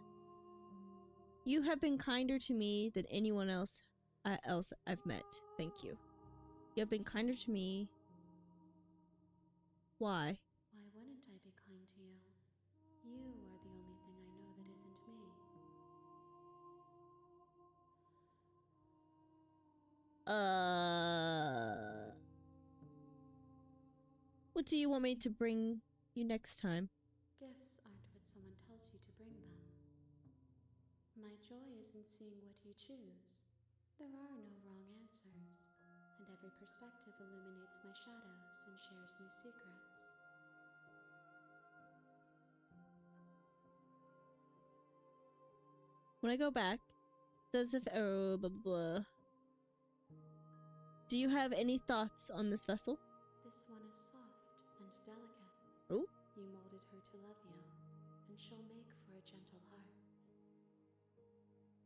You have been kinder to me than anyone else I've met. Thank you. You have been kinder to me. Why? Why wouldn't I be kind to you? You are the only thing I know that isn't me. What do you want me to bring you next time? My joy is in seeing what you choose. There are no wrong answers, and every perspective illuminates my shadows and shares new secrets. When I go back, does if oh blah, blah, blah. Do you have any thoughts on this vessel? This one is soft and delicate. Oh, You molded her to love you, and she'll make for a gentle heart.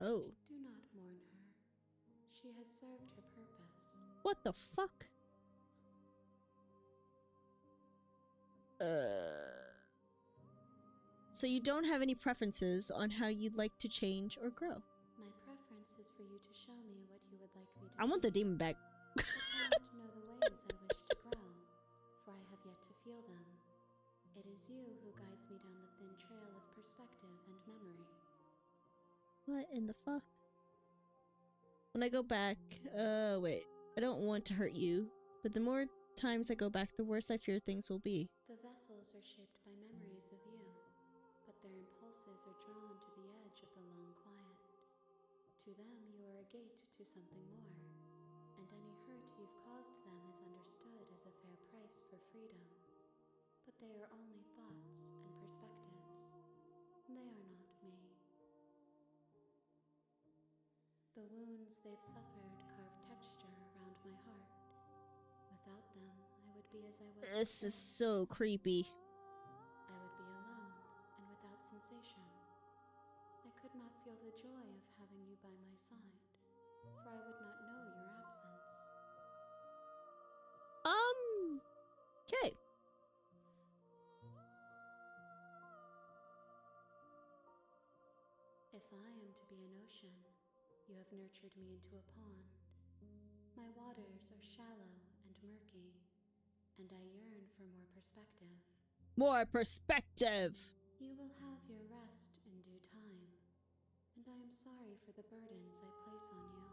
oh, Do not mourn her. She has served her purpose. what the fuck? So you don't have any preferences on how you'd like to change or grow? My preference is for you to show me what you would like me to I want the see. demon back. I cannot know the ways I wish to grow, for I have yet to feel them. It is you who guides me down the thin trail of perspective and memory. What in the fuck? When I go back, wait. I don't want to hurt you, but the more times I go back, the worse I fear things will be. The vessels are shaped by memories of you, but their impulses are drawn to the edge of the long quiet. To them, you are a gate to something more, and any hurt you've caused them is understood as a fair price for freedom. But they are only thoughts and perspectives. They are not me. The wounds they've suffered carve texture around my heart. Without them, I would be as I was This is before. so creepy. I would be alone and without sensation. I could not feel the joy of having you by my side, for I would not know your absence. Okay. If I am to be an ocean, you have nurtured me into a pond. My waters are shallow and murky, and I yearn for more perspective. More perspective. You will have your rest in due time, and I am sorry for the burdens I place on you.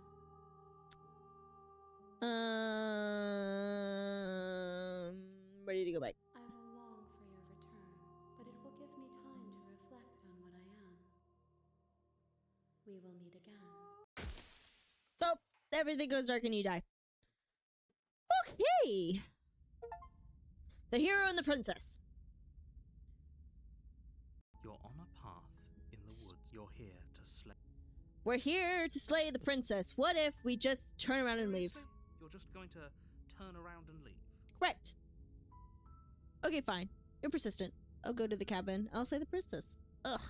Ready to go back. I will long for your return, but it will give me time to reflect on what I am. We will meet again. Oh, everything goes dark and you die. Okay. The hero and the princess. You're on a path in the woods. You're here to slay. We're here to slay the princess. What if we just turn around and leave? Seriously? You're just going to turn around and leave? Correct. Okay, fine. You're persistent. I'll go to the cabin. I'll slay the princess. Ugh.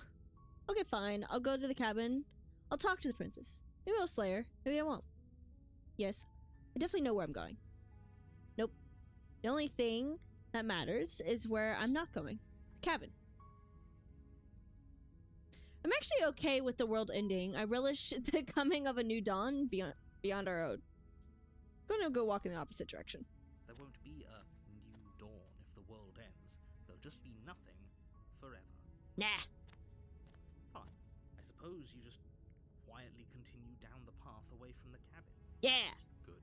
Okay, fine. I'll go to the cabin. I'll talk to the princess. Maybe I'll slay her. Maybe I won't. Yes, I definitely know where I'm going. Nope. The only thing that matters is where I'm not going. The cabin. I'm actually okay with the world ending. I relish the coming of a new dawn beyond our own. I'm gonna go walk in the opposite direction. There won't be a new dawn if the world ends. There'll just be nothing forever. Nah. Fine. I suppose you just quietly continue down the path away from the cabin. Yeah. Good.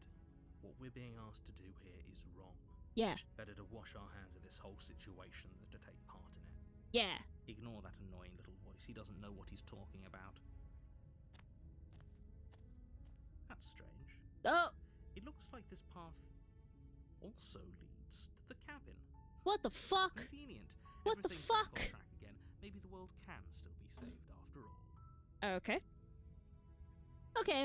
What we're being asked to do here is wrong. Yeah. Better to wash our hands of this whole situation than to take part in it. Yeah. Ignore that annoying little voice. He doesn't know what he's talking about. That's strange. Oh, It looks like this path also leads to the cabin. what the fuck? Convenient. What the Everything's back fuck? on track again. Maybe the world can still be saved after all. Okay.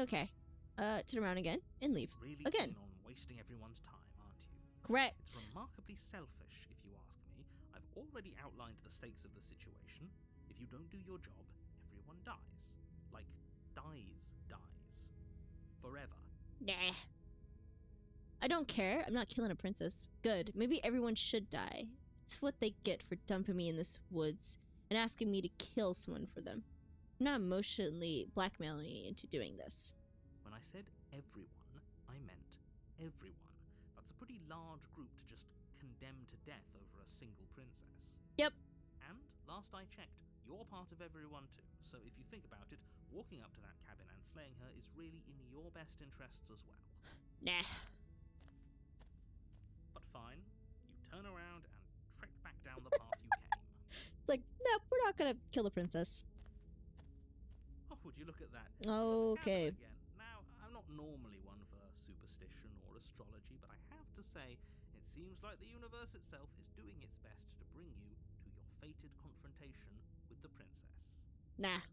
Okay. Turn around again and leave. Really Again. keen on wasting everyone's time, aren't you? Correct. It's remarkably selfish, if you ask me. I've already outlined the stakes of the situation. If you don't do your job, everyone dies. Like, dies. Forever. Nah. I don't care. I'm not killing a princess. Good. Maybe everyone should die. It's what they get for dumping me in this woods and asking me to kill someone for them. I'm not emotionally blackmailing me into doing this. When I said everyone, I meant everyone. That's a pretty large group to just condemn to death over a single princess. Yep. And, last I checked, you're part of everyone too. So if you think about it, walking up to that cabin and slaying her is really in your best interests as well. Nah. But fine, you turn around and trek back down the path you came. Like, no, we're not gonna kill the princess. Oh, would you you look at that. Okay. Again. Now, I'm not normally one for superstition or astrology, but I have to say, it seems like the universe itself is doing its best to bring you to your fated confrontation with the princess. Nah.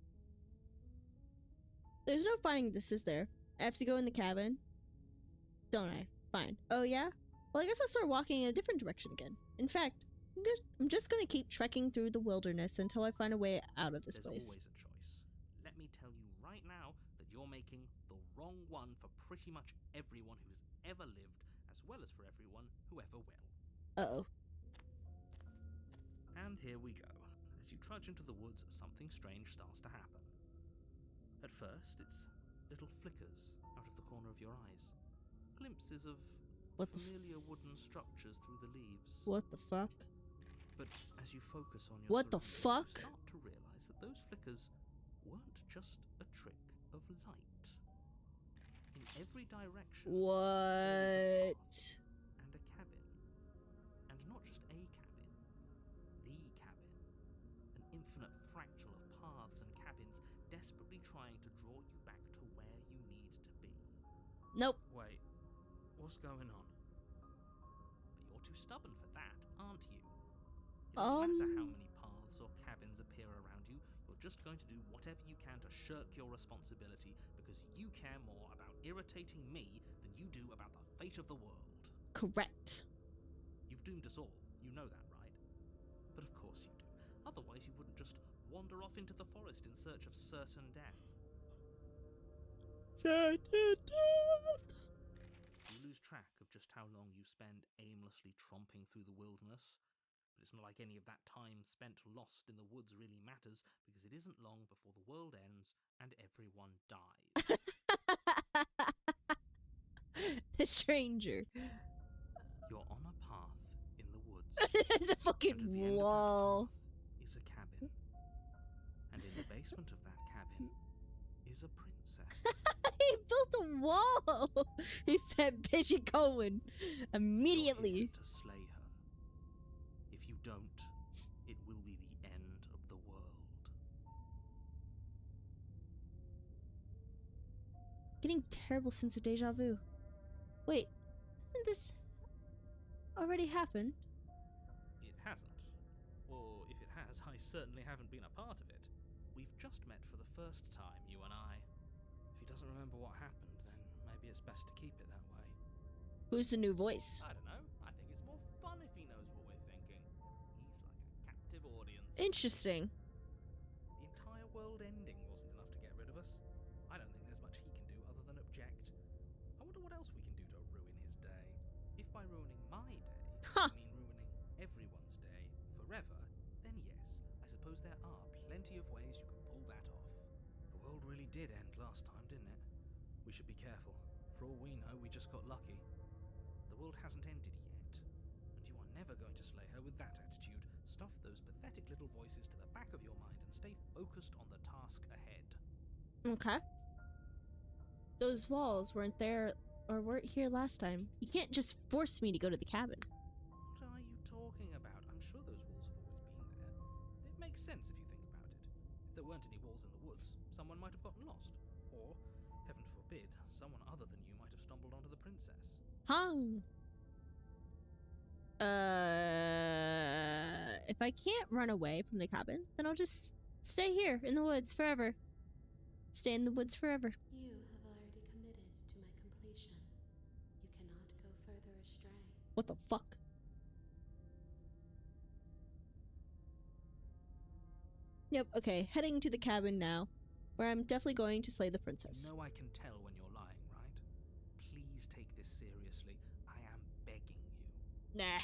There's no finding this, is there? I have to go in the cabin? Don't I? Fine. Oh, yeah? Well, I guess I'll start walking in a different direction again. In fact, I'm just gonna keep trekking through the wilderness until I find a way out of this There's place. always a choice. Let me tell you right now that you're making the wrong one for pretty much everyone who's ever lived, as well as for everyone who ever will. Uh-oh. And here we go. As you trudge into the woods, something strange starts to happen. At first, it's little flickers out of the corner of your eyes. Glimpses of What the familiar wooden structures through the leaves. What the fuck? But as you focus on your What the surroundings, fuck? you start to realize that those flickers weren't just a trick of light. In every direction, there is a What? path and a cabin. And not just a cabin, the cabin. An infinite fractal of paths and cabins desperately trying to draw you back to where you need to be. Nope. Wait, what's going on? But you're too stubborn for that, aren't you? It doesn't matter how many paths or cabins appear around you, you're just going to do whatever you can to shirk your responsibility because you care more about irritating me than you do about the fate of the world. Correct. You've doomed us all, you know that, right? But of course you do. Otherwise you wouldn't just wander off into the forest in search of certain death. You lose track of just how long you spend aimlessly tromping through the wilderness. But it's not like any of that time spent lost in the woods really matters, because it isn't long before the world ends and everyone dies. The stranger. You're on a path in the woods. There's a And fucking at the end wall. of that path is a cabin. And in the basement of that cabin is a princess. He built a wall. He said, "Bitch, you going immediately." You're here to slay her. If you don't, it will be the end of the world. Getting terrible sense of deja vu. Wait, hasn't this already happened? It hasn't. Or if it has, I certainly haven't been a part of it. We've just met for the first time, you and I. If he doesn't remember what happened, then maybe it's best to keep it that way. Who's the new voice? I don't know. I think it's more fun if he knows what we're thinking. He's like a captive audience. Interesting. The entire world ending wasn't enough to get rid of us. I don't think there's much he can do other than object. I wonder what else we can do to ruin his day. If by ruining my day, Huh. you mean ruining everyone's day forever, then yes, I suppose there are plenty of ways you can pull that off. The world really did end last time, didn't it? We should be careful. For all we know, we just got lucky. The world hasn't ended yet, and you are never going to slay her with that attitude. Stuff those pathetic little voices to the back of your mind and stay focused on the task ahead. Okay. Those walls weren't there or weren't here last time. You can't just force me to go to the cabin. What are you talking about? I'm sure those walls have always been there. It makes sense if you think about it. If there weren't any walls in the woods, someone might have gotten lost. Or, heaven forbid, someone other than you might have stumbled onto the princess. Huh. If I can't run away from the cabin, then I'll just stay here in the woods forever. Stay in the woods forever. You have already committed to my completion. You cannot go further astray. What the fuck? Yep, okay, heading to the cabin now, where I'm definitely going to slay the princess. You know I can tell when you're lying, right? Please take this seriously. I am begging you. Nah.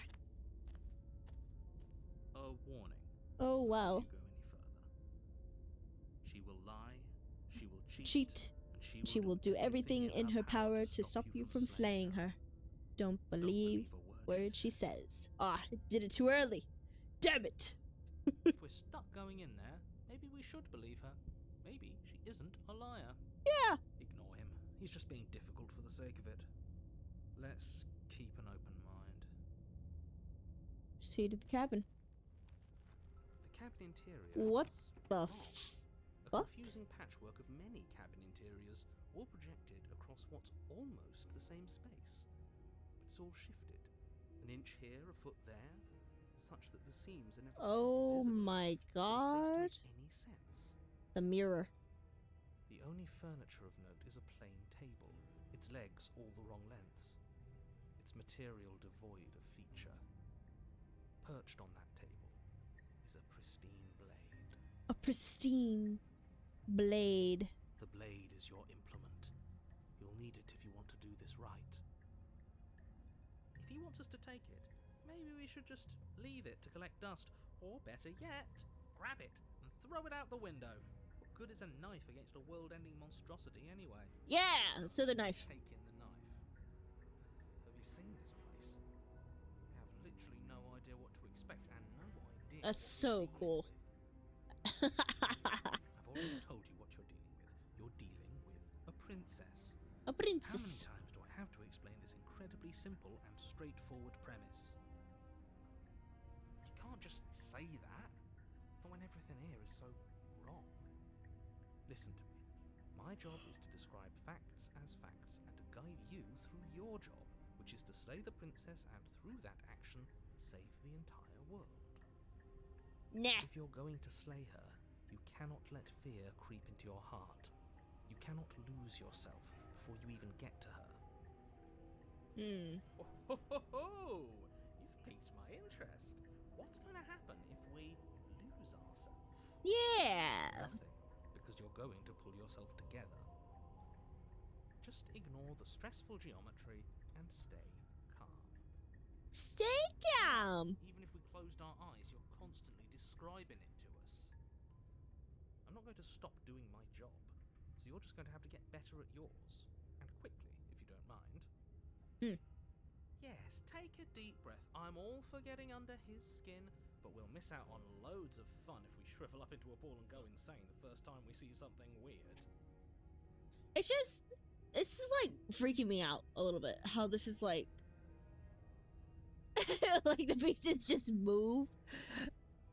A warning. Oh, wow. Before you go any further. She will lie, she will Cheat. and She will do everything in her power to stop you from slaying her. Don't believe a word she says. Ah, I did it too early. Damn it. If we're stuck going in there, maybe we should believe her. Maybe she isn't a liar. Yeah. Ignore him. He's just being difficult for the sake of it. Let's keep an open mind. See to the cabin. The cabin interior What is the odd. f- A Fuck. confusing patchwork of many cabin interiors, all projected across what's almost the same space. But it's all shifted. An inch here, a foot there, such that the seams are never Oh visible my or placed god. to make any sense. The mirror. The only furniture of note is a plain table, its legs all the wrong lengths, its material devoid of feature. Perched on that table is a pristine blade. A pristine blade. The blade is your implement. You'll need it if you want to do this right. If he wants us to take it, maybe we should just leave it to collect dust, or better yet, grab it and throw it out the window. What good is a knife against a world-ending monstrosity anyway? Yeah, so the knife. Take in the knife. Have you seen this place? You have literally no idea what to expect and no idea. That's what so you're dealing cool. with. I've already told you what you're dealing with. You're dealing with a princess. A How many princess. times do I have to explain this incredibly simple and straightforward premise? You can't just say that, not when everything here is so wrong. Listen to me. My job is to describe facts as facts and to guide you through your job, which is to slay the princess and through that action, save the entire world. Nah. If you're going to slay her, you cannot let fear creep into your heart. You cannot lose yourself before you even get to her. Oh, ho, ho, ho. You've piqued my interest. What's going to happen if we lose ourselves? Yeah. Nothing, because you're going to pull yourself together. Just ignore the stressful geometry and stay calm. Stay calm. Even if we closed our eyes, you're constantly describing it to us. I'm not going to stop doing my job, so you're just going to have to get better at yours. And quickly, if you don't mind. Yes, take a deep breath. I'm all for getting under his skin, but we'll miss out on loads of fun if we shrivel up into a ball and go insane the first time we see something weird. It's just, this is like freaking me out a little bit. How this is like, like the pieces just move.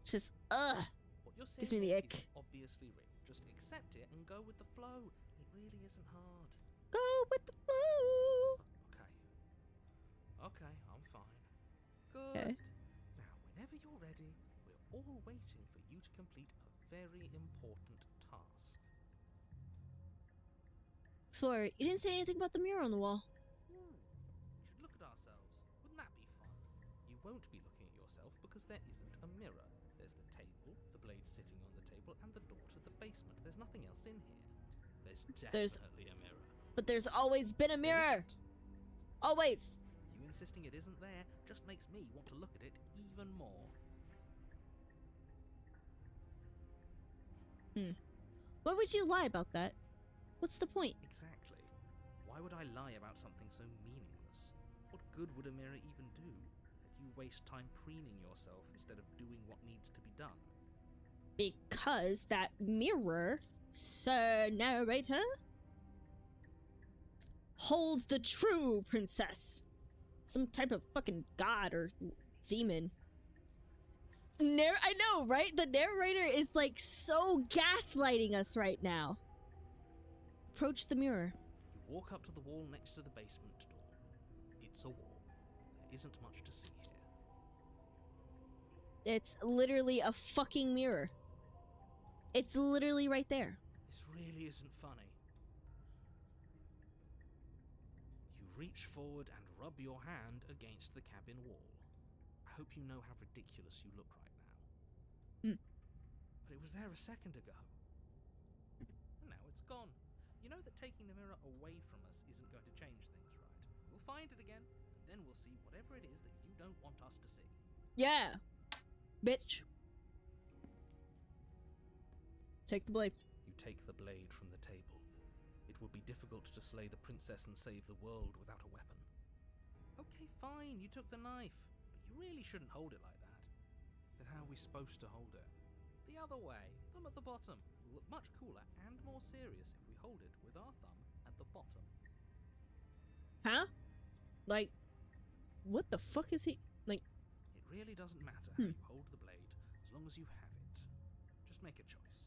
Just What you're saying Gives me the is ick. obviously real. Just accept it and go with the flow. It really isn't hard. go with the flow. Okay, I'm fine. Good. Okay. Now, whenever you're ready, we're all waiting for you to complete a very important task. Explorer, you didn't say anything about the mirror on the wall. We should look at ourselves. Wouldn't that be fun? You won't be looking at yourself because there isn't a mirror. There's the table, the blade sitting on the table, and the door to the basement. There's nothing else in here. There's definitely a mirror. But there's always been a There mirror. isn't. Always. You insisting it isn't there just makes me want to look at it even more. Why would you lie about that? What's the point? Exactly. Why would I lie about something so meaningless? What good would a mirror even do? That you waste time preening yourself instead of doing what needs to be done. Because that mirror, Sir Narrator, holds the true princess. Some type of fucking god or demon. I know, right? The narrator is like so gaslighting us right now. Approach the mirror. You walk up to the wall next to the basement door. It's a wall. There isn't much to see here. It's literally a fucking mirror. It's literally right there. This really isn't funny. You reach forward and rub your hand against the cabin wall. I hope you know how ridiculous you look right now. But it was there a second ago. And now it's gone. You know that taking the mirror away from us isn't going to change things, right? We'll find it again, and then we'll see whatever it is that you don't want us to see. Yeah. Bitch. Take the blade. You take the blade from the table. It would be difficult to slay the princess and save the world without a weapon. Okay, fine, you took the knife, but you really shouldn't hold it like that. Then how are we supposed to hold it? The other way, thumb at the bottom. Will look much cooler and more serious if we hold it with our thumb at the bottom. Huh? Like, what the fuck is he? Like, It really doesn't matter how you hold the blade, as long as you have it. Just make a choice.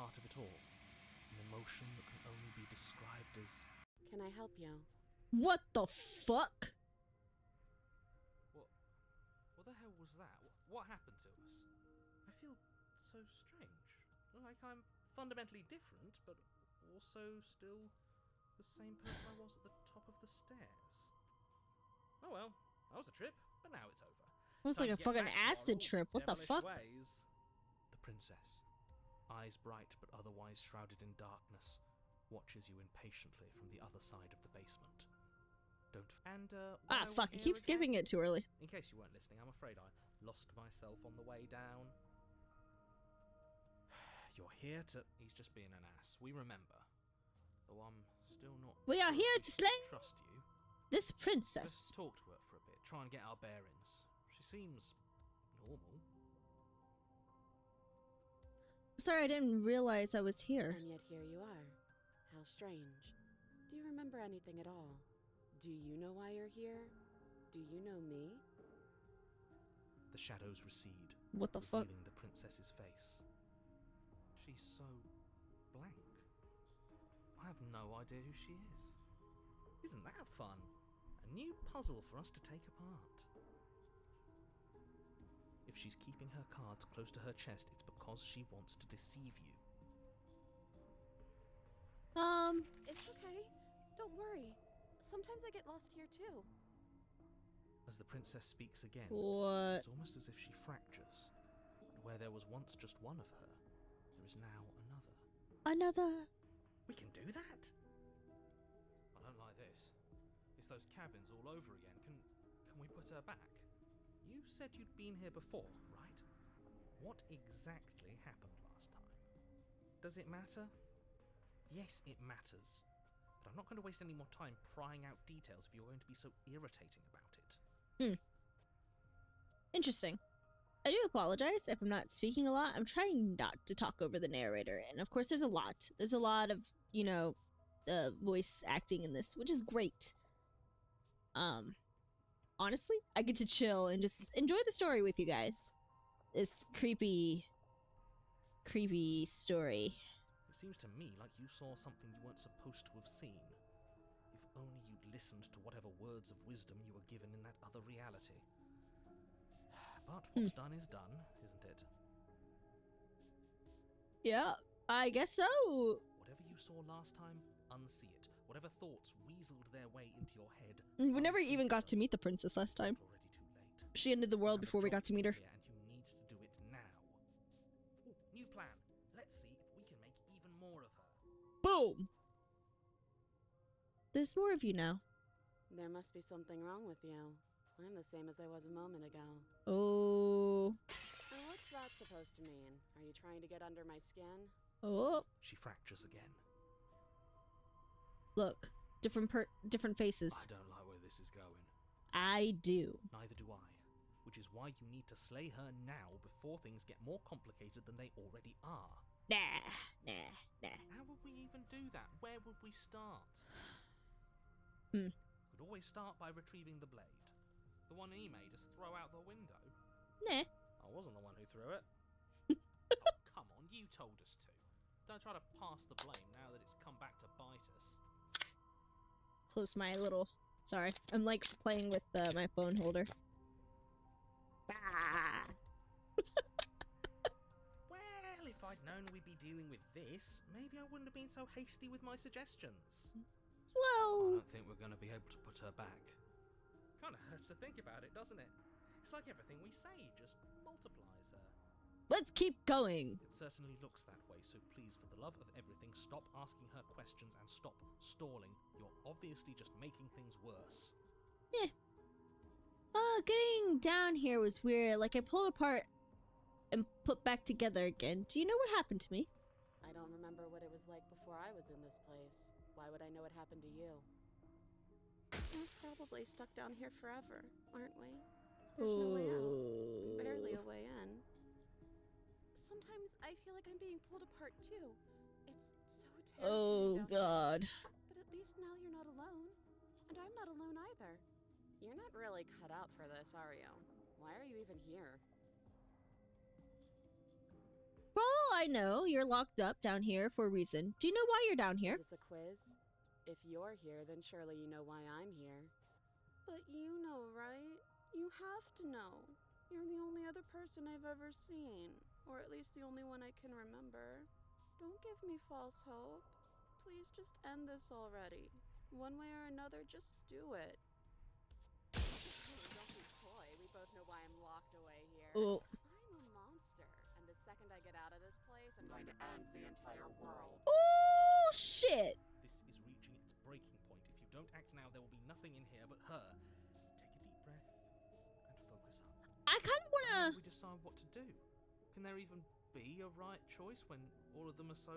heart of it all. An emotion that can only be described as... Can I help you? What the fuck? What the hell was that? What happened to us? I feel so strange. Like I'm fundamentally different, but also still the same person I was at the top of the stairs. Oh well, that was a trip, but now it's over. It was like a fucking acid trip. What the fuck? The princess, eyes bright but otherwise shrouded in darkness, watches you impatiently from the other side of the basement. Fuck, I keep skipping it too early. In case you weren't listening, I'm afraid I lost myself on the way down. You're here to... He's just being an ass. We remember. Though I'm still not... We are sure here if to we slay can trust you. this Let's princess. talk to her for a bit. Try and get our bearings. She seems normal. Sorry, I didn't realize I was here. And yet here you are. How strange. Do you remember anything at all? Do you know why you're here? Do you know me? The shadows recede, What the fuck? revealing the princess's face. She's so blank. I have no idea who she is. Isn't that fun? A new puzzle for us to take apart. If she's keeping her cards close to her chest, it's because she wants to deceive you. It's okay. Don't worry. Sometimes I get lost here too. As the princess speaks again, What? it's almost as if she fractures. And where there was once just one of her, there is now another. Another. We can do that? I don't like this. It's those cabins all over again. Can we put her back? You said you'd been here before, right? What exactly happened last time? Does it matter? Yes, it matters. But I'm not going to waste any more time prying out details if you're going to be so irritating about it. Interesting. I do apologize if I'm not speaking a lot. I'm trying not to talk over the narrator. And of course, there's a lot. There's a lot of, voice acting in this, which is great. Honestly, I get to chill and just enjoy the story with you guys. This creepy story. It seems to me like you saw something you weren't supposed to have seen. If only you'd listened to whatever words of wisdom you were given in that other reality. But what's done is done, isn't it? Yeah, I guess so. Whatever you saw last time, unsee it. Whatever thoughts weaseled their way into your head. We never even got to meet the princess last time. It's already too late. She ended the You world have a before we job got to meet her. here, and you need to do it now. Ooh, new plan. Let's see if we can make even more of her. Boom! There's more of you now. There must be something wrong with you. I'm the same as I was a moment ago. Oh. And what's that supposed to mean? Are you trying to get under my skin? Oh. She fractures again. Look. Different faces. I don't like where this is going. I do. Neither do I. Which is why you need to slay her now before things get more complicated than they already are. Nah. How would we even do that? Where would we start? Hmm. Could always start by retrieving the blade. The one he made us throw out the window. Nah. I wasn't the one who threw it. Oh, come on, you told us to. Don't try to pass the blame now that it's come back to bite us. Close my little... Sorry. I'm like playing with my phone holder. Well, if I'd known we'd be dealing with this, maybe I wouldn't have been so hasty with my suggestions. I Well... don't think we're going to be able to put her back. Kind of hurts to think about it, doesn't it? It's like everything we say just multiplies her. Let's keep going. It certainly looks that way, so please, for the love of everything, stop asking her questions and stop stalling. You're obviously just making things worse. Getting down here was weird. Like, I pulled apart and put back together again. Do you know what happened to me? I don't remember what it was like before I was in this place. Why would I know what happened to you? We're probably stuck down here forever, aren't we? There's no way out. Barely a way in. Sometimes I feel like I'm being pulled apart too. It's so terrifying. Oh, down God. there. But at least now you're not alone. And I'm not alone either. You're not really cut out for this, are you? Why are you even here? For all I know, you're locked up down here for a reason. Do you know why you're down here? Is this a quiz? If you're here, then surely you know why I'm here. But you know, right? You have to know. You're the only other person I've ever seen. Or at least the only one I can remember. Don't give me false hope. Please just end this already. One way or another, just do it. Don't be coy. We both know why I'm locked away here. Oh. I'm a monster. And the second I get out of this place, I'm going to end the entire world. Oh, shit. This is reaching its breaking point. If you don't act now, there will be nothing in here but her. Take a deep breath and focus up. I kind of want How to... do we decide what to do? Can there even be a right choice when all of them are so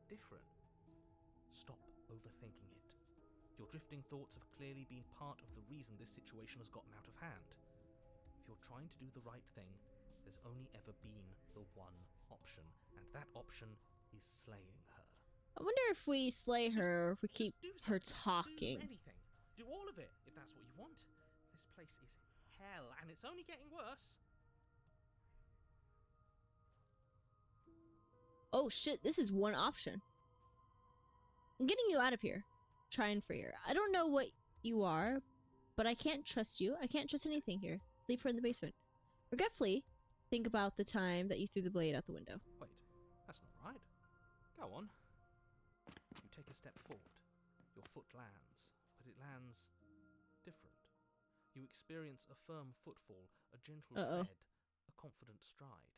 different? Stop overthinking it. Your drifting thoughts have clearly been part of the reason this situation has gotten out of hand. If you're trying to do the right thing, there's only ever been the one option, and that option is slaying her. I wonder if we slay her, or if we keep Just do her something. talking. Do anything. Do all of it, if that's what you want. This place is hell, and it's only getting worse. Oh shit, this is one option. I'm getting you out of here. Try and free her. I don't know what you are, but I can't trust you. I can't trust anything here. Leave her in the basement. Regretfully, think about the time that you threw the blade out the window. Wait, that's not right. Go on. You take a step forward. Your foot lands, but it lands different. You experience a firm footfall, a gentle tread, a confident stride.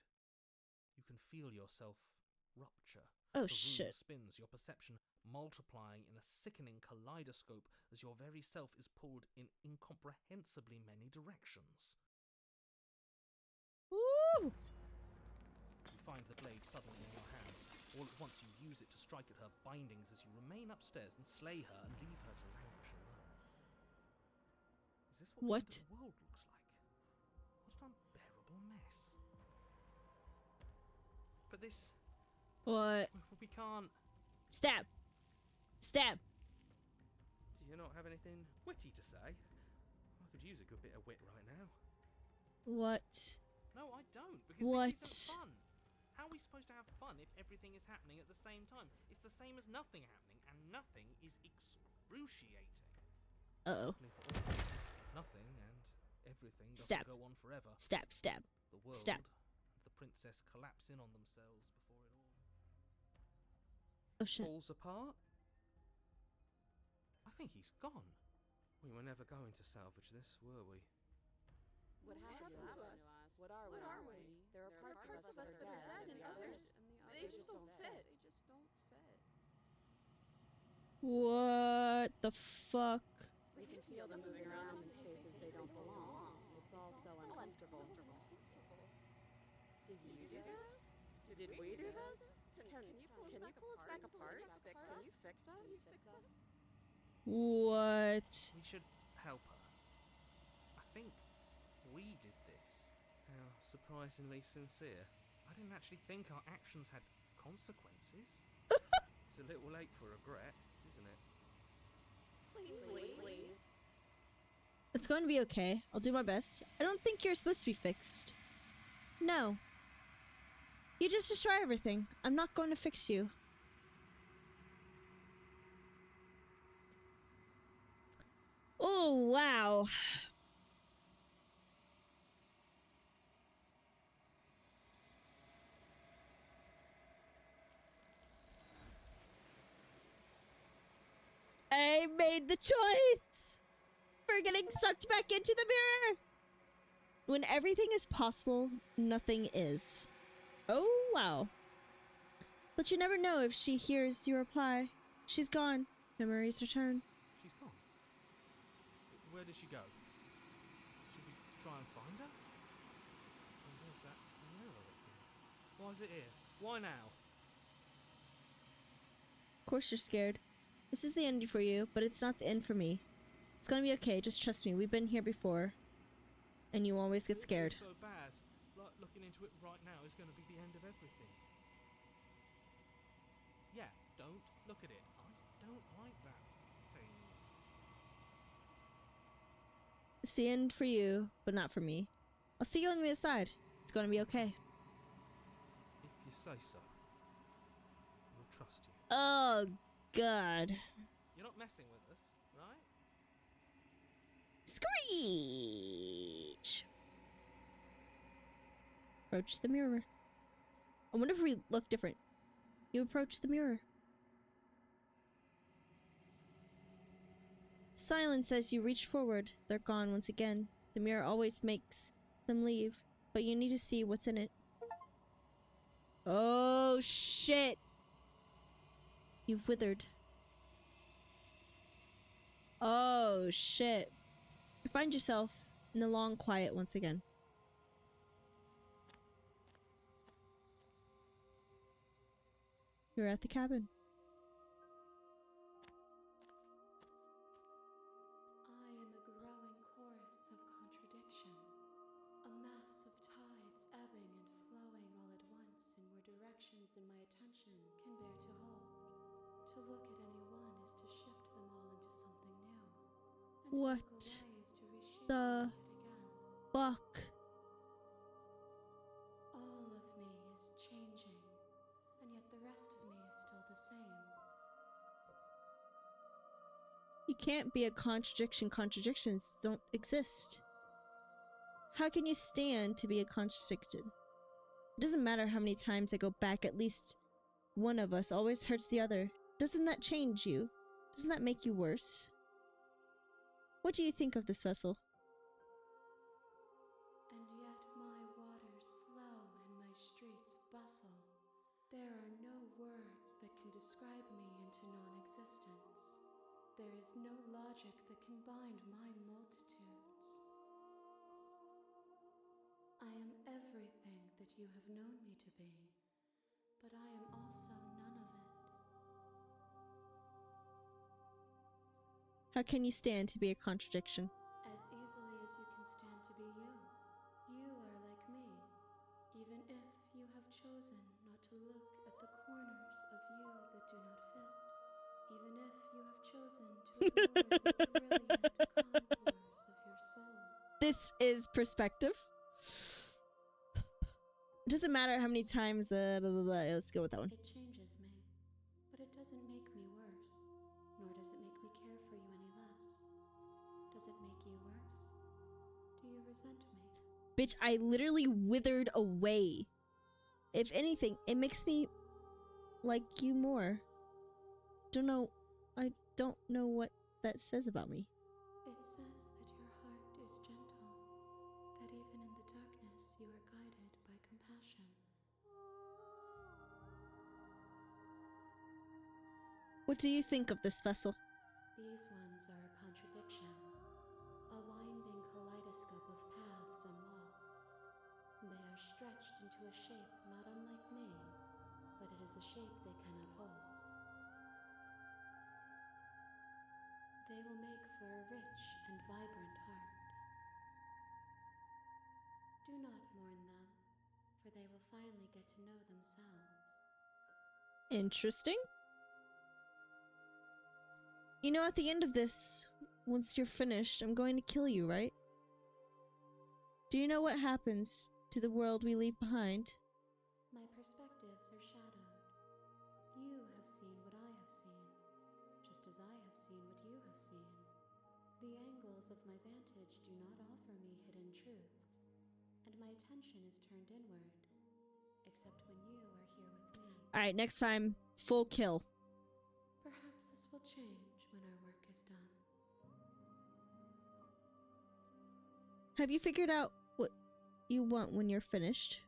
You can feel yourself rupture. Oh The room shit. spins, your perception multiplying in a sickening kaleidoscope as your very self is pulled in incomprehensibly many directions. Woo! You find the blade suddenly in your hands. All at once you use it to strike at her bindings as you remain upstairs and slay her and leave her to languish alone. Is this what the end of the world looks like? What an unbearable mess. But this... What? We can't... Stab. Stab. Do you not have anything witty to say? I could use a good bit of wit right now. What? No, I don't, because What? this isn't fun. How are we supposed to have fun if everything is happening at the same time? It's the same as nothing happening, and nothing is excruciating. Uh-oh. Luckily for all, nothing and everything doesn't Stab. go on forever. Stab, stab. The world Stab. and the princess collapse in on themselves before it all Oh shit. falls apart. I think he's gone. We were never going to salvage this, were we? What happened to us? What are we? There are parts of us that are dead, and others, they just don't fit. They just don't fit. What the fuck? We can feel them moving around in spaces they don't belong. It's all so uncomfortable. Did you do this? Did we do this? Can you pull us back apart? Can you fix us? What? We should help her. I think we did this. How surprisingly sincere. I didn't actually think our actions had consequences. It's a little late for regret, isn't it? Please. It's going to be okay. I'll do my best. I don't think you're supposed to be fixed. No. You just destroy everything. I'm not going to fix you. Oh, wow. I made the choice for getting sucked back into the mirror. When everything is possible, nothing is. Oh, wow. But you never know if she hears your reply. She's gone. Memories return. She's gone. Where did she go? Should we try and find her? And there's that mirror again. Why is it here? Why now? Of course you're scared. This is the end for you, but it's not the end for me. It's gonna be okay, just trust me. We've been here before. And you always get It scared. feels so bad. Like looking into it right now is going to be the end of everything. Yeah, don't look at it. I don't like that thing. It's the end for you, but not for me. I'll see you on the other side. It's gonna be okay. If you say so. We'll trust you. Oh, God. You're not messing with us, right? Screech! Approach the mirror. I wonder if we look different. You approach the mirror. Silence as you reach forward. They're gone once again. The mirror always makes them leave, but you need to see what's in it. Oh, shit! You've withered. Oh, shit. You find yourself in the long quiet once again. You're at the cabin. I am a growing chorus of contradiction, a mass of tides ebbing and flowing all at once in more directions than my attention can bear to hold. To look at any one is to shift them all into something new, and to What look away is to reshape the them yet again. fuck? All of me is changing, and yet the rest of me is still the same. You can't be a contradiction. Contradictions don't exist. How can you stand to be a contradiction? It doesn't matter how many times I go back, at least one of us always hurts the other. Doesn't that change you? Doesn't that make you worse? What do you think of this vessel? And yet my waters flow and my streets bustle. There are no words that can describe me into non-existence. There is no logic that can bind my multitudes. I am everything that you have known me to be, but I am also none of it. How can you stand to be a contradiction? As easily as you can stand to be you. You are like me, even if you have chosen not to look at the corners of you that do not fit. Even if you have chosen to ignore the brilliant contours of your soul. This is perspective. It doesn't matter how many times, blah, blah, blah. Let's go with that one. It changes me, but it doesn't make me worse, nor does it make me care for you any less. Does it make you worse? Do you resent me? Bitch, I literally withered away. If anything, it makes me like you more. I don't know what that says about me. It says that your heart is gentle, that even in the darkness you are guided by compassion. What do you think of this vessel? These ones are a contradiction, a winding kaleidoscope of paths and wall. They are stretched into a shape not unlike me, but it is a shape they cannot hold. They will make for a rich and vibrant heart. Do not mourn them, for they will finally get to know themselves. Interesting. You know, at the end of this, once you're finished, I'm going to kill you, right? Do you know what happens to the world we leave behind? My perspectives are shadowed. You have seen what I have seen, just as I have seen what you have seen. The angles of my vantage do not offer me hidden truths, and my attention is turned inward, except when you are here with me. Alright, next time, full kill. Perhaps this will change when our work is done. Have you figured out what you want when you're finished?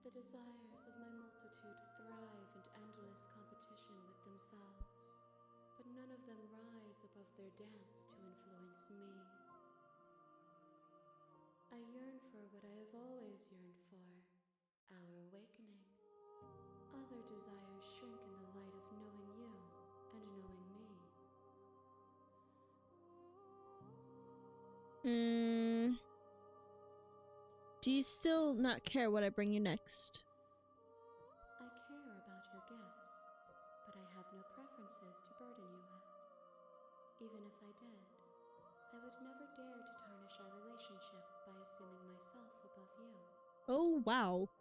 The desires of my multitude thrive in endless competition with themselves, but none of them rise above their dance to influence me. I yearn for what I have always yearned for, our awakening. Other desires shrink in the light of knowing you and knowing me. Do you still not care what I bring you next? I care about your gifts, but I have no preferences to burden you with. Even if I did, I would never dare to tarnish our relationship by assuming myself above you. Oh, wow.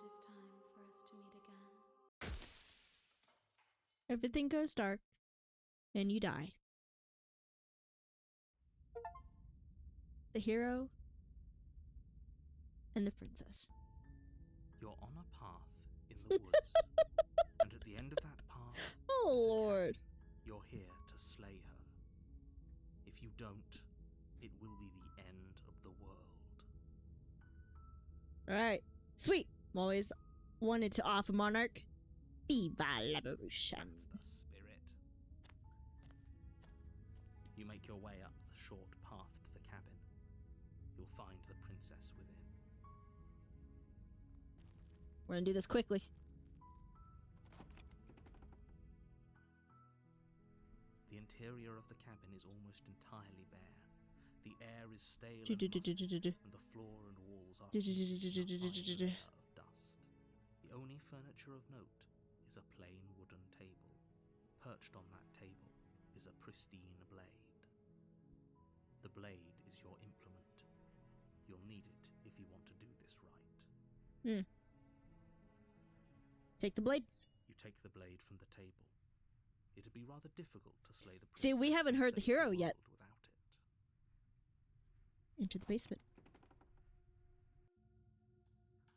it is time for us to meet again. Everything goes dark, and you die. The hero and the princess. You're on a path in the woods, and at the end of that path, Oh, is a Lord. cabin. You're here to slay her. If you don't, it will be the end of the world. Alright. Sweet. I'm always wanted to offer Monarch. Viva la revolution. That's the spirit. You make your way up the short path to the cabin. You'll find the princess within. We're gonna do this quickly. The interior of the cabin is almost entirely bare. The air is stale and musty, and the floor and walls are covered in a fine layer of dust. The only furniture of note is a plain wooden table. Perched on that table is a pristine blade. The blade is your implement. You'll need it if you want to do this right. Take the blade. You take the blade from the table. It'd be rather difficult to slay the See, we princess haven't and heard the save hero yet. world without it. Into the basement.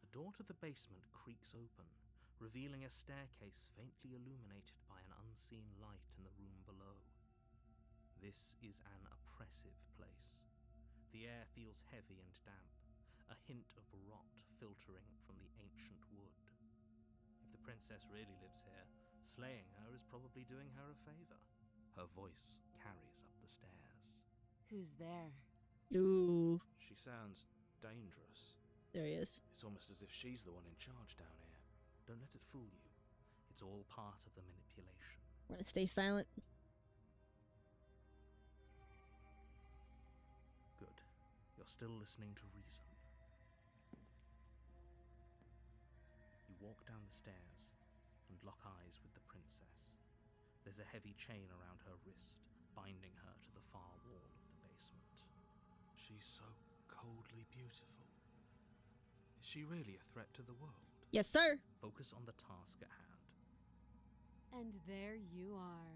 The door to the basement creaks open, revealing a staircase faintly illuminated by an unseen light in the room below. This is an oppressive place. The air feels heavy and damp, a hint of rot filtering from the ancient wood. If the princess really lives here, slaying her is probably doing her a favor. Her voice carries up the stairs. Who's there? Ooh. She sounds dangerous. There he is. It's almost as if she's the one in charge down here. Don't let it fool you. It's all part of the manipulation. We're gonna stay silent. Good. You're still listening to reason. You walk down the stairs and lock eyes with the princess. There's a heavy chain around her wrist, binding her to the far wall of the basement. She's so coldly beautiful. Is she really a threat to the world? Yes, sir. Focus on the task at hand. And there you are.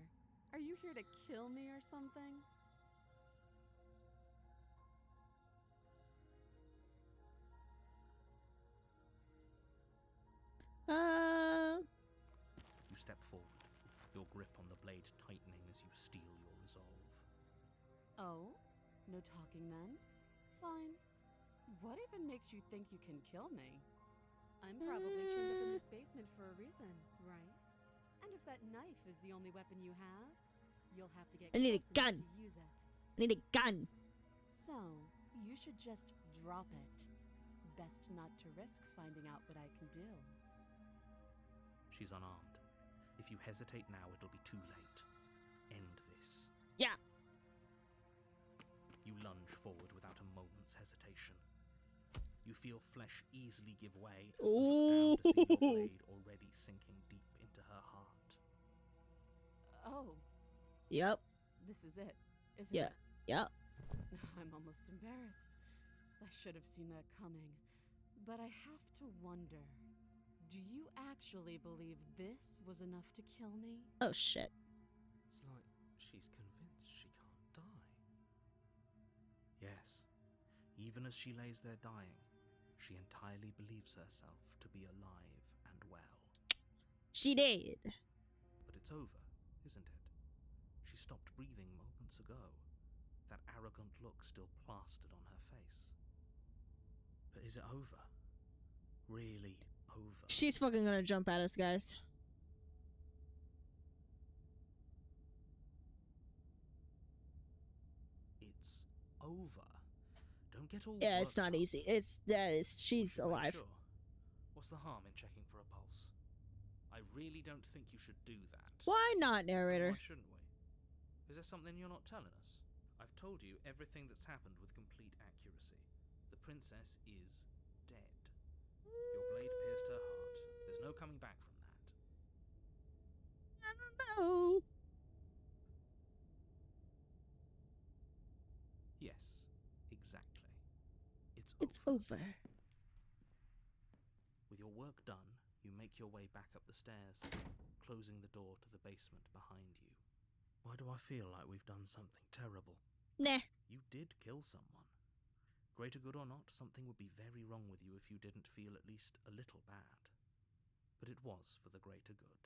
Are you here to kill me or something? You step forward, your grip on the blade tightening as you steel your resolve. Oh? No talking then? Fine. What even makes you think you can kill me? I'm probably chained up in this basement for a reason, right? And if that knife is the only weapon you have, you'll have to get I need a close enough gun. to use it. I need a gun. So, you should just drop it. Best not to risk finding out what I can do. She's unarmed. If you hesitate now, it'll be too late. End this. Yeah. You lunge forward without a moment's hesitation. You feel flesh easily give way, and Ooh. look down to see your blade already sinking deep into her heart. Oh, Yep. this is it, isn't Yeah. it? Yep. I'm almost embarrassed. I should have seen that coming. But I have to wonder, do you actually believe this was enough to kill me? Oh shit. It's like she's convinced she can't die. Yes, even as she lays there dying, she entirely believes herself to be alive and well. She did. But it's over, isn't it? She stopped breathing moments ago, that arrogant look still plastered on her face. But is it over? Really over? She's fucking gonna jump at us, guys. It's over. Don't get all Yeah, it's worked not up. easy. It's that is she's We should make alive. sure. What's the harm in checking for a pulse? I really don't think you should do that. Why not, narrator? Why shouldn't we? Is there something you're not telling us? I've told you everything that's happened with complete accuracy. The princess is dead. Your blade pierced her heart. There's no coming back from that. I don't know. Yes, exactly. It's It's over. over. With your work done, you make your way back up the stairs, closing the door to the basement behind you. Why do I feel like we've done something terrible? Nah. You did kill someone. Greater good or not, something would be very wrong with you if you didn't feel at least a little bad. But it was for the greater good.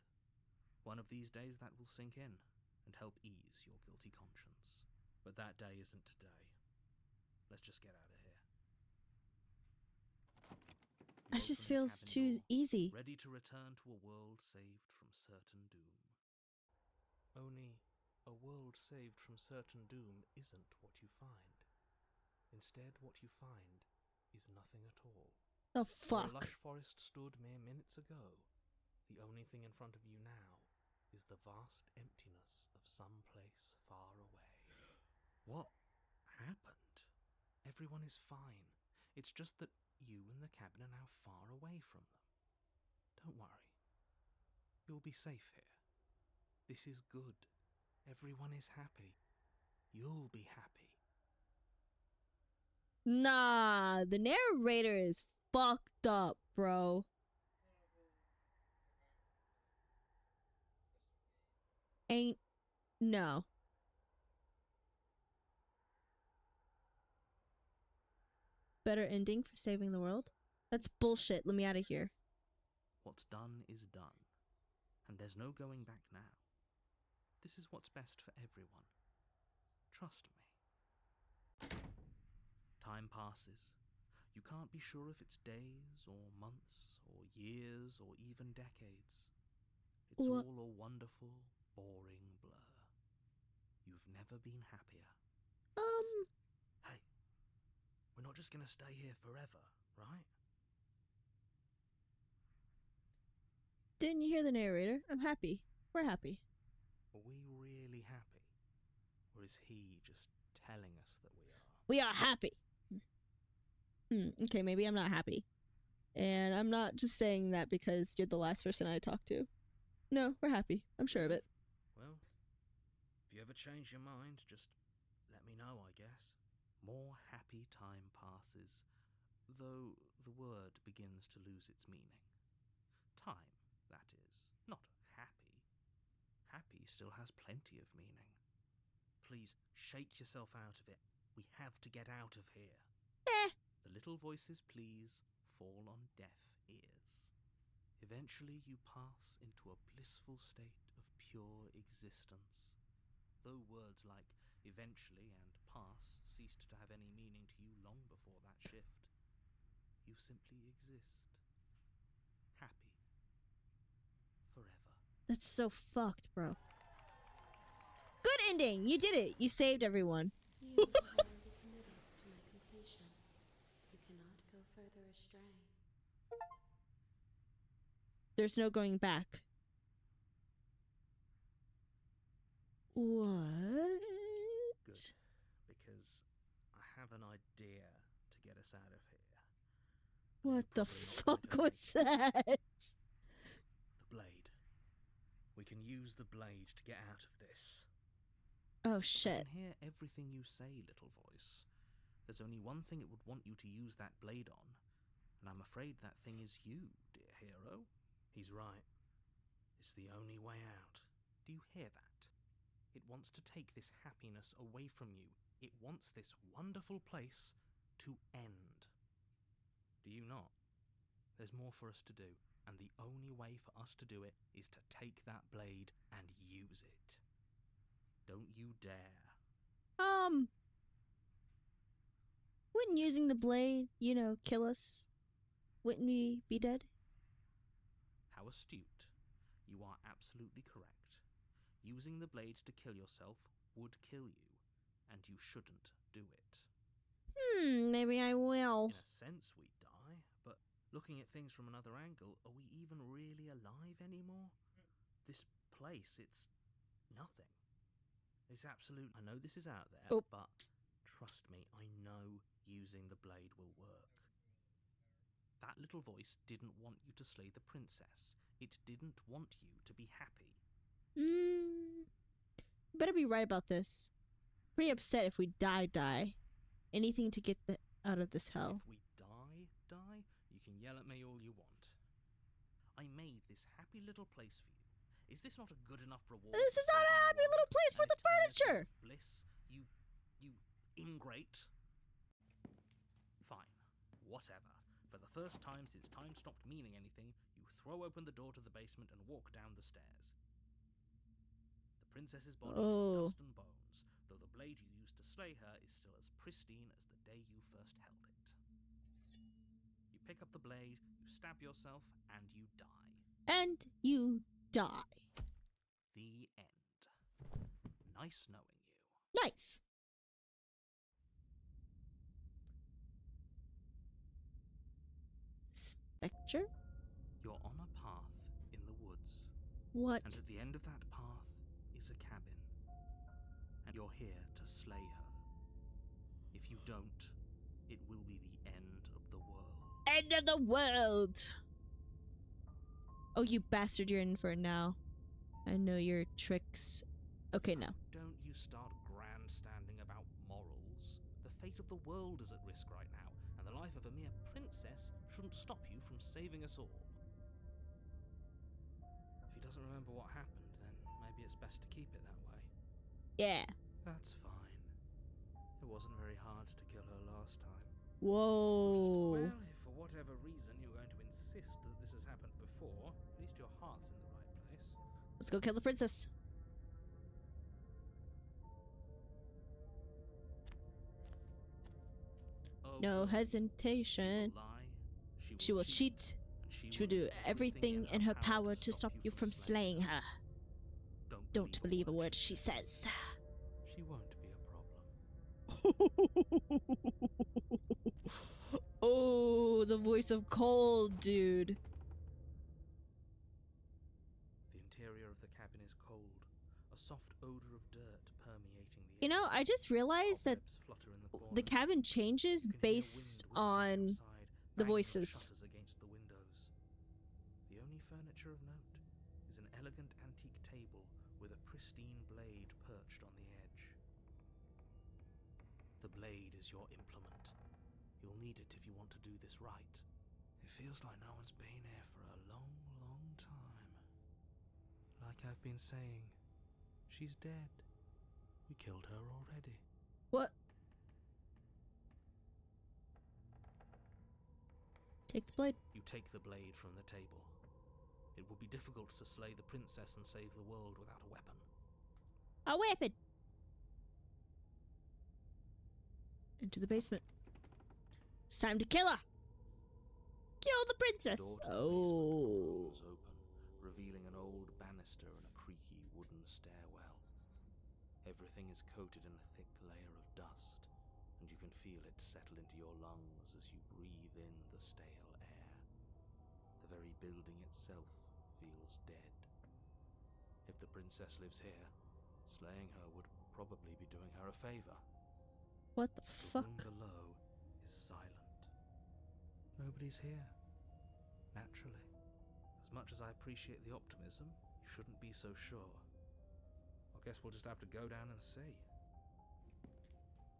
One of these days that will sink in and help ease your guilty conscience. But that day isn't today. Let's just get out of here. That You just open the feels cabin too door, easy. ready to return to a world saved from certain doom. Only, a world saved from certain doom isn't what you find. Instead, what you find is nothing at all. The Where a fuck? lush forest stood mere minutes ago, the only thing in front of you now is the vast emptiness of some place far away. What happened? Everyone is fine. It's just that you and the cabin are now far away from them. Don't worry. You'll be safe here. This is good. Everyone is happy. You'll be happy. Nah, the narrator is fucked up, bro. Ain't no. Better ending for saving the world? That's bullshit. Let me out of here. What's done is done, and there's no going back now. This is what's best for everyone. Trust me. Time passes. You can't be sure if it's days, or months, or years, or even decades. It's What? all a wonderful, boring blur. You've never been happier. Hey, we're not just gonna stay here forever, right? Didn't you hear the narrator? I'm happy. We're happy. Are we really happy? Or is he just telling us that we are? We are happy. Okay, maybe I'm not happy. And I'm not just saying that because you're the last person I talked to. No, we're happy. I'm sure of it. Well, if you ever change your mind, just let me know, I guess. More happy time passes, though the word begins to lose its meaning. Time, that is, not happy. Happy still has plenty of meaning. Please, shake yourself out of it. We have to get out of here. Eh. The little voices, please, fall on deaf ears. Eventually you pass into a blissful state of pure existence. Though words like eventually and pass ceased to have any meaning to you long before that shift, you simply exist. Happy. Forever. That's so fucked, bro. Good ending. You did it. You saved everyone. You have already committed to my completion. You cannot go further astray. There's no going back. What? Good. Because I have an idea to get us out of here. What You're the probably not fuck going was that? The blade. We can use the blade to get out of this. Oh I shit. can hear everything you say, little voice. There's only one thing it would want you to use that blade on, and I'm afraid that thing is you, dear hero. He's right. It's the only way out. Do you hear that? It wants to take this happiness away from you. It wants this wonderful place to end. Do you not? There's more for us to do, and the only way for us to do it is to take that blade and use it. Don't you dare. Wouldn't using the blade, kill us? Wouldn't we be dead? How astute. You are absolutely correct. Using the blade to kill yourself would kill you, and you shouldn't do it. Maybe I will. In a sense, we'd die, but looking at things from another angle, are we even really alive anymore? This place, it's nothing. It's absolute. I know this is out there, Oh. but trust me, I know using the blade will work. That little voice didn't want you to slay the princess. It didn't want you to be happy. Better be right about this. Pretty upset if we die. Anything to get out of this hell. If we die, you can yell at me all you want. this happy little place for you. Is this not a good enough reward? This for is not a saving the happy world? little place for An the eternity furniture. of bliss, you ingrate. Fine, whatever. For the first time since time stopped meaning anything, you throw open the door to the basement and walk down the stairs. The princess's body is dust and bones, though the blade you used to slay her is still as pristine as the day you first held it. You pick up the blade, you stab yourself, and you die. And you die. The end. Nice knowing you. Nice. Spectre? You're on a path in the woods, What? and at the end of that path is a cabin. And you're here to slay her. If you don't, it will be the end of the world. End of the world! Oh, you bastard, you're in for it now. I know your tricks. Okay, no. Don't you start grandstanding about morals. The fate of the world is at risk right now, and the life of a mere princess shouldn't stop you from saving us all. If he doesn't remember what happened, then maybe it's best to keep it that way. Yeah. That's fine. It wasn't very hard to kill her last time. Whoa. Well, if for whatever reason you're going to insist that this has happened before, at least your heart's in the right place. Let's go kill the princess. Oh, No no. hesitation. She will lie, She will cheat. and She will do everything in her power to stop you from slaying her. Don't believe a word she says. She won't be a problem. Oh, the voice of cold, dude. The interior of the cabin is cold, a soft odor of dirt permeating the You know, I just realized that Cobwebs flutter in the corners. cabin changes You can hear based wind whistling on outside, the banging voices. shutters against the windows. The only furniture of note is an elegant antique table with a pristine blade perched on the edge. The blade is your implement. You'll need it if you want to do this right. It feels like no one's been here for a long, long time. Like I've been saying, she's dead. We killed her already. What? Take the blade. You take the blade from the table. It will be difficult to slay the princess and save the world without a weapon. A weapon. Into the basement. It's time to kill her. Kill the princess. Door to the Oh. basement rolls open, revealing an old banister and a creaky wooden stairwell. Everything is coated in a thick layer of dust, and you can feel it settle into your lungs as you breathe in the stale air. The very building itself feels dead. If the princess lives here, slaying her would probably be doing her a favor. What the The fuck? room below is silent. Nobody's here. Naturally. As much as I appreciate the optimism, you shouldn't be so sure. I guess we'll just have to go down and see.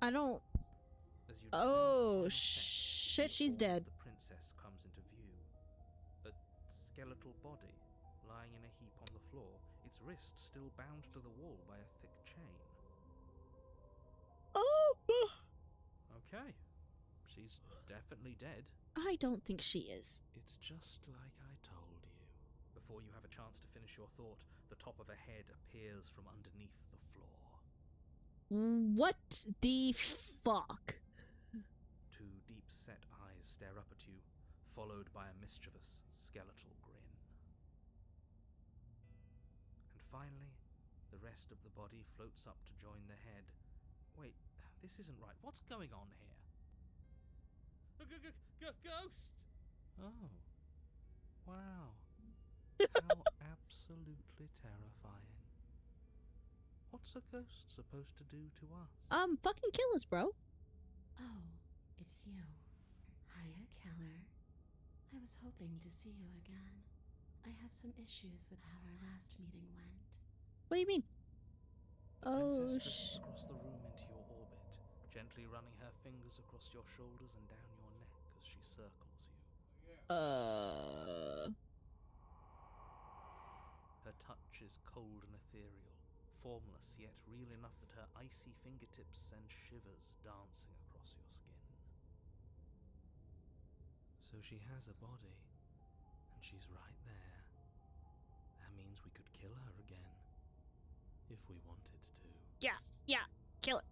I don't. As you descend Oh, the final steps, shit, the she's form of dead. The princess comes into view. A skeletal body lying in a heap on the floor, its wrist still bound to the wall by a thick chain. Oh, Okay. She's definitely dead. I don't think she is. It's just like I told you. Before you have a chance to finish your thought, the top of a head appears from underneath the floor. What the fuck? Two deep-set eyes stare up at you, followed by a mischievous, skeletal grin. And finally, the rest of the body floats up to join the head. Wait, this isn't right. What's going on here? Ghost! Oh. Wow. How absolutely terrifying. What's a ghost supposed to do to us? Fucking kill us, bro. Oh, it's you. Hiya, Keller. I was hoping to see you again. I have some issues with how our last meeting went. What do you mean? The Oh, princess drifts across the room into your orbit, gently running her fingers across your shoulders and down your neck as she circles you. stretches cold and ethereal, formless yet real enough that her icy fingertips send shivers dancing across your skin. So she has a body, and she's right there. That means we could kill her again, if we wanted to. Yeah, kill it.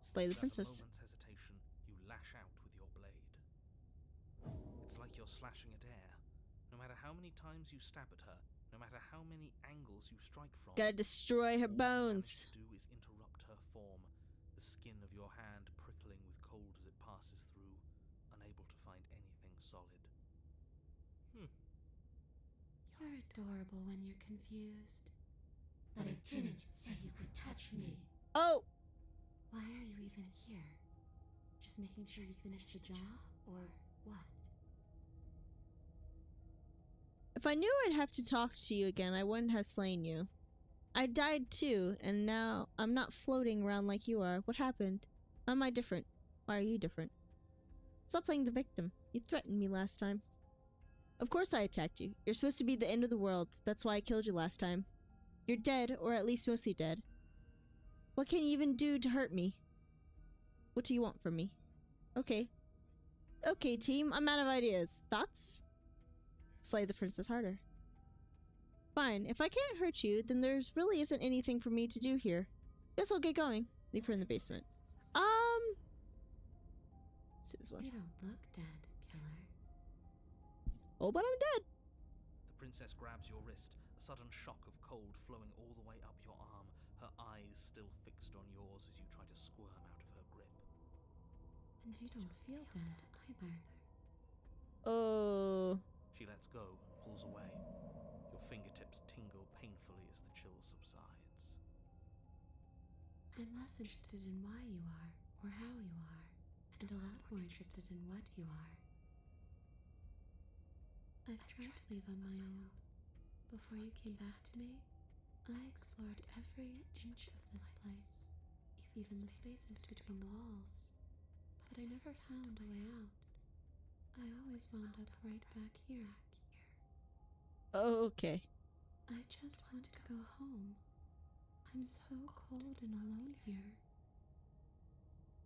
Slay the Without princess. a moment's hesitation, you lash out with your blade. It's like you're slashing at air. No matter how many times you stab at her, no matter how many angles you strike from, Gotta destroy her all you manage bones. to do is interrupt her form, the skin of your hand prickling with cold as it passes through, unable to find anything solid. You're adorable when you're confused. But I didn't say you could touch me. Oh! Why are you even here? Just making sure you finish the job, or what? If I knew I'd have to talk to you again, I wouldn't have slain you. I died too, and now I'm not floating around like you are. What happened? Why am I different? Why are you different? Stop playing the victim. You threatened me last time. Of course I attacked you. You're supposed to be the end of the world. That's why I killed you last time. You're dead, or at least mostly dead. What can you even do to hurt me? What do you want from me? Okay. Okay, team, I'm out of ideas. Thoughts? Slay the princess harder. Fine, if I can't hurt you, then there's really isn't anything for me to do here. Guess I'll get going. Leave her in the basement. Let's do this one. You don't look dead, killer. Oh, but I'm dead. The princess grabs your wrist, a sudden shock of cold flowing all the way up your arm, her eyes still fixed on yours as you try to squirm out of her grip. And you don't feel dead either. Oh. She lets go and pulls away. Your fingertips tingle painfully as the chill subsides. I'm less interested in why you are, or how you are, and a lot more interested in what you are. I've tried to leave on my own. Before you came back to me, I explored every inch of this place, even the spaces between the walls. But I never found a way out. I always wound up right back here. Okay. I just want to go home. I'm so cold and alone here.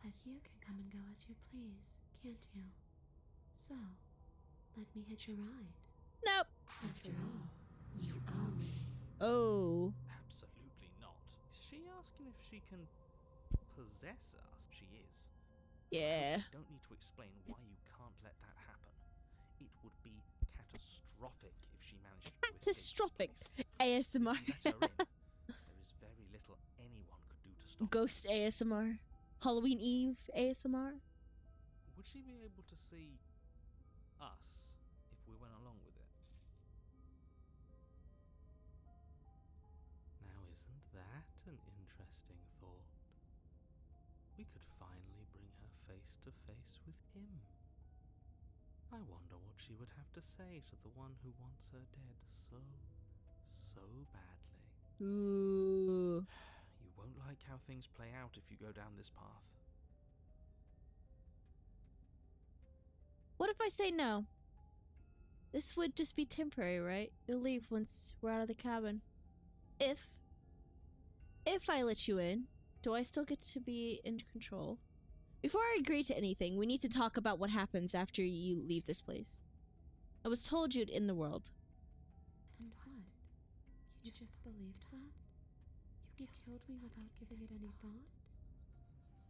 But you can come and go as you please, can't you? So, let me hitch a ride. Nope. After all, you owe me. Oh. Absolutely not. Is she asking if she can possess us? She is. Yeah. You don't need to explain why you can't let that happen. It would be catastrophic if she managed to Catastrophic. escape this place. ASMR. If you let her in, there is very little anyone could do to stop her. Ghost ASMR. Halloween Eve ASMR. Would she be able to see us if we went along with it? Now, isn't that an interesting thought? We could finally bring her face to face with him. I wonder what she would have to say to the one who wants her dead so badly. Ooh. You won't like how things play out if you go down this path. What if I say no? This would just be temporary, right? You'll leave once we're out of the cabin. If I let you in, do I still get to be in control? Before I agree to anything, we need to talk about what happens after you leave this place. I was told you'd end the world. And what? You just believed that? You killed me without giving it any thought?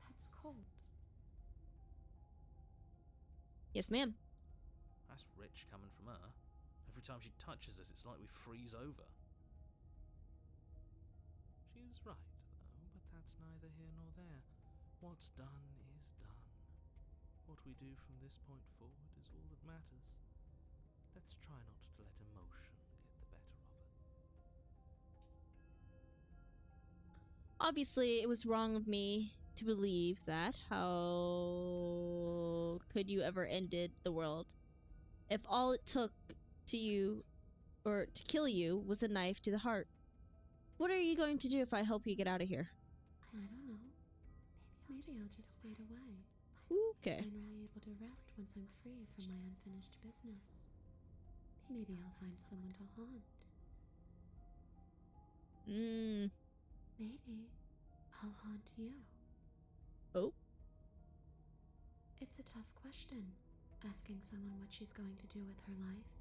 That's cold. Yes, ma'am. That's rich coming from her. Every time she touches us, it's like we freeze over. She's right, though, but that's neither here nor there. What's done is done. What we do from this point forward is all that matters. Let's try not to let emotion get the better of it. Obviously, it was wrong of me to believe that. How could you ever ended the world? If all it took to you, or to kill you, was a knife to the heart. What are you going to do if I help you get out of here? I don't know. Maybe I'll just fade away. Okay. Finally able to rest once I'm free from my unfinished business. maybe I'll find someone to haunt. Maybe I'll haunt you. Oh. It's a tough question, asking someone what she's going to do with her life.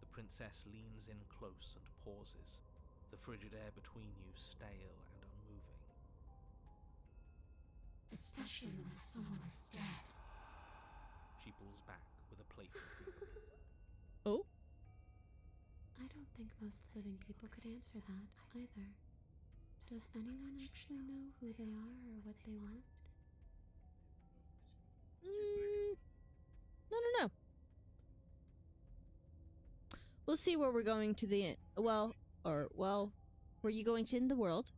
The princess leans in close and pauses, the frigid air between you stale and unmoving. Especially when that someone is dead. She pulls back with a playful giggle. Oh. I don't think most living people could answer that either. Does anyone actually know who they are or what they want? No. We'll see where we're going to the end. Well, were you going to end the world?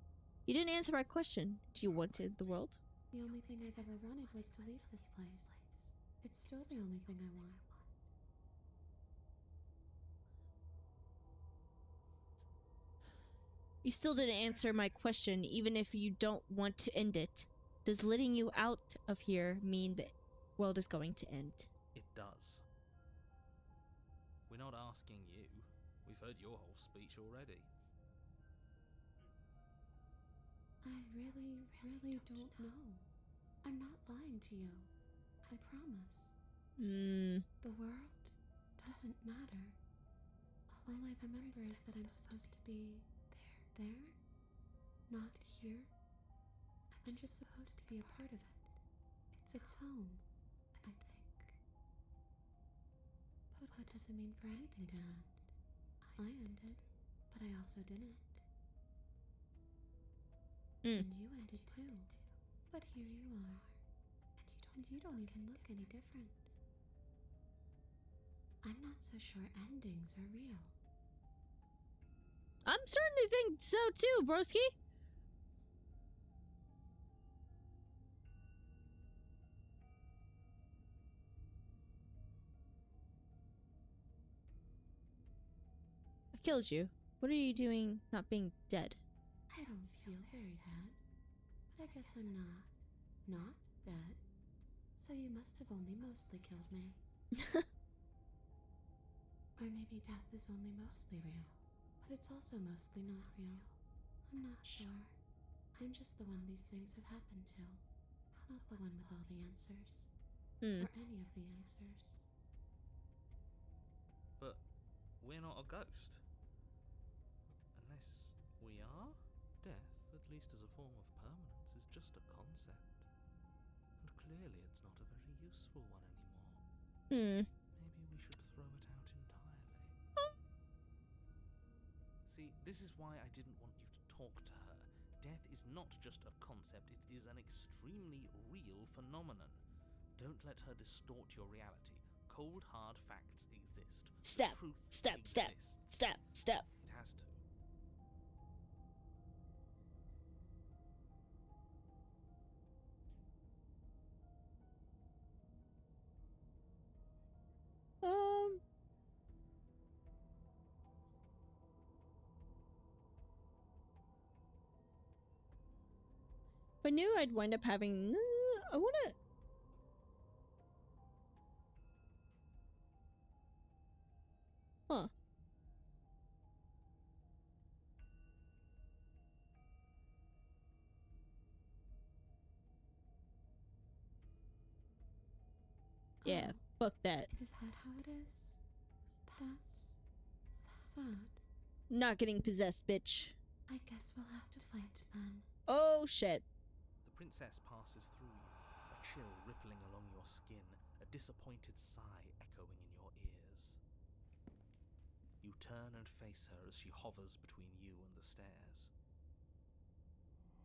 You didn't answer my question. Do you want to end the world? The only thing I've ever wanted was to leave this place. It's still the only thing I want. You still didn't answer my question, even if you don't want to end it. Does letting you out of here mean the world is going to end? It does. We're not asking you. We've heard your whole speech already. I really don't know. I'm not lying to you. I promise. The world doesn't matter. All I remember is that I'm supposed to be there, not here. I'm just supposed to be a part of it. It's home, I think. But what does it mean for anything to end? I ended, but I also didn't. And you ended too. But here you are. And you don't even look any different. I'm not so sure endings are real. I'm starting to think so too, broski. I killed you. What are you doing not being dead? I don't feel very bad. But I guess I'm not dead. So you must have only mostly killed me. Or maybe death is only mostly real. But it's also mostly not real. I'm not sure. I'm just the one these things have happened to. Not the one with all the answers. Or any of the answers. But we're not a ghost. Unless we are? Death, at least as a form of permanence, is just a concept. And clearly it's not a very useful one anymore. Maybe we should throw it out entirely. See, this is why I didn't want you to talk to her. Death is not just a concept, it is an extremely real phenomenon. Don't let her distort your reality. Cold, hard facts exist. Step, Truth step. exists. It has to. If I knew I'd wind up having... I wanna... Huh. Yeah, fuck that. Is that how it is? That's sad. Not getting possessed, bitch. I guess we'll have to fight then. Oh, shit. The princess passes through you, a chill rippling along your skin, a disappointed sigh echoing in your ears. You turn and face her as she hovers between you and the stairs.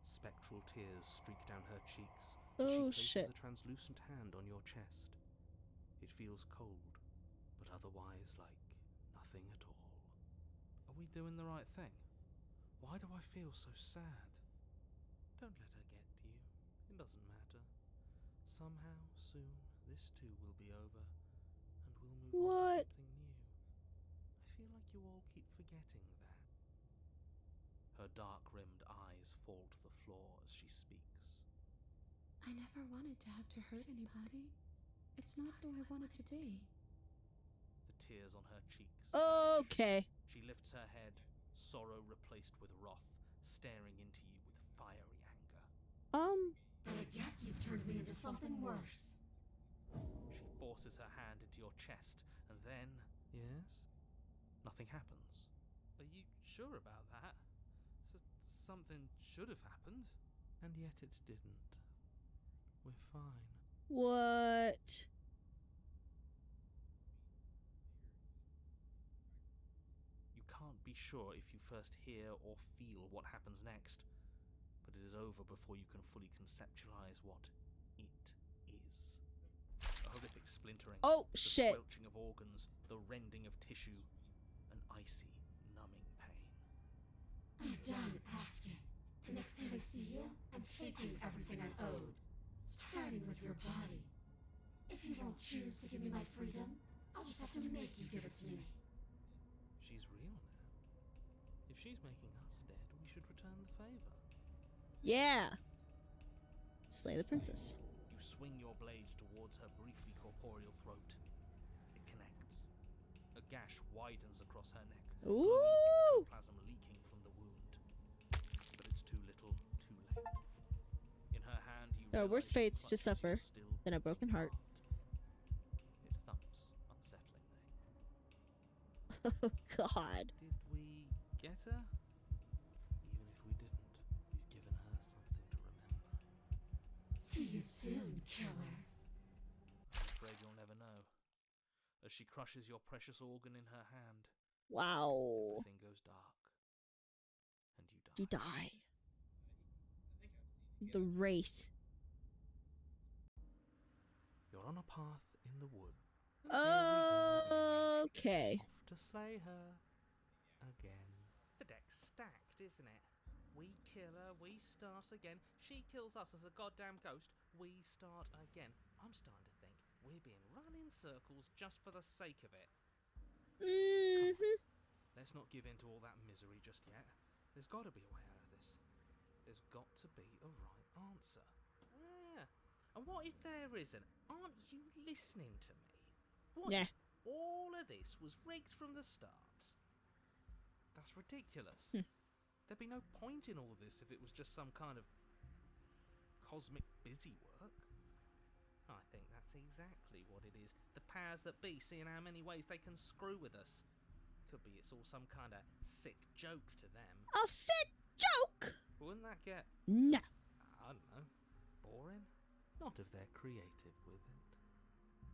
Spectral tears streak down her cheeks as Oh, she shit. places a translucent hand on your chest. It feels cold, but otherwise like nothing at all. Are we doing the right thing? Why do I feel so sad? Don't let her get to you. It doesn't matter. Somehow, soon, this too will be over, and we'll move on What? to something new. I feel like you all keep forgetting that. Her dark-rimmed eyes fall to the floor as she speaks. I never wanted to have to hurt anybody. It's not who I wanted to be. The tears on her cheeks. Okay. She lifts her head, sorrow replaced with wrath, staring into you with fiery anger. Then I guess you've turned me into something worse. She forces her hand into your chest, and then... Yes? Nothing happens. Are you sure about that? Something should have happened. And yet it didn't. We're fine. What? You can't be sure if you first hear or feel what happens next, but it is over before you can fully conceptualize what it is. A horrific splintering, Oh, the shit. squelching of organs, the rending of tissue, an icy, numbing pain. I'm done asking. The next time I see you, I'm taking everything I owed. Starting with your body. If you won't choose to give me my freedom, I'll just have to make you give it to me. She's real now. If she's making us dead, we should return the favor. Yeah. Slay the princess. You swing your blade towards her briefly corporeal throat. It connects. A gash widens across her neck, glowing Ooh. ectoplasm leaking from the wound. But it's too little, too late. In her hand, you There are worse realize she fates to clutches suffer your still than a broken beating heart. It thumps unsettlingly. Oh, God. Did we get her? Even if we didn't, we've given her something to remember. See you soon, killer. I'm afraid you'll never know. As she crushes your precious organ in her hand, Wow. everything goes dark. And you die. You die. The Wraith. You're on a path in the wood. And here we go. Okay. Off to slay her. Again. The deck's stacked, isn't it? We kill her, we start again. She kills us as a goddamn ghost. We start again. I'm starting to think we're being run in circles just for the sake of it. Mm-hmm. Let's not give in to all that misery just yet. There's got to be a way out of this. There's got to be a right answer. Yeah. And what if there isn't? Aren't you listening to me? What Yeah. if all of this was rigged from the start? That's ridiculous. There'd be no point in all this if it was just some kind of cosmic busy work. I think that's exactly what it is. The powers that be seeing how many ways they can screw with us. Could be it's all some kind of sick joke to them. A sick joke. Wouldn't that get, No. I don't know, boring? Not if they're creative with it.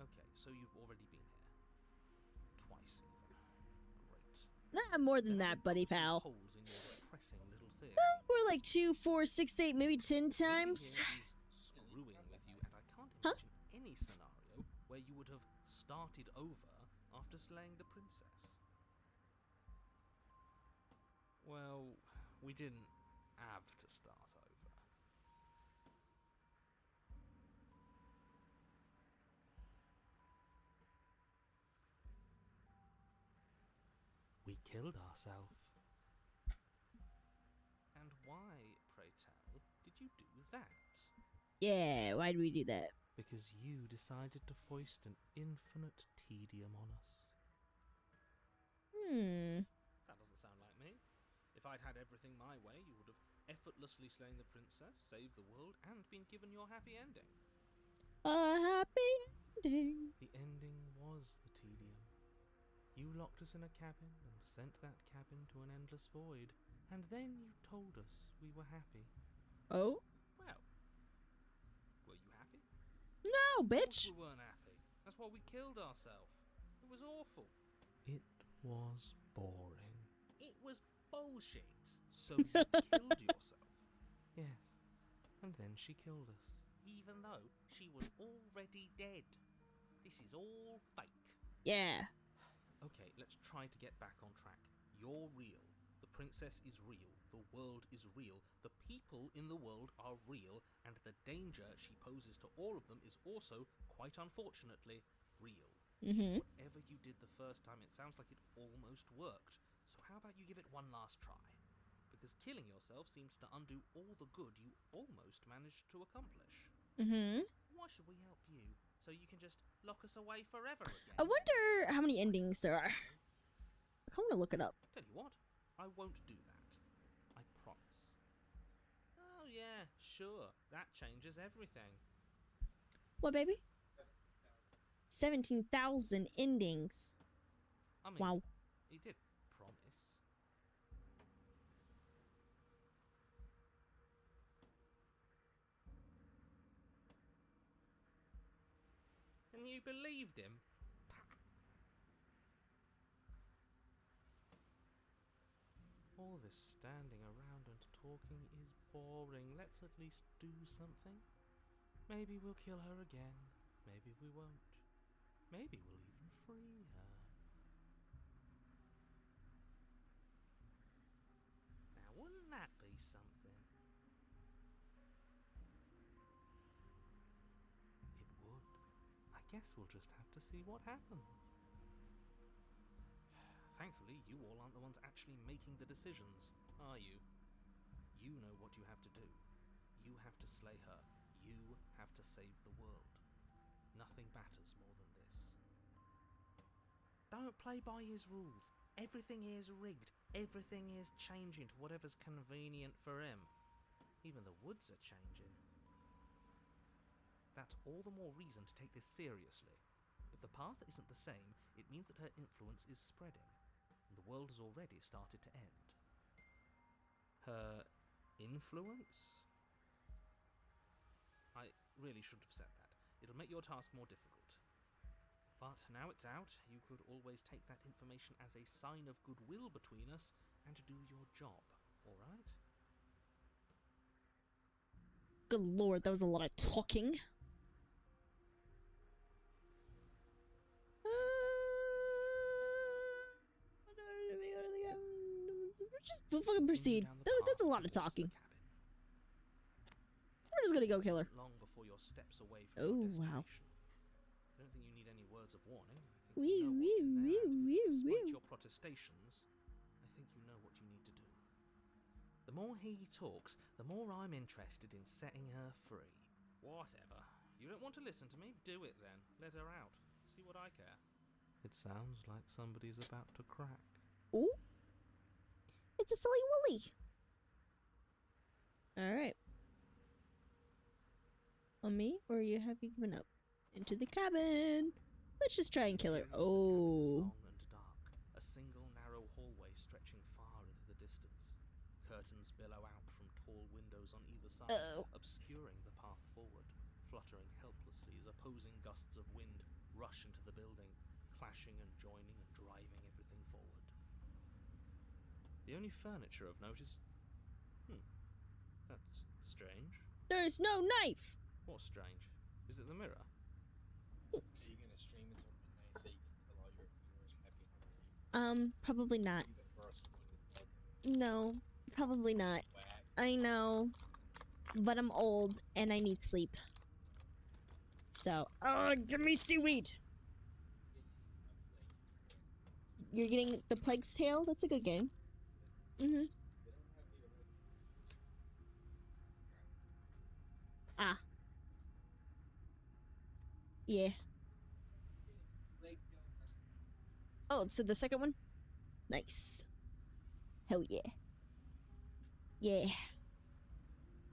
Okay, so you've already been here. Twice even. Great. Nah, more than There that, are buddy lots of pal. holes in your depressing little theory. We're like 2, 4, 6, 8, maybe 10 times. Living here is screwing with you, and I can't Huh? imagine any scenario where you would have started over after slaying the princess. Well, we didn't have to start over. We killed ourselves. And why, pray tell, did you do that? Yeah, why'd we do that? Because you decided to foist an infinite tedium on us. That doesn't sound like me. If I'd had everything my way, you would have effortlessly slain the princess, saved the world, and been given your happy ending. A happy ending. The ending was the tedium. You locked us in a cabin and sent that cabin to an endless void, and then you told us we were happy. Oh? Well, were you happy? No, Of course bitch. we weren't happy. That's why we killed ourselves. It was awful. It was boring. It was bullshit. So you killed yourself. Yes. And then she killed us. Even though she was already dead. This is all fake. Yeah. Okay, let's try to get back on track. You're real. The princess is real. The world is real. The people in the world are real. And the danger she poses to all of them is also, quite unfortunately, real. Mm-hmm. Whatever you did the first time, it sounds like it almost worked. So how about you give it one last try? Because killing yourself seems to undo all the good you almost managed to accomplish. Mm-hmm. Why should we help you? so you can just lock us away forever again. I wonder how many endings there are. I kind of want to look it up. Tell you what, I won't do that. I promise. Oh yeah, sure, that changes everything. What, baby? 17,000 endings. I mean, Wow. he did promise. And you believed him? All this standing around and talking is boring. Let's at least do something. Maybe we'll kill her again. Maybe we won't. Maybe we'll even free her. Now, wouldn't that be something? It would. I guess we'll just have to see what happens. Thankfully, you all aren't the ones actually making the decisions, are you? You know what you have to do. You have to slay her. You have to save the world. Nothing matters more than this. Don't play by his rules. Everything is rigged. Everything is changing to whatever's convenient for him. Even the woods are changing. That's all the more reason to take this seriously. If the path isn't the same, it means that her influence is spreading, and the world has already started to end. Her influence? I really shouldn't have said that. It'll make your task more difficult. But now it's out, you could always take that information as a sign of goodwill between us and do your job, alright? Good lord, that was a lot of talking. Just fucking proceed. That's a lot of talking. We're just gonna go kill her. Long before your steps away from Oh, your wow. destination. I don't think you need any words of warning. I think you know what's in there, and despite your protestations, I think you know what you need to do. The more he talks, the more I'm interested in setting her free. Whatever. You don't want to listen to me? Do it then. Let her out. See what I care. It sounds like somebody's about to crack. Ooh. It's a silly Willy. Alright. On me, or you have you given up? Into the cabin. Let's just try and kill her. Oh. Long and dark. A single narrow hallway stretching far into the distance. Curtains billow out from tall windows on either side, obscuring the path forward, fluttering helplessly as opposing gusts of wind rush into the building, clashing and joining and driving everything forward. The only furniture of note is... that's strange. There's no knife! What's strange? Is it the mirror? Yes. Are you gonna stream it on Monday so you can tell all your viewers happy Halloween? Probably not. You the first one with blood No, probably not. whack. I know. But I'm old and I need sleep. So, give me seaweed! You're getting the Plague's Tale? That's a good game. Mm-hmm. Ah. Yeah. Oh, so the second one? Nice. Hell yeah. Yeah.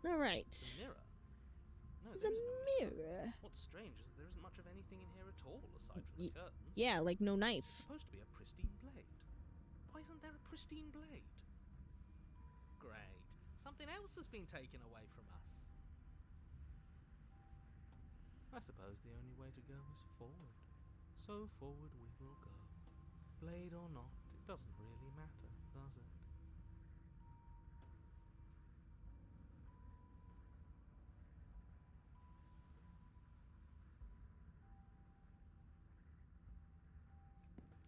Alright. Mirror? No, It's there a is no mirror. What's strange is that there isn't much of anything in here at all, aside from the curtains. Yeah, like no knife. It's supposed to be a pristine blade. Why isn't there a pristine blade? Great. Something else has been taken away from us. I suppose the only way to go is forward. So forward we will go. Blade or not, it doesn't really matter, does it?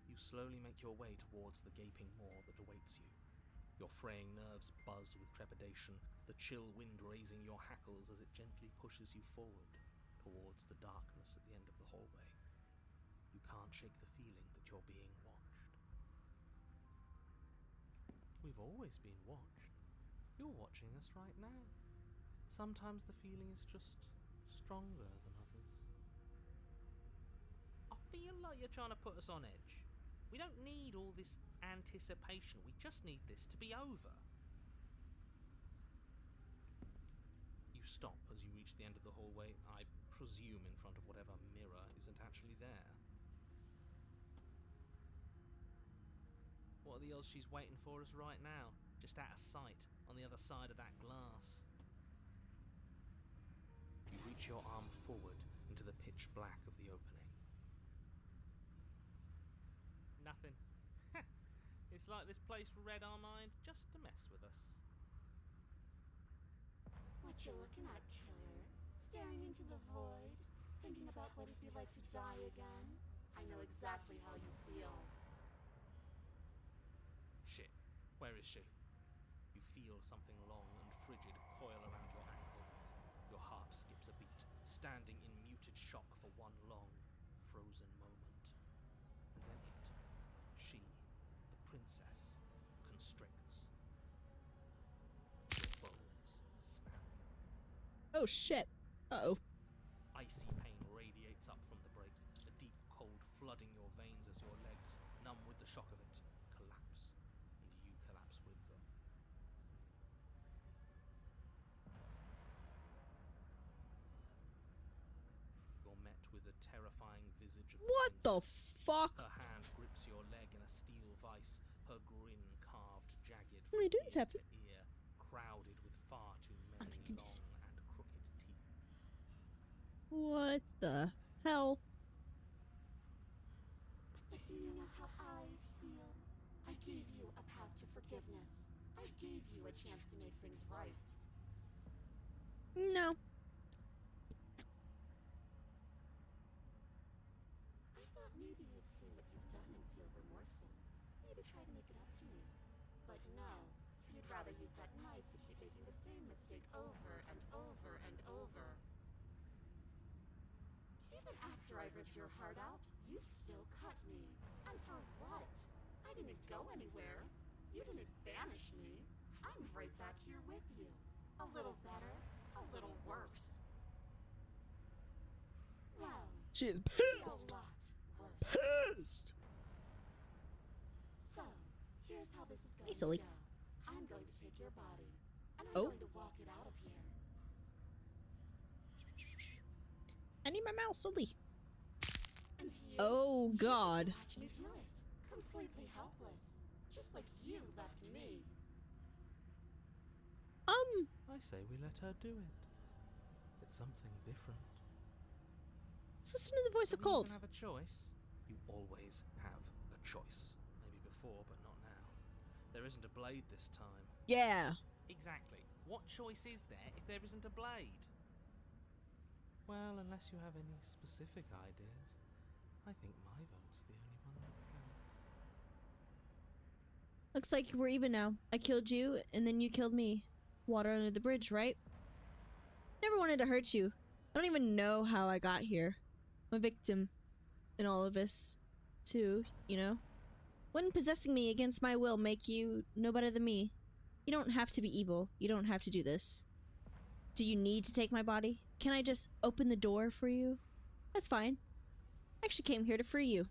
You slowly make your way towards the gaping maw that awaits you. Your fraying nerves buzz with trepidation, the chill wind raising your hackles as it gently pushes you forward towards the darkness at the end of the hallway. You can't shake the feeling that you're being watched. We've always been watched. You're watching us right now. Sometimes the feeling is just stronger than others. feel like you're trying to put us on edge. We don't need all this anticipation. We just need this to be over. You stop as you reach the end of the hallway, I presume in front of whatever mirror isn't actually there. What are the odds she's waiting for us right now, just out of sight, on the other side of that glass? You reach your arm forward into the pitch black of the opening. Nothing. It's like this place read our mind just to mess with us. What you looking at, killer? Staring into the void? Thinking about what it'd be like to die again? I know exactly how you feel. Shit. Where is she? You feel something long and frigid coil around your ankle. Your heart skips a beat, standing in muted shock for one long, frozen moment. And then she, the princess, constricts. Your bones snap. Oh shit. Uh-oh. Icy pain radiates up from the break, a deep cold flooding your veins as your legs, numb with the shock of it, collapse, and you collapse with them. You're met with a terrifying visage of the What the princess. fuck? Her hand grips your leg in a steel vice, her grin carved jagged What are you from doing, ear Sappy? to ear, crowded with far too Oh many my goodness. long and crooked teeth. What the hell? But do you know how I feel? I gave you a path to forgiveness. I gave you a chance to make things right. No. I thought maybe you'd see what you've done and feel remorseful. Maybe try to make it up to me. But no, you'd rather use that knife to keep making the same mistake over and over and over. Even after I ripped your heart out, you still cut me. And for what? I didn't go anywhere. You didn't banish me. I'm right back here with you. A little better, a little worse. Well, She is maybe pissed. a lot worse. Pissed. So, here's how this is going Hey, silly. to go. I'm going to take your body, and I'm Oh. going to walk it out of here. I need my mouse, Sully. And you, Oh you god. get to watch me do it, completely helpless, just like you left me. I say we let her do it. It's something different. Let's listen to the voice of Do we cold. even have a choice? You always have a choice. Maybe before, but not now. There isn't a blade this time. Yeah. Exactly. What choice is there if there isn't a blade? Well, unless you have any specific ideas, I think my vote's the only one that counts. Looks like we're even now. I killed you, and then you killed me. Water under the bridge, right? Never wanted to hurt you. I don't even know how I got here. I'm a victim in all of this, too, you know? Wouldn't possessing me against my will make you no better than me? You don't have to be evil. You don't have to do this. Do you need to take my body? Can I just open the door for you? That's fine. I actually came here to free you.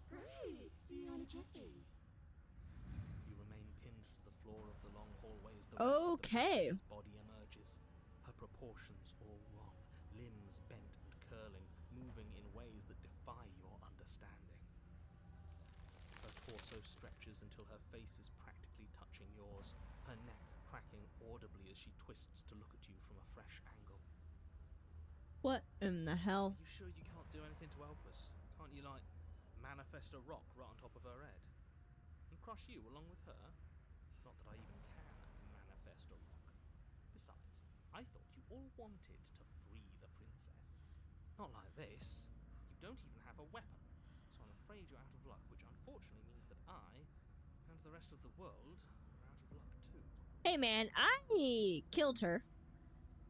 Great, see you in a jiffy. You remain pinned to the floor of the long hallway as the rest of the Okay. princess's body emerges. Her proportions all wrong, limbs bent and curling, moving in ways that defy your understanding. Her torso stretches until her face is practically touching yours, her neck cracking audibly as she twists to look at you from a fresh angle. What in the hell? Are you sure you can't do anything to help us? Can't you, like, manifest a rock right on top of her head? And crush you along with her? Not that I even can manifest a rock. Besides, I thought you all wanted to free the princess. Not like this. You don't even have a weapon. So I'm afraid you're out of luck, which unfortunately means that I, and the rest of the world, are out of luck too. Hey man, I killed her.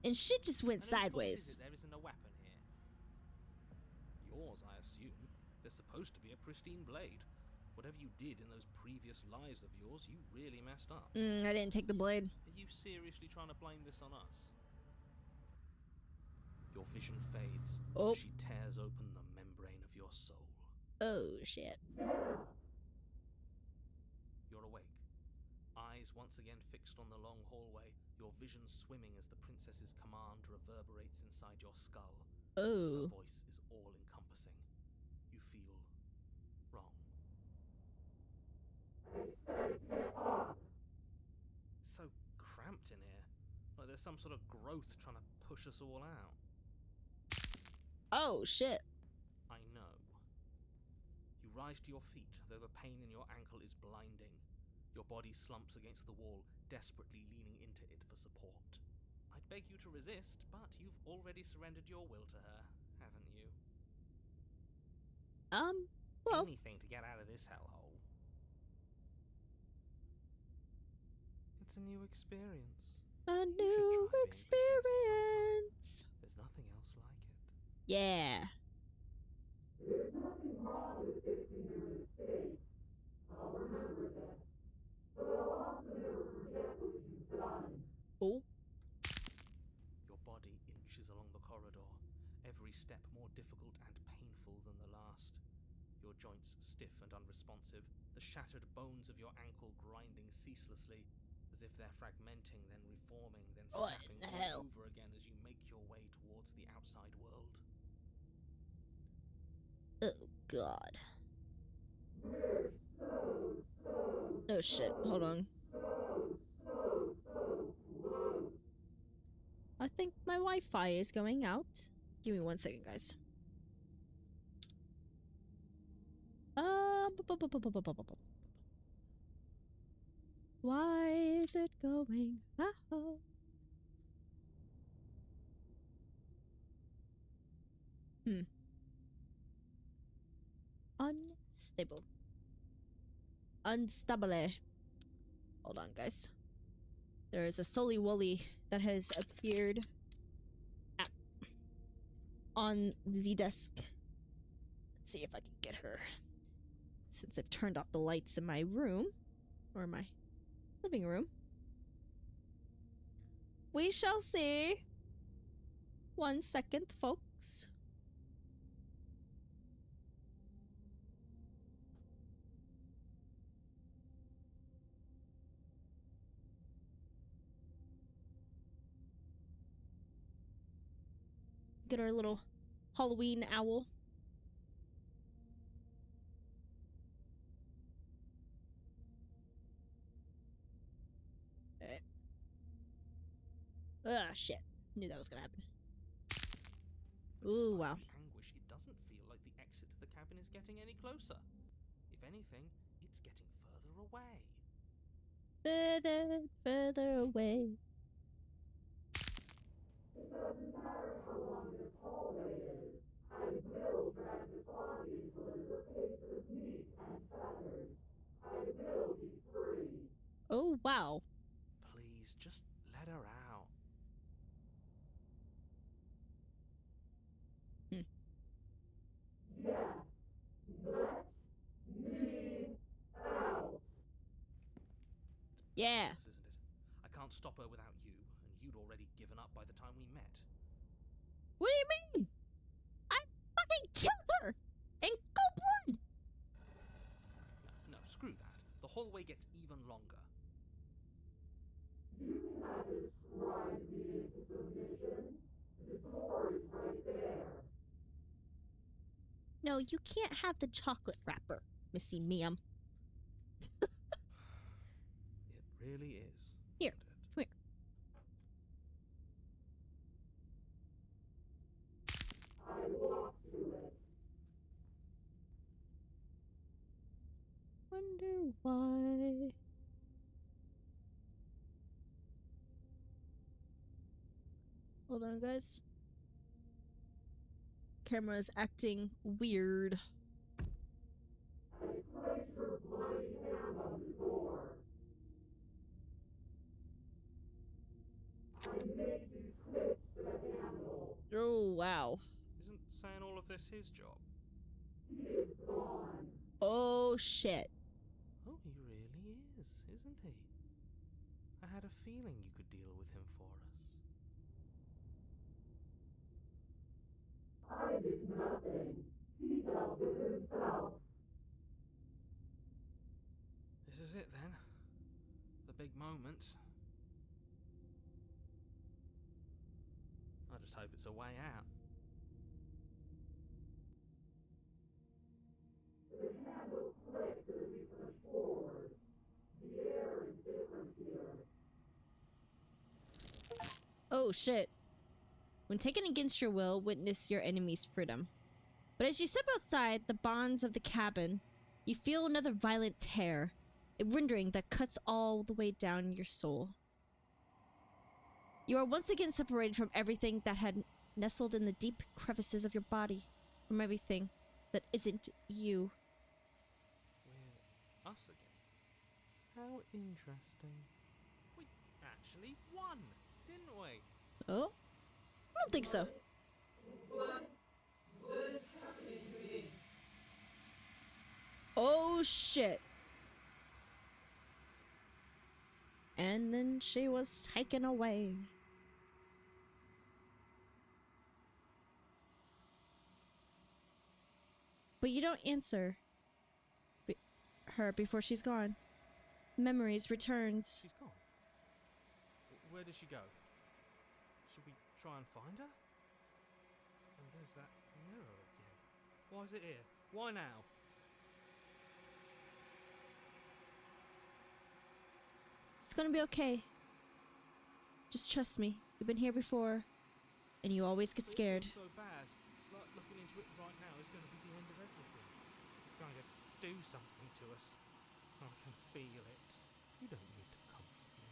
And shit just went And whose fault is sideways. it there isn't a weapon here? Yours, I assume. There's supposed to be a pristine blade. Whatever you did in those previous lives of yours, you really messed up. I didn't take the blade. Are you seriously trying to blame this on us? Your vision fades Oh. as she tears open the membrane of your soul. Oh, shit. You're awake, eyes once again fixed on the long hallway, your vision swimming as the princess's command reverberates inside your skull. Her Oh. voice is all-encompassing. You feel wrong. It's so cramped in here. Like there's some sort of growth trying to push us all out. Oh, shit. I know. You rise to your feet, though the pain in your ankle is blinding. Your body slumps against the wall, desperately leaning into it for support. I'd beg you to resist, but you've already surrendered your will to her, haven't you? Well, Anything to get out of this hellhole. It's a new experience. a should new try being possessed sometime. experience. There's nothing else like it. Yeah. Oh. Your body inches along the corridor, every step more difficult and painful than the last. Your joints stiff and unresponsive, the shattered bones of your ankle grinding ceaselessly, as if they're fragmenting, then reforming, then What snapping the all hell? over again as you make your way towards the outside world. Oh, God. Oh, shit. Hold on. I think my Wi-Fi is going out. Give me 1 second, guys. Why is it going out? Unstable. Unstable. Hold on, guys. There is a Sully Wooly that has appeared on the desk. Let's see if I can get her. Since I've turned off the lights in my room, or my living room. We shall see. 1 second, folks. Get our little Halloween owl. Ah, shit. Knew that was gonna happen. But Ooh, despite wow. the anguish, it doesn't feel like the exit to the cabin is getting any closer. If anything, it's getting further away. Further, further away. Oh, wow. Please, just let her out. Yeah. This isn't it? I can't stop her without you, and you'd already given up by the time we met. What do you mean? I fucking killed her! In cold blood! No, screw that. The hallway gets even longer. No, you can't have the chocolate wrapper, Missy Ma'am. It really is. Here, isn't it? come here. Wonder why. Hold on, guys. Camera's acting weird. Oh, wow. Isn't saying all of this his job? Oh shit. Oh, he really is, isn't he? I had a feeling you could deal with him for us. This is it then. The big moment. I just hope it's a way out. Oh shit. When taken against your will, witness your enemy's freedom. But as you step outside the bonds of the cabin, you feel another violent tear, a rending that cuts all the way down your soul. You are once again separated from everything that had nestled in the deep crevices of your body, from everything that isn't you. We're us again. How interesting. We actually won, didn't we? Oh? I don't think so. Oh shit. And then she was taken away. But you don't answer her before she's gone. Memories returns. She's gone. Where did she go? Should we try and find her? And there's that mirror again. Why is it here? Why now? It's gonna be okay. Just trust me. You've been here before, and you always get scared. It feels so bad. Like looking into it right now is going to be the end of everything. It's going to do something to us. I can feel it. You don't need to comfort me.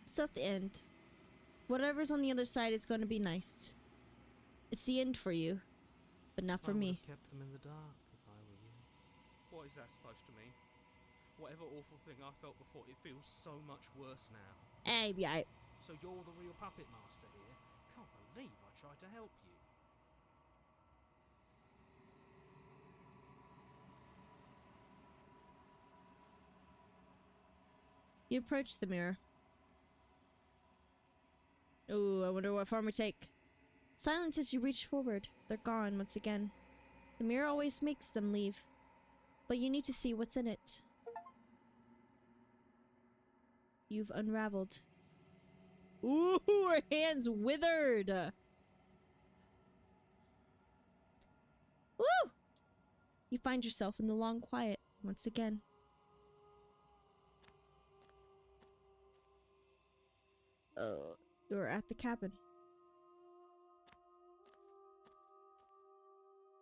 It's not the end. Whatever's on the other side is going to be nice. It's the end for you, but not for I me. would have kept them in the dark if I were you. What is that supposed to mean? Whatever awful thing I felt before, it feels so much worse now. Hey, yeah. So you're the real puppet master here? Can't believe I tried to help you. You approach the mirror. Ooh, I wonder what form we take. Silence as you reach forward. They're gone once again. The mirror always makes them leave. But you need to see what's in it. You've unraveled. Ooh, her hands withered! Woo! You find yourself in the long quiet once again. You're at the cabin.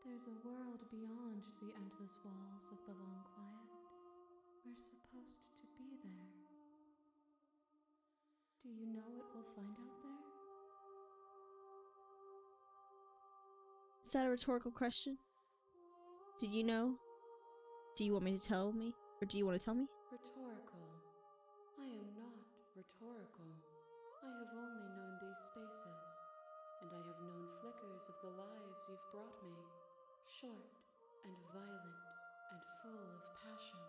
There's a world beyond the endless walls of the long quiet. We're supposed to be there. Do you know what we'll find out there? Is that a rhetorical question? Did you know? Do you want me to tell me? Or do you want to tell me? Rhetorical. I am not rhetorical. I have only known these spaces, and I have known flickers of the lives you've brought me. Short and violent and full of passion.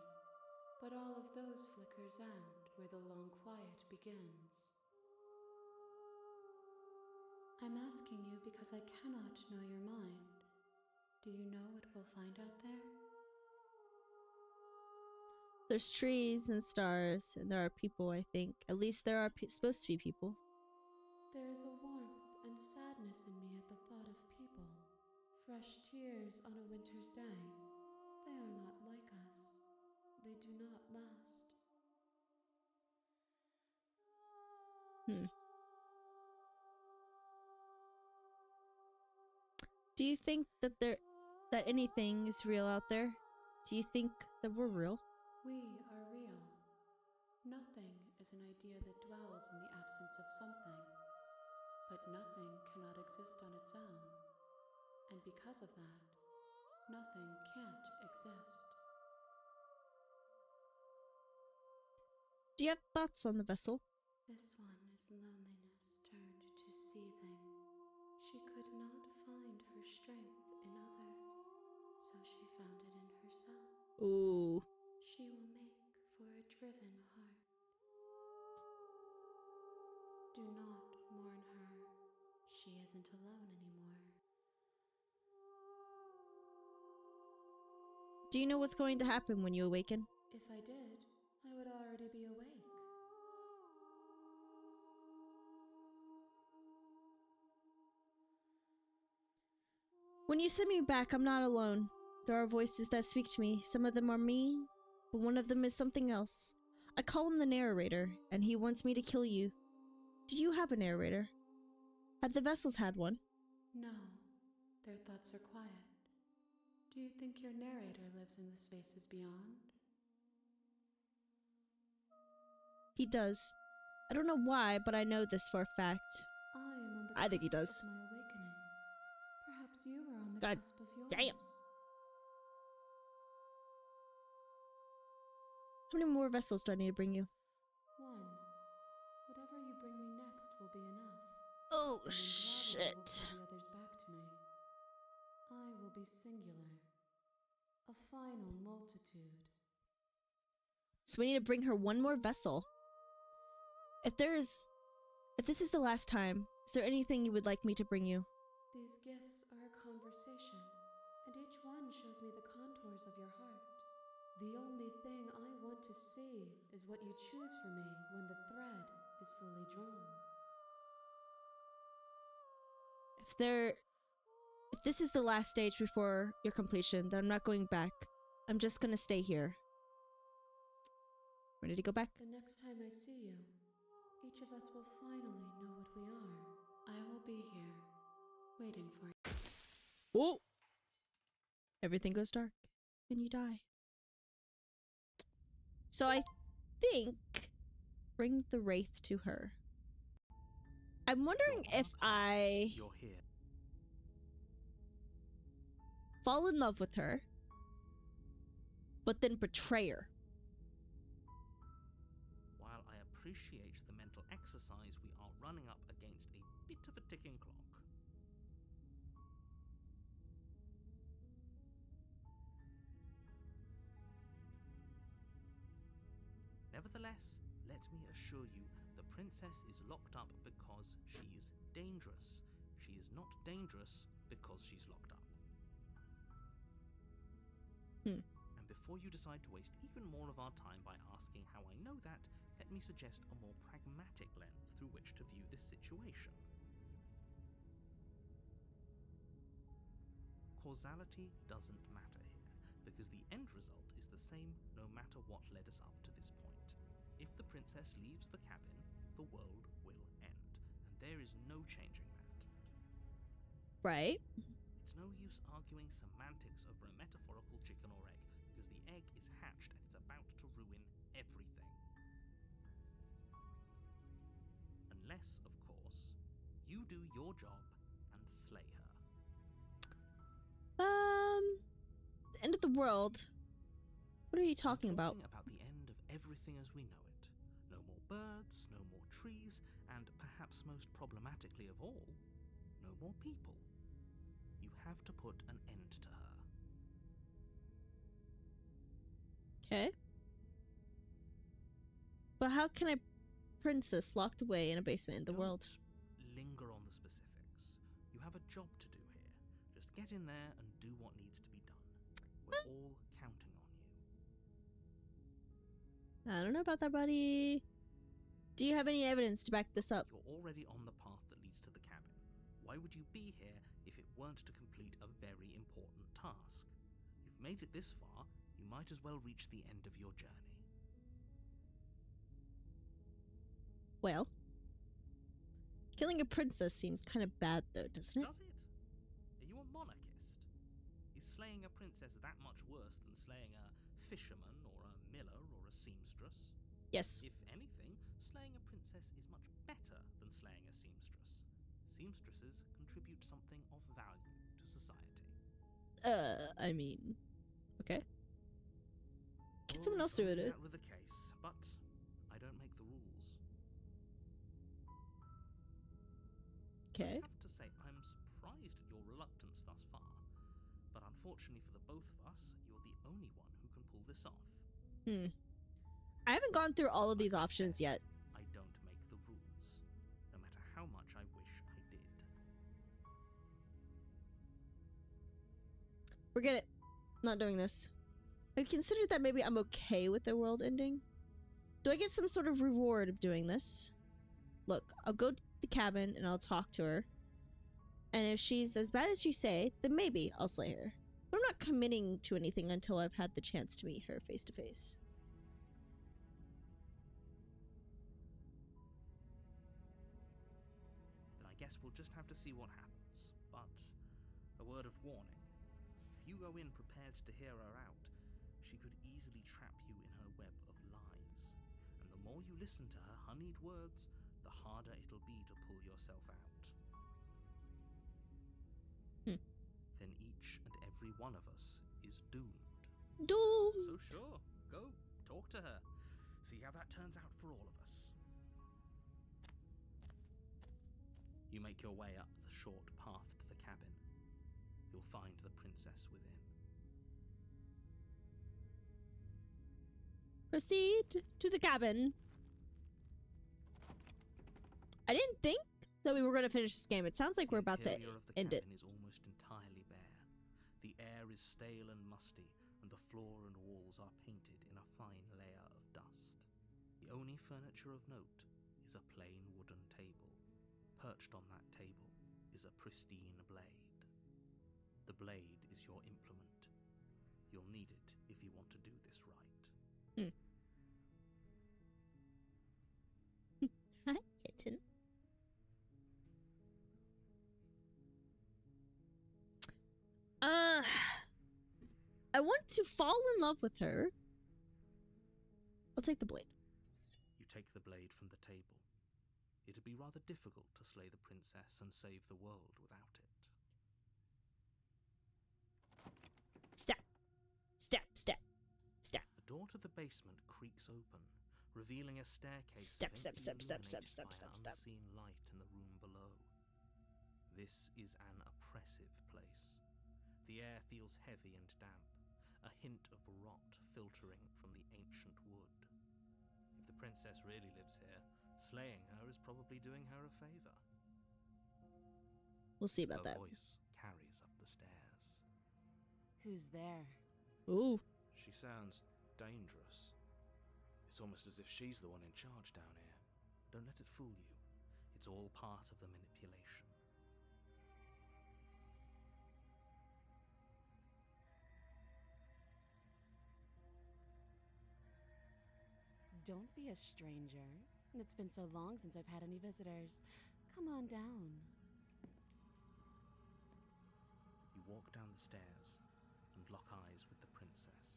But all of those flickers end where the long quiet begins. I'm asking you because I cannot know your mind. Do you know what we'll find out there? There's trees and stars, and there are people, I think. At least there are supposed to be people. There is a warmth and sadness in me at the thought of people. Fresh tears on a winter's day. They are not like us. They do not last. Do you think that anything is real out there? Do you think that we're real? We are real. Nothing is an idea that dwells in the absence of something. But nothing cannot exist on its own. And because of that, nothing can't exist. Do you have thoughts on the vessel? This one is loneliness turned to seething. She could not find her strength in others, so she found it in herself. Ooh. She will make for a driven heart. Do not mourn her. She isn't alone anymore. Do you know what's going to happen when you awaken? If I did, I would already be awake. When you send me back, I'm not alone. There are voices that speak to me. Some of them are me, but one of them is something else. I call him the narrator, and he wants me to kill you. Did you have a narrator? Had the vessels had one? No, their thoughts are quiet. Do you think your narrator lives in the spaces beyond? He does. I don't know why, but I know this for a fact. I am on the I think he cusp does. of my awakening. Perhaps you are on the God cusp of yours. damn. How many more vessels do I need to bring you? One. Whatever you bring me next will be enough. Oh, And then shit. gravity will pull the others back to me. I will be singular. A final multitude. So we need to bring her one more vessel. If this is the last time, is there anything you would like me to bring you? These gifts are a conversation, and each one shows me the contours of your heart. The only thing I want to see is what you choose for me when the thread is fully drawn. If this is the last stage before your completion, then I'm not going back. I'm just gonna stay here. Ready to go back? The next time I see you, each of us will finally know what we are. I will be here, waiting for you. Whoa! Everything goes dark, and you die. So I think bring the wraith to her. I'm wondering if I You're here. fall in love with her, but then betray her. While I appreciate the mental exercise, we are running up against a bit of a ticking clock. Nevertheless, let me assure you, the princess is locked up because she's dangerous. She is not dangerous because she's locked up. And before you decide to waste even more of our time by asking how I know that, let me suggest a more pragmatic lens through which to view this situation. Causality doesn't matter here, because the end result is the same no matter what led us up to this point. If the princess leaves the cabin, the world will end, and there is no changing that. Right? It's no use arguing semantics over a metaphorical chicken or egg, because the egg is hatched and it's about to ruin everything. Unless, of course, you do your job and slay her. The end of the world. What are you talking about? I'm talking about the end of everything as we know it. No more birds, no more trees, and perhaps most problematically of all, no more people. You have to put an end to her. Okay. But how can a princess locked away in a basement in the world? Don't linger on the specifics. You have a job to do here. Just get in there and do what needs to be done. We're all counting on you. I don't know about that, buddy. Do you have any evidence to back this up? You're already on the path that leads to the cabin. Why would you be here if it weren't to complete a very important task? You've made it this far, you might as well reach the end of your journey. Well, killing a princess seems kind of bad though, doesn't it? Does it? Are you a monarchist? Is slaying a princess that much worse than slaying a fisherman or a miller or a seamstress? Yes. If anything, slaying a princess is much better than slaying a seamstress. Seamstresses contribute something of value to society. I mean, okay. Get someone else to do it. That was the case, but I don't make the rules. Okay. I have to say, I'm surprised at your reluctance thus far, but Unfortunately for the both of us, you're the only one who can pull this off. I haven't gone through all of these Like I options said, yet. I don't make the rules, no matter how much I wish I did. Forget it. Not doing this. I considered that maybe I'm okay with the world ending. Do I get some sort of reward of doing this? Look, I'll go to the cabin and I'll talk to her. And if she's as bad as you say, then maybe I'll slay her. But I'm not committing to anything until I've had the chance to meet her face to face. Then I guess we'll just have to see what happens. But a word of warning. If you go in prepared to hear her out, she could easily trap you in her web of lies. And the more you listen to her honeyed words, the harder it'll be to pull yourself out. Then each and every one of us is doomed. Doomed! So sure, go, talk to her. See how that turns out for all of us. You make your way up the short path to the cabin. You'll find the princess within. Proceed to the cabin. I didn't think that we were going to finish this game. It sounds like we're about to interior of the end it. cabin is almost entirely bare. The air is stale and musty, and the floor and walls are painted in a fine layer of dust. The only furniture of note is a plain wooden table. Perched on that table is a pristine blade. The blade is your implement. You'll need it if you want to do this right. Hi, kitten. I want to fall in love with her. I'll take the blade. You take the blade from the table. It'd be rather difficult to slay the princess and save the world without it. Step. Step, step, step. The door to the basement creaks open, revealing a staircase Step, step, faintly step, step, illuminated step, by step, step, step. unseen light in the room below. This is an oppressive place. The air feels heavy and damp, a hint of rot filtering from the ancient wood. If the princess really lives here, slaying her is probably doing her a favor. We'll see about Her that. voice carries up the stairs. Who's there? Ooh. She sounds dangerous. It's almost as if she's the one in charge down here. Don't let it fool you. It's all part of the manipulation. Don't be a stranger. It's been so long since I've had any visitors. Come on down. You walk down the stairs and lock eyes with the princess.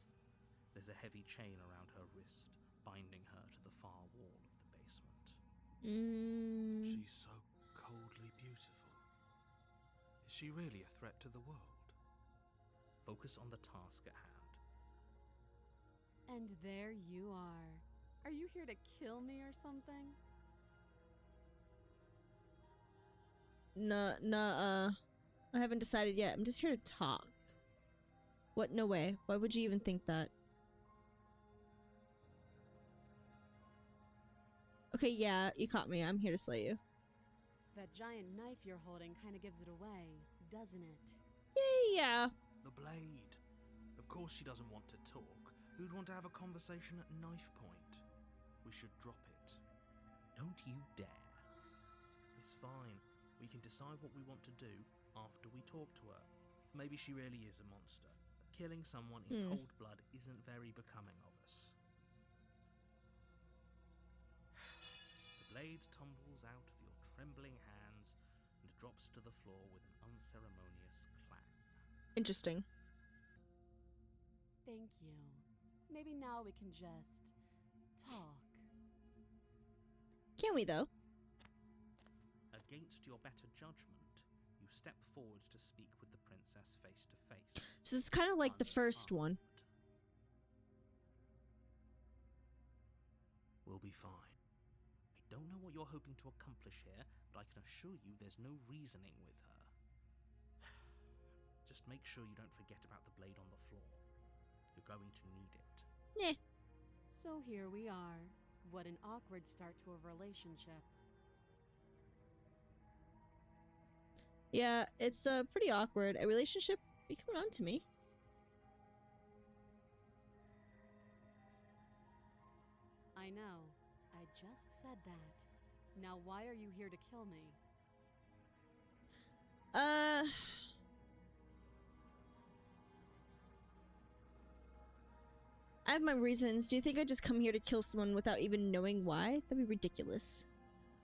There's a heavy chain around her wrist, binding her to the far wall of the basement. She's so coldly beautiful. Is she really a threat to the world? Focus on the task at hand. And there you are. Are you here to kill me or something? Nah, I haven't decided yet. I'm just here to talk. What? No way. Why would you even think that? Okay, yeah, you caught me. I'm here to slay you. That giant knife you're holding kind of gives it away, doesn't it? Yeah. The blade. Of course she doesn't want to talk. Who'd want to have a conversation at knife point? We should drop it. Don't you dare. It's fine. We can decide what we want to do after we talk to her. Maybe she really is a monster. But killing someone in cold blood isn't very becoming of us. The blade tumbles out of your trembling hands and drops to the floor with an unceremonious clang. Interesting. Thank you. Maybe now we can just talk. Can we, though? Against your better judgment, you step forward to speak with the princess face to face. So it's kind of like the first one. We'll be fine. I don't know what you're hoping to accomplish here, but I can assure you there's no reasoning with her. Just Just make sure you don't forget about the blade on the floor. You're going to need it. Nah. So here we are. What an awkward start to a relationship. Yeah, it's pretty awkward. A relationship be coming on to me. I know. I just said that. Now why are you here to kill me? I have my reasons. Do you think I'd just come here to kill someone without even knowing why? That'd be ridiculous.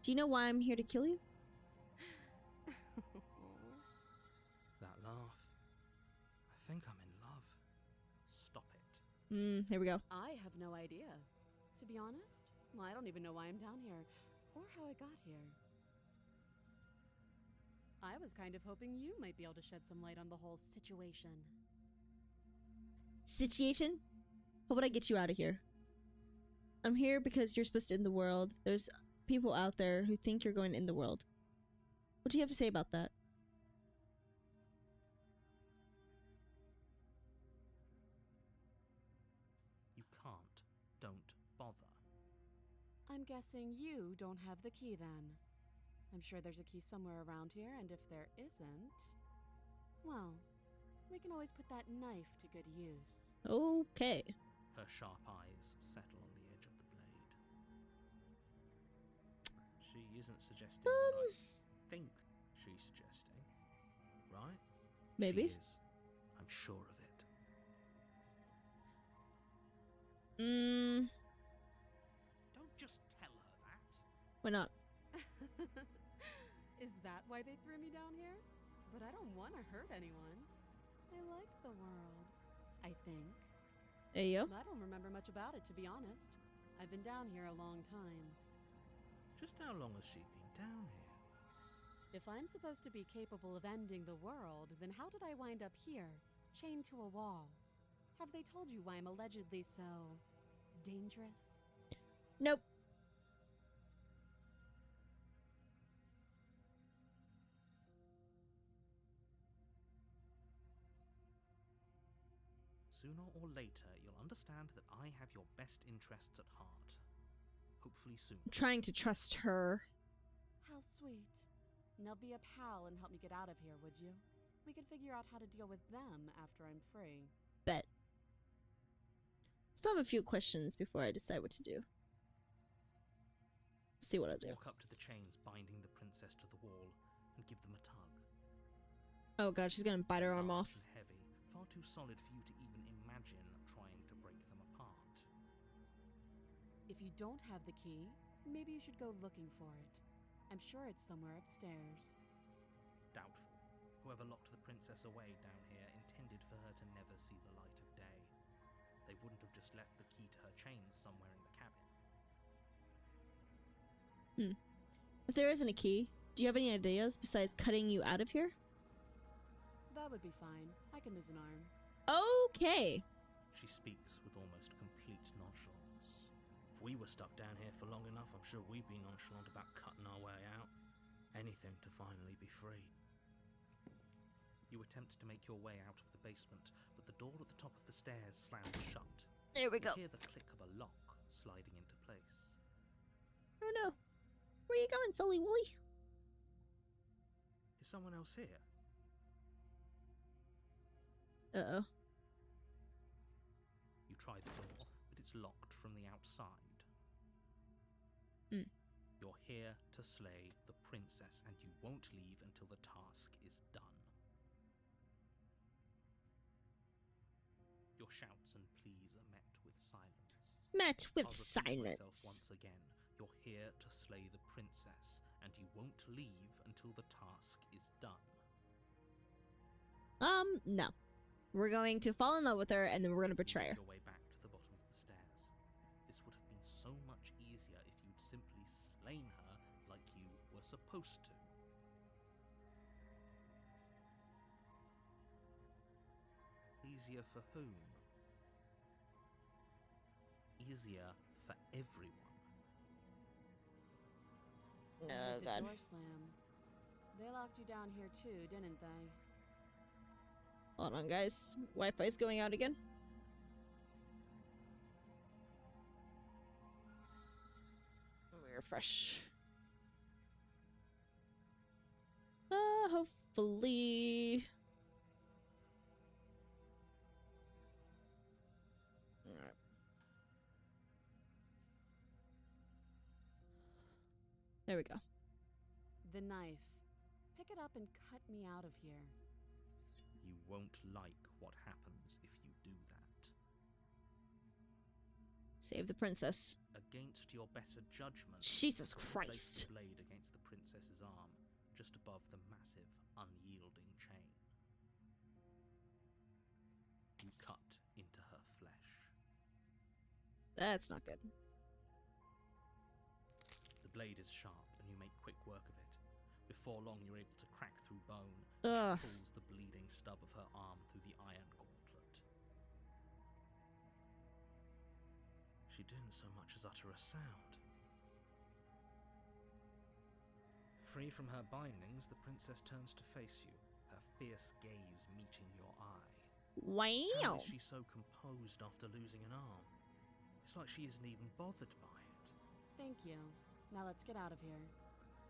Do you know why I'm here to kill you? That laugh. I think I'm in love. Stop it. Here we go. I have no idea. To be honest, well, I don't even know why I'm down here, or how I got here. I was kind of hoping you might be able to shed some light on the whole situation. Situation? How would I get you out of here? I'm here because you're supposed to end the world. There's people out there who think you're going to end the world. What do you have to say about that? You can't. Don't bother. I'm guessing you don't have the key then. I'm sure there's a key somewhere around here, and if there isn't, well, we can always put that knife to good use. Okay. Her sharp eyes settle on the edge of the blade. She isn't suggesting what I think she's suggesting, right? Maybe. She is. I'm sure of it. Don't just tell her that. Why not? Is that why they threw me down here? But I don't want to hurt anyone. I like the world, I think. Hey, yo. I don't remember much about it, to be honest. I've been down here a long time. Just how long has she been down here? If I'm supposed to be capable of ending the world, then how did I wind up here, chained to a wall? Have they told you why I'm allegedly so dangerous? Nope. Sooner or later, you'll understand that I have your best interests at heart. Hopefully soon. I'm trying to trust her. How sweet. Now be a pal and help me get out of here, would you? We could figure out how to deal with them after I'm free. Bet. Still have a few questions before I decide what to do. See what I do. Walk up to the chains binding the princess to the wall and give them a tug. Oh god, she's gonna bite her arm off. Large and heavy, far too solid for you to even imagine trying to break them apart. If you don't have the key, maybe you should go looking for it. I'm sure it's somewhere upstairs. Doubtful. Whoever locked the princess away down here intended for her to never see the light of day. They wouldn't have just left the key to her chains somewhere in the cabin. If there isn't a key, do you have any ideas besides cutting you out of here? That would be fine. I can lose an arm. Okay. She speaks with almost complete nonchalance. If we were stuck down here for long enough, I'm sure we'd be nonchalant about cutting our way out. Anything to finally be free. You attempt to make your way out of the basement, but the door at the top of the stairs slams shut. There we go. You hear the click of a lock sliding into place. Oh no. Where you going, Sully Wooly? Is someone else here? Uh-oh. You try the door, but it's locked from the outside. You're here to slay the princess, and you won't leave until the task is done. Your shouts and pleas are met with silence. Met with I'll repeat myself silence. once again. You're here to slay the princess, and you won't leave until the task is done. No. We're going to fall in love with her, and then we're going to betray her. Your way back to the bottom of the stairs. This would have been so much easier if you'd simply slain her like you were supposed to. Easier for whom? Easier for everyone. Oh The god. door slam. They locked you down here too, didn't they? Hold on, guys. Wi-Fi's going out again. Let me refresh. Hopefully. Alright. There we go. The knife. Pick it up and cut me out of here. You won't like what happens if you do that. Save the princess. Against your better judgment, Jesus place Christ. the blade against the princess's arm, just above the massive, unyielding chain. You cut into her flesh. That's not good. The blade is sharp, and you make quick work of it. Before long, you're able to crack through bone. Ugh. She pulls the bleeding stub of her arm through the iron gauntlet. She didn't so much as utter a sound. Free from her bindings, the princess turns to face you, her fierce gaze meeting your eye. How Wow. is she so composed after losing an arm? It's like she isn't even bothered by it. Thank you. Now let's get out of here.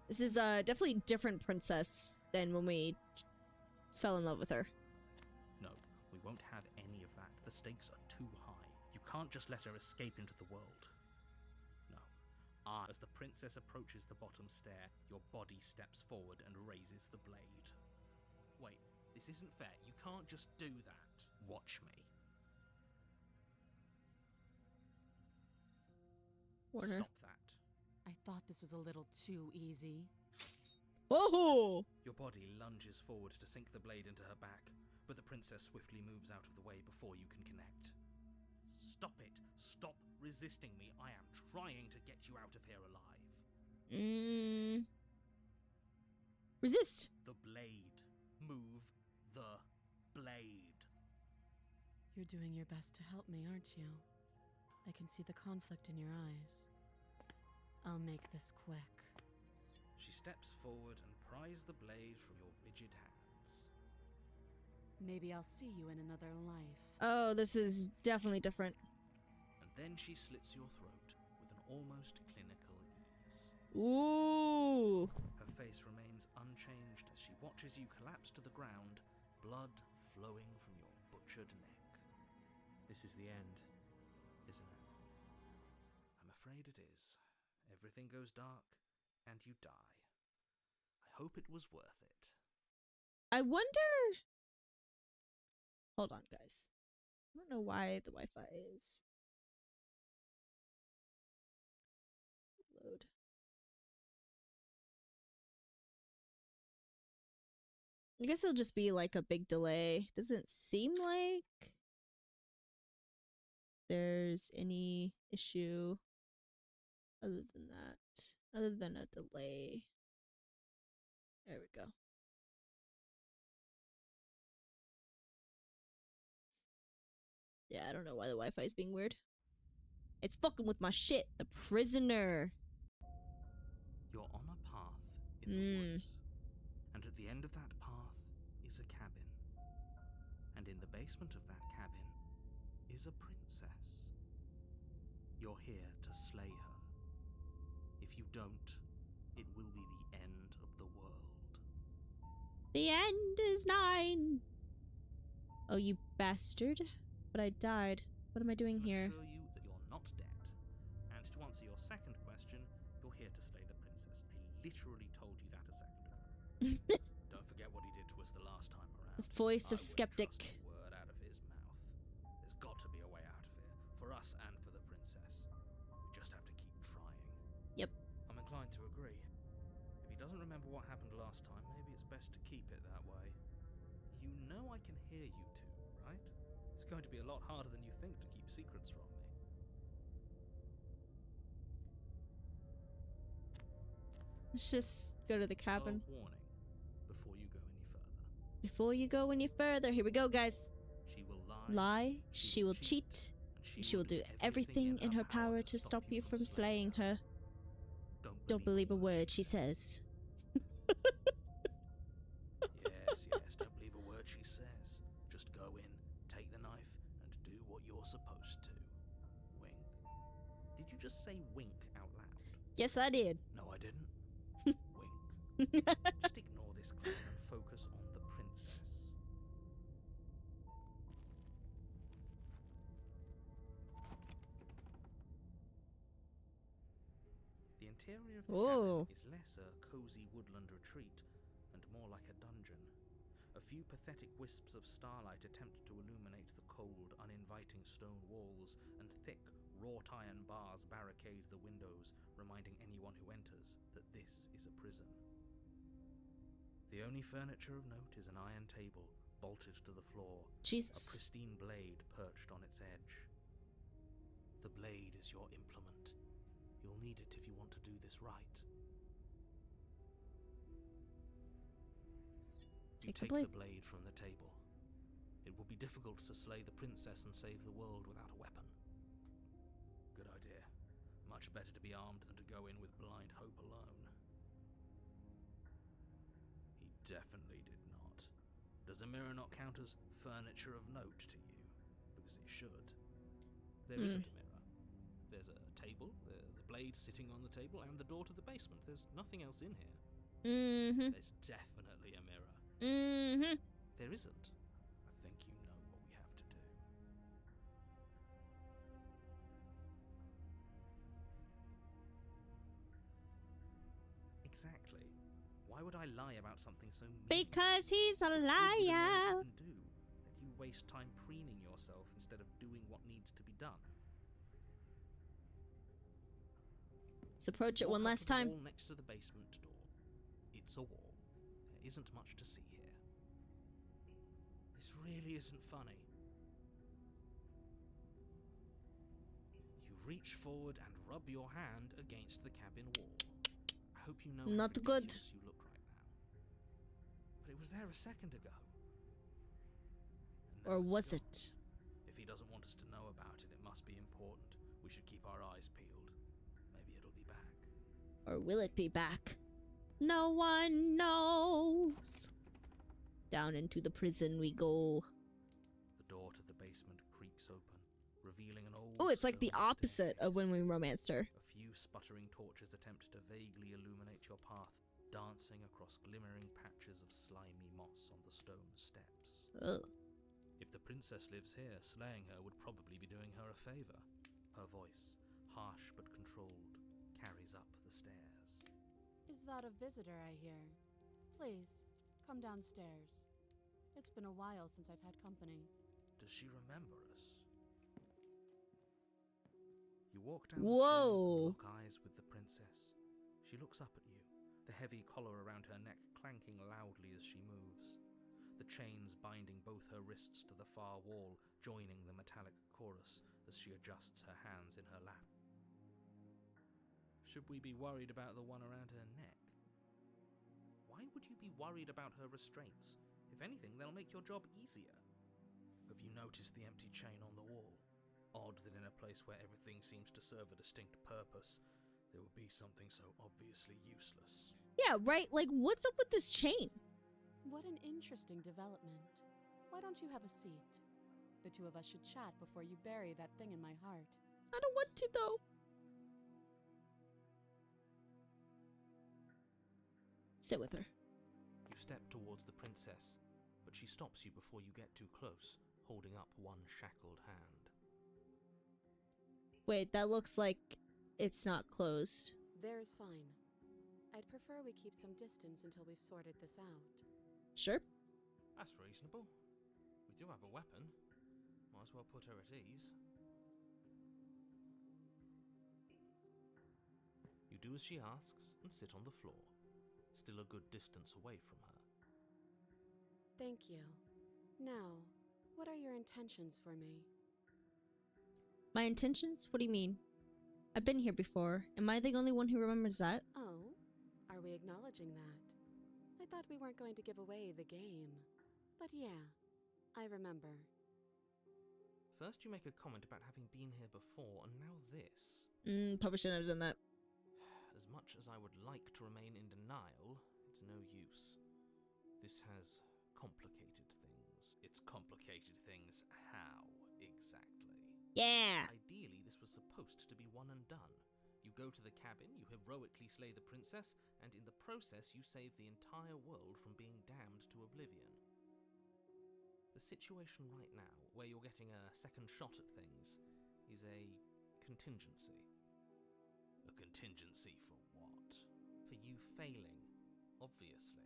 This is definitely a different princess than when we fell in love with her. No, we won't have any of that. The stakes are too high. You can't just let her escape into the world. No. As the princess approaches the bottom stair, your body steps forward and raises the blade. Wait, this isn't fair. You can't just do that. Watch me. Warner. Stop that. I thought this was a little too easy. Oh! Your body lunges forward to sink the blade into her back, but the princess swiftly moves out of the way before you can connect. Stop it! Stop resisting me! I am trying to get you out of here alive. Resist! The blade. Move the blade. You're doing your best to help me, aren't you? I can see the conflict in your eyes. I'll make this quick. She steps forward and pries the blade from your rigid hands. Maybe I'll see you in another life. Oh, this is definitely different. And then she slits your throat with an almost clinical ease. Ooh! Her face remains unchanged as she watches you collapse to the ground, blood flowing from your butchered neck. This is the end, isn't it? I'm afraid it is. Everything goes dark, and you die. I hope it was worth it. I wonder... Hold on, guys. I don't know why the Wi-Fi is... Load. I guess it'll just be like a big delay. Doesn't seem like there's any issue other than that. Other than a delay. There we go. Yeah, I don't know why the Wi-Fi is being weird. It's fucking with my shit. The prisoner. You're on a path in the woods, and at the end of that path is a cabin. And in the basement of that cabin is a princess. You're here to slay her. If you don't, it will be the end of the world. The end is nigh. Oh, you bastard. But I died. What am I doing here? I assure you that you're not dead. And to answer your second question, you're here to slay the princess. I literally told you that a second ago. Don't forget what he did to us the last time around. The voice I of wouldn't skeptic. trust a word out of his mouth. There's got to be a way out of here, for us and for the princess. We just have to keep trying. Yep. I'm inclined to agree. If he doesn't remember what happened last time, maybe it's best to keep it that way. You know I can hear you two, right? It's going to be a lot harder than you think to keep secrets from me. Let's just go to the cabin. A warning before you go any further. Before you go any further, here we go, guys. She will Lie, she will cheat, and she will do everything in her power to stop you from slaying her. Don't believe a word she says. Yes, don't believe a word she says. Just what you're supposed to. Wink. Did you just say wink out loud? Yes, I did. No, I didn't. Wink. Just ignore this clown and focus on the princess. The interior of the Whoa. cabin is less a cozy woodland retreat and more like a dungeon. A few pathetic wisps of starlight attempt to illuminate the cold, uninviting stone walls, and thick, wrought iron bars barricade the windows, reminding anyone who enters that this is a prison. The only furniture of note is an iron table, bolted to the floor, a Jesus. pristine blade perched on its edge. The blade is your implement. You'll need it if you want to do this right. You Take the take blade. the blade from the table. It will be difficult to slay the princess and save the world without a weapon. Good idea. Much better to be armed than to go in with blind hope alone. He definitely did not. Does a mirror not count as furniture of note to you? Because it should. There isn't a mirror. There's a table, the blade sitting on the table, and the door to the basement. There's nothing else in here. Mm-hmm. There's definitely a mirror. Mm-hmm. There isn't. I think you know what we have to do. Exactly. Why would I lie about something so meaningless? Because he's a What good would a mirror liar. even do? That you waste time preening yourself instead of doing what needs to be done. Let's approach it Walk one up last to the time. wall next to the basement door. It's a wall. There isn't much to see here. This really isn't funny. You reach forward and rub your hand against the cabin wall. I hope you know Not how good. ridiculous you look right now. But it was there a second ago. And now Or it's was gone. it? If he doesn't want us to know about it, it must be important. We should keep our eyes peeled. Maybe it'll be back. Or will it be back? No one knows. Down into the prison we go. The door to the basement creaks open, revealing an old. Oh, it's like the stone opposite of when we romanced her. A few sputtering torches attempt to vaguely illuminate your path, dancing across glimmering patches of slimy moss on the stone steps. Ugh. If the princess lives here, slaying her would probably be doing her a favor. Her voice, harsh but controlled, carries up the stairs. Is that a visitor I hear? Please, come downstairs. It's been a while since I've had company. Does she remember us? You walk down the stairs Whoa. and lock eyes with the princess. She looks up at you, the heavy collar around her neck clanking loudly as she moves. The chains binding both her wrists to the far wall, joining the metallic chorus as she adjusts her hands in her lap. Should we be worried about the one around her neck? Why would you be worried about her restraints? If anything, they'll make your job easier. Have you noticed the empty chain on the wall? Odd that in a place where everything seems to serve a distinct purpose, there would be something so obviously useless. Yeah, right? Like, what's up with this chain? What an interesting development. Why don't you have a seat? The two of us should chat before you bury that thing in my heart. I don't want to, though. Sit with her. You step towards the princess, but she stops you before you get too close, holding up one shackled hand. Wait, that looks like it's not closed. There's fine. I'd prefer we keep some distance until we've sorted this out. Sure. That's reasonable. We do have a weapon. Might as well put her at ease. You do as she asks and sit on the floor, still a good distance away from her. Thank you. Now, what are your intentions for me? My intentions? What do you mean? I've been here before. Am I the only one who remembers that? Oh, are we acknowledging that? I thought we weren't going to give away the game. But yeah, I remember. First you make a comment about having been here before, and now this. Probably shouldn't have done that. As much as I would like to remain in denial, it's no use. This has complicated things. It's complicated things how, exactly? Yeah. Ideally, this was supposed to be one and done. You go to the cabin, you heroically slay the princess, and in the process you save the entire world from being damned to oblivion. The situation right now, where you're getting a second shot at things, is a contingency. A contingency for what? For you failing, obviously.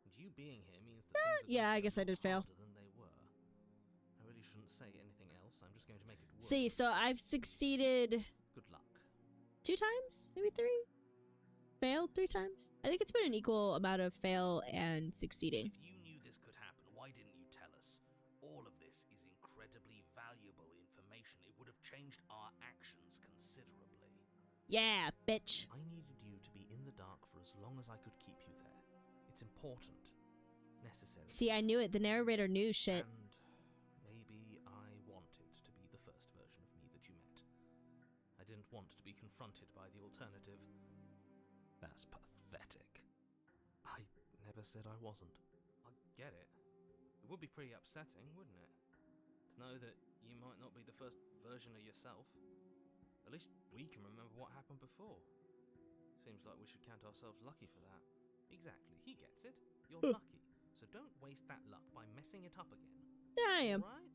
And you being here means that things are yeah, I going to guess be I a did lot fail. harder than they were. I really shouldn't say anything else. I'm just going to make it work. See, so I've succeeded Good luck. 2 times, maybe 3. Failed 3 times. I think it's been an equal amount of fail and succeeding. If you knew this could happen, why didn't you tell us? All of this is incredibly valuable information. It would have changed our actions considerably. Yeah, bitch. I needed you to be in the dark for as long as I could keep you there. It's important. Necessary. See, I knew it. The narrator knew shit. And maybe I wanted to be the first version of me that you met. I didn't want to be confronted by the alternative. That's pathetic. I never said I wasn't. I get it. It would be pretty upsetting, wouldn't it? To know that you might not be the first version of yourself. At least we can remember what happened before. Seems like we should count ourselves lucky for that. Exactly. He gets it. You're lucky. So don't waste that luck by messing it up again. Yeah, I am. Right?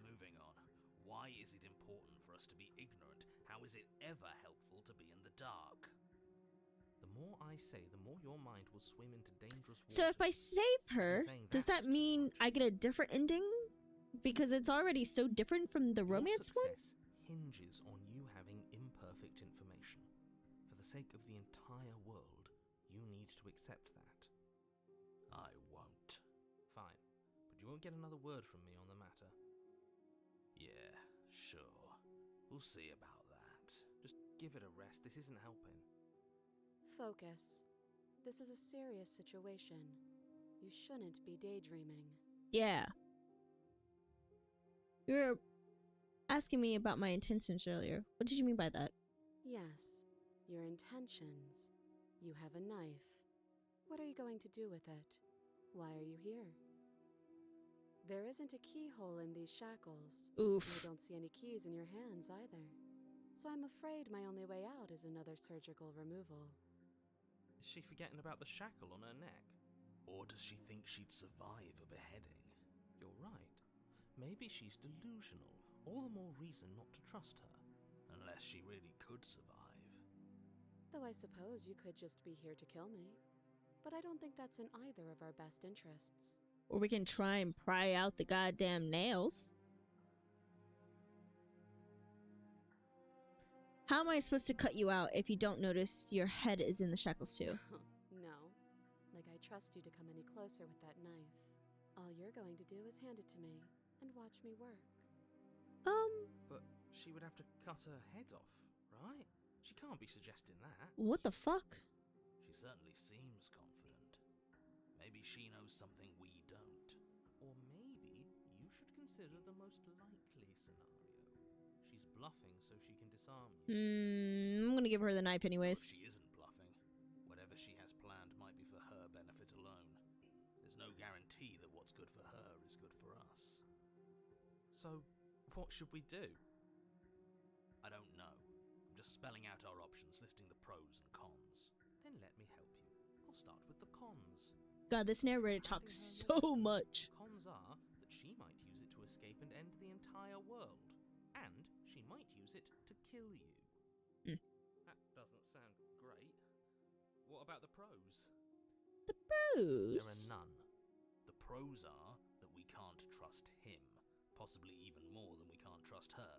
Moving on. Why is it important for us to be ignorant? How is it ever helpful to be in the dark? The more I say, the more your mind will swim into dangerous waters. So if I save her, does that mean I get a different ending? Because it's already so different from the romance one? Your success hinges on you having imperfect information. For the sake of the entire world, you need to accept that. I won't. Fine, but you won't get another word from me on the matter. Yeah, sure. We'll see about that. Just give it a rest. This isn't helping. Focus. This is a serious situation. You shouldn't be daydreaming. Yeah. You were asking me about my intentions earlier. What did you mean by that? Yes, your intentions. You have a knife. What are you going to do with it? Why are you here? There isn't a keyhole in these shackles. Oof. I don't see any keys in your hands either. So I'm afraid my only way out is another surgical removal. Is she forgetting about the shackle on her neck? Or does she think she'd survive a beheading? You're right. Maybe she's delusional. All the more reason not to trust her. Unless she really could survive. Though I suppose you could just be here to kill me. But I don't think that's in either of our best interests. Or we can try and pry out the goddamn nails. How am I supposed to cut you out if you don't notice your head is in the shackles too? No. Like I trust you to come any closer with that knife. All you're going to do is hand it to me and watch me work. But she would have to cut her head off, right? She can't be suggesting that. What the fuck? She certainly seems confident. Maybe she knows something we don't. Or maybe you should consider the most likely scenario. She's bluffing so she can disarm you. I'm gonna give her the knife anyways. Well, she isn't bluffing. Whatever she has planned might be for her benefit alone. There's no guarantee that what's good for her is good for us. So, what should we do? I don't know. I'm just spelling out our options, listing the pros and cons. Then let me help you. I'll start with the cons. God, this narrator talks so much. Cons are that she might use it to escape and end the entire world. And she might use it to kill you. That doesn't sound great. What about the pros? The There pros. are none. The pros are that we can't trust him, possibly even more than we can't trust her.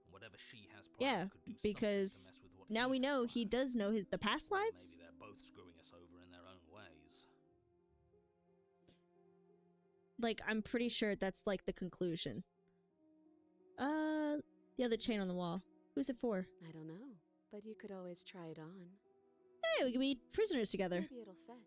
And whatever she has planned Yeah, could do something to because mess with what now he we has know planned. he does know the past Or lives. Maybe they're both screwing us over in their own ways. Like, I'm pretty sure that's like the conclusion. The other chain on the wall. Who's it for? I don't know, but you could always try it on. Hey, we can be prisoners together. Maybe it'll fit.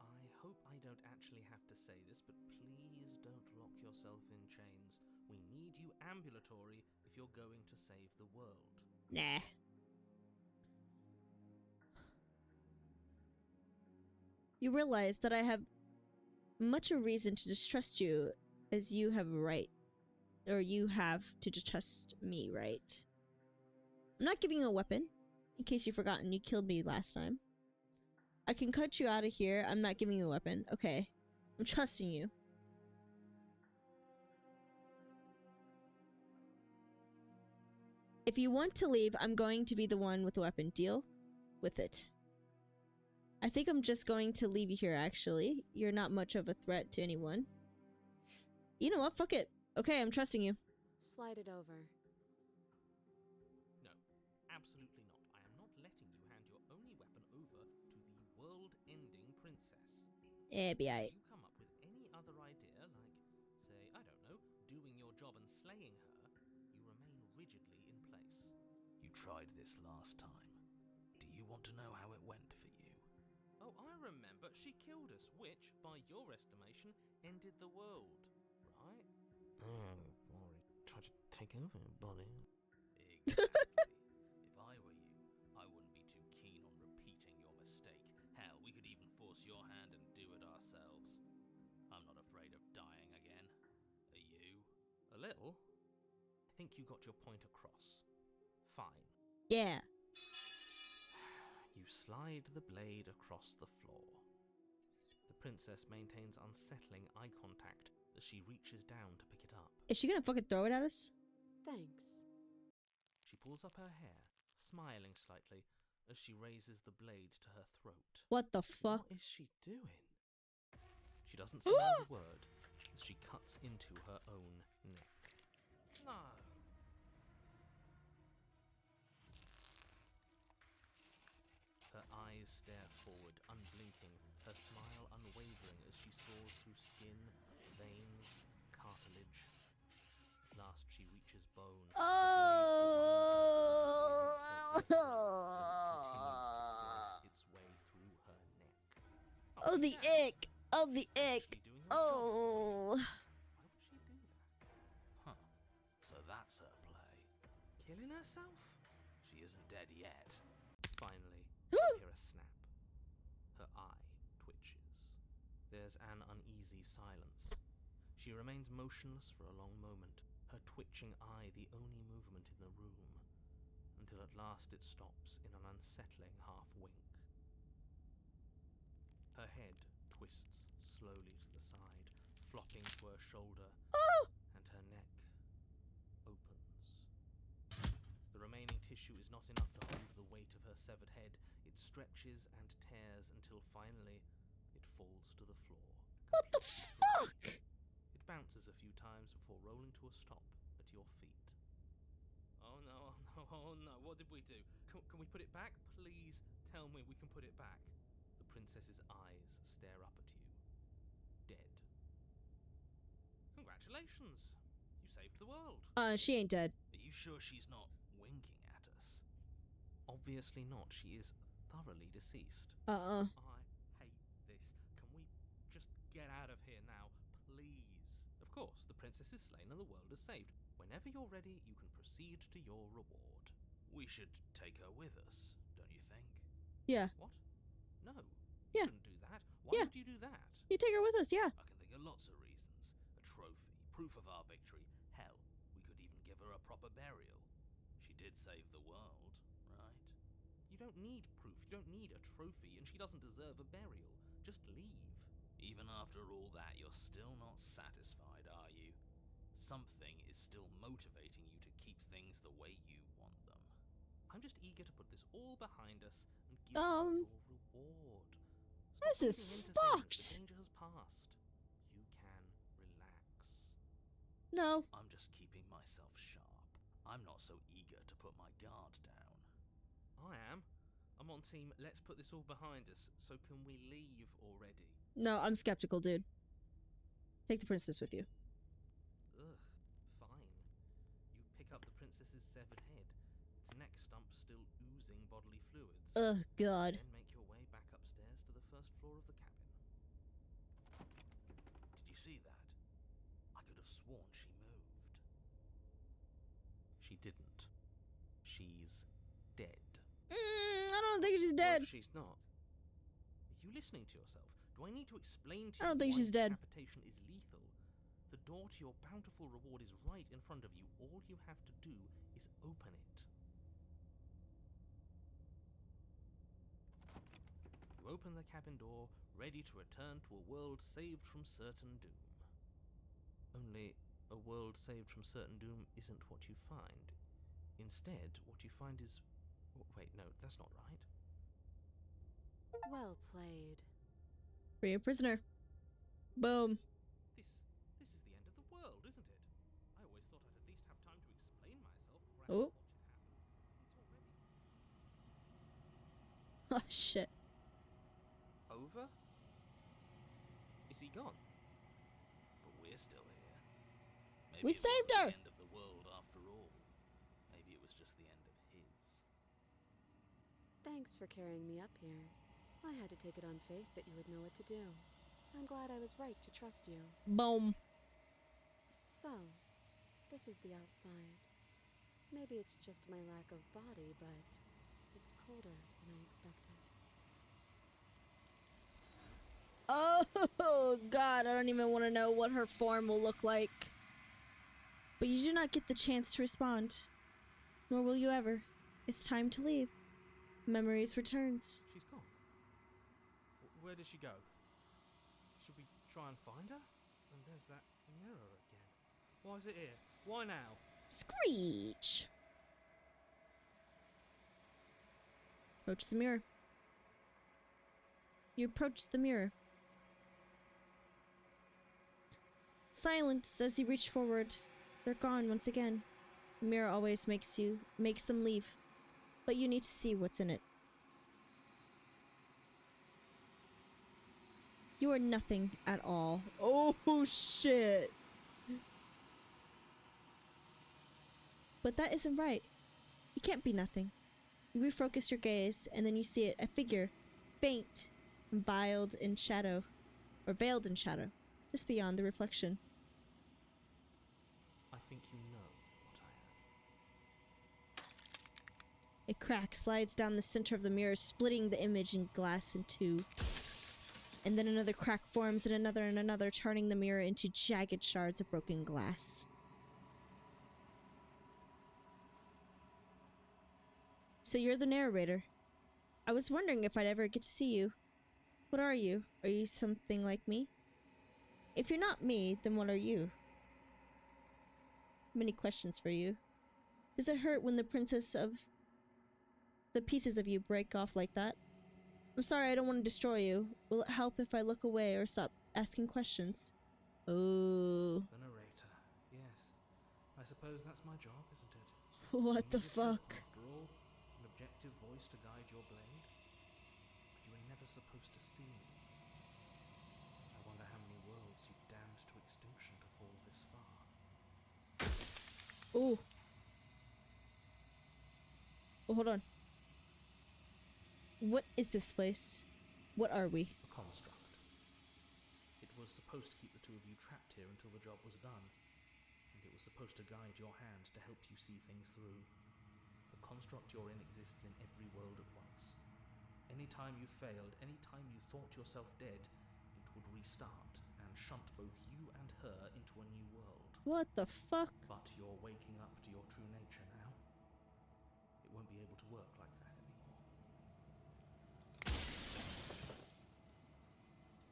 I hope I don't actually have to say this, but please don't lock yourself in chains. We need you ambulatory if you're going to save the world. Nah. You realize that I have much of a reason to distrust you, as you have a right Or you have to just trust me, right? I'm not giving you a weapon. In case you've forgotten, you killed me last time. I can cut you out of here. I'm not giving you a weapon. Okay. I'm trusting you. If you want to leave, I'm going to be the one with the weapon. Deal with it. I think I'm just going to leave you here, actually. You're not much of a threat to anyone. You know what? Fuck it. Okay, I'm trusting you. Slide it over. No, absolutely not. I am not letting you hand your only weapon over to the world-ending princess. Yeah, be aight. If you come up with any other idea, like, say, I don't know, doing your job and slaying her, you remain rigidly in place. You tried this last time. Do you want to know how it went for you? Oh, I remember. She killed us, which, by your estimation, ended the world, right? Oh, already tried to take over your body. Exactly. If I were you, I wouldn't be too keen on repeating your mistake. Hell, we could even force your hand and do it ourselves. I'm not afraid of dying again. Are you? A little. I think you got your point across. Fine. Yeah. You slide the blade across the floor. The princess maintains unsettling eye contact as she reaches down to pick it up. Is she gonna fucking throw it at us? Thanks. She pulls up her hair, smiling slightly, as she raises the blade to her throat. What the fuck? What is she doing? She doesn't say another word as she cuts into her own neck. No! Her eyes stare forward, unblinking, her smile unwavering as she soars through skin, veins, cartilage. Last she reaches bone. The blade continues to slice its way through her neck. Oh, the ick! Oh, the ick! She doing her job Oh! Why would she do that? Huh. So that's her play. Killing herself? She isn't dead yet. Finally, you hear a snap. Her eye twitches. There's an uneasy silence. She remains motionless for a long moment, her twitching eye the only movement in the room, until at last it stops in an unsettling half-wink. Her head twists slowly to the side, flopping to her shoulder, and her neck opens. The remaining tissue is not enough to hold the weight of her severed head. It stretches and tears until finally it falls to the floor. What the fuck? It bounces a few times before rolling to a stop at your feet. Oh no, oh no, oh no, what did we do? Can we put it back? Please tell me we can put it back. The princess's eyes stare up at you. Dead. Congratulations! You saved the world. She ain't dead. Are you sure she's not winking at us? Obviously not. She is thoroughly deceased. Uh-uh. I hate this. Can we just get out of here now, please? Of course, the princess is slain and the world is saved. Whenever you're ready, you can proceed to your reward. We should take her with us, don't you think? Yeah. What? No. Yeah. You shouldn't do that. Why Yeah. would you do that? You take her with us, yeah. I can think of lots of reasons. A trophy, proof of our victory. Hell, we could even give her a proper burial. She did save the world, right? You don't need proof. You don't need a trophy, and she doesn't deserve a burial. Just leave. Even after all that, you're still not satisfied, are you? Something is still motivating you to keep things the way you want them. I'm just eager to put this all behind us and give you your reward. This is Stop thinking into things. fucked. The danger has passed. You can relax. No. I'm just keeping myself sharp. I'm not so eager to put my guard down. I am. I'm on team, let's put this all behind us. So can we leave already? No, I'm skeptical, dude. Take the princess with you. Ugh, fine. You pick up the princess's severed head, its neck stump still oozing bodily fluids. Ugh, God. Then make your way back upstairs to the first floor of the cabin. Did you see that? I could have sworn she moved. She didn't. She's dead. I don't think she's What dead. if she's not? Are you listening to yourself? Do I need to explain to you I don't think why she's dead. decapitation is lethal? The door to your bountiful reward is right in front of you. All you have to do is open it. You open the cabin door, ready to return to a world saved from certain doom. Only, a world saved from certain doom isn't what you find. Instead, what you find is... Wait, no, that's not right. Well played. Free a prisoner. Boom. This is the end of the world, isn't it? I always thought I'd at least have time to explain myself before I Oh. watch it happen. It's already... Oh, shit. Over? Is he gone? But we're still here. Maybe We it saved wasn't her! the end of the world after all. Maybe it was just the end of his. Thanks for carrying me up here. I had to take it on faith that you would know what to do. I'm glad I was right to trust you. Boom. So, this is the outside. Maybe it's just my lack of body, but it's colder than I expected. Oh, God. I don't even want to know what her form will look like. But you do not get the chance to respond. Nor will you ever. It's time to leave. Memories returns. She's gone. Where did she go? Should we try and find her? And there's that mirror again. Why is it here? Why now? Screech. Approach the mirror. You approach the mirror. Silence as you reach forward. They're gone once again. The mirror always makes them leave. But you need to see what's in it. You are nothing at all. Oh shit. But that isn't right. You can't be nothing. You refocus your gaze, and then you see it, a figure, faint and veiled in shadow, just beyond the reflection. I think you know what I am. A crack slides down the center of the mirror, splitting the image in glass in two. And then another crack forms, and another, turning the mirror into jagged shards of broken glass. So you're the narrator. I was wondering if I'd ever get to see you. What are you? Are you something like me? If you're not me, then what are you? Many questions for you. Does it hurt when the pieces of you break off like that? I'm sorry, I don't want to destroy you. Will it help if I look away or stop asking questions? Oh. The narrator. Yes. I suppose that's my job, isn't it? What the You needed fuck? After all, an objective voice to guide your blade. But you were never supposed to see me. I wonder how many worlds you've damned to extinction to fall this far. Oh. Oh, hold on. What is this place? What are we? A construct. It was supposed to keep the two of you trapped here until the job was done. And it was supposed to guide your hand to help you see things through. The construct you're in exists in every world at once. Any time you failed, any time you thought yourself dead, it would restart and shunt both you and her into a new world. What the fuck? But you're waking up to your true nature now. It won't be able to work like that anymore.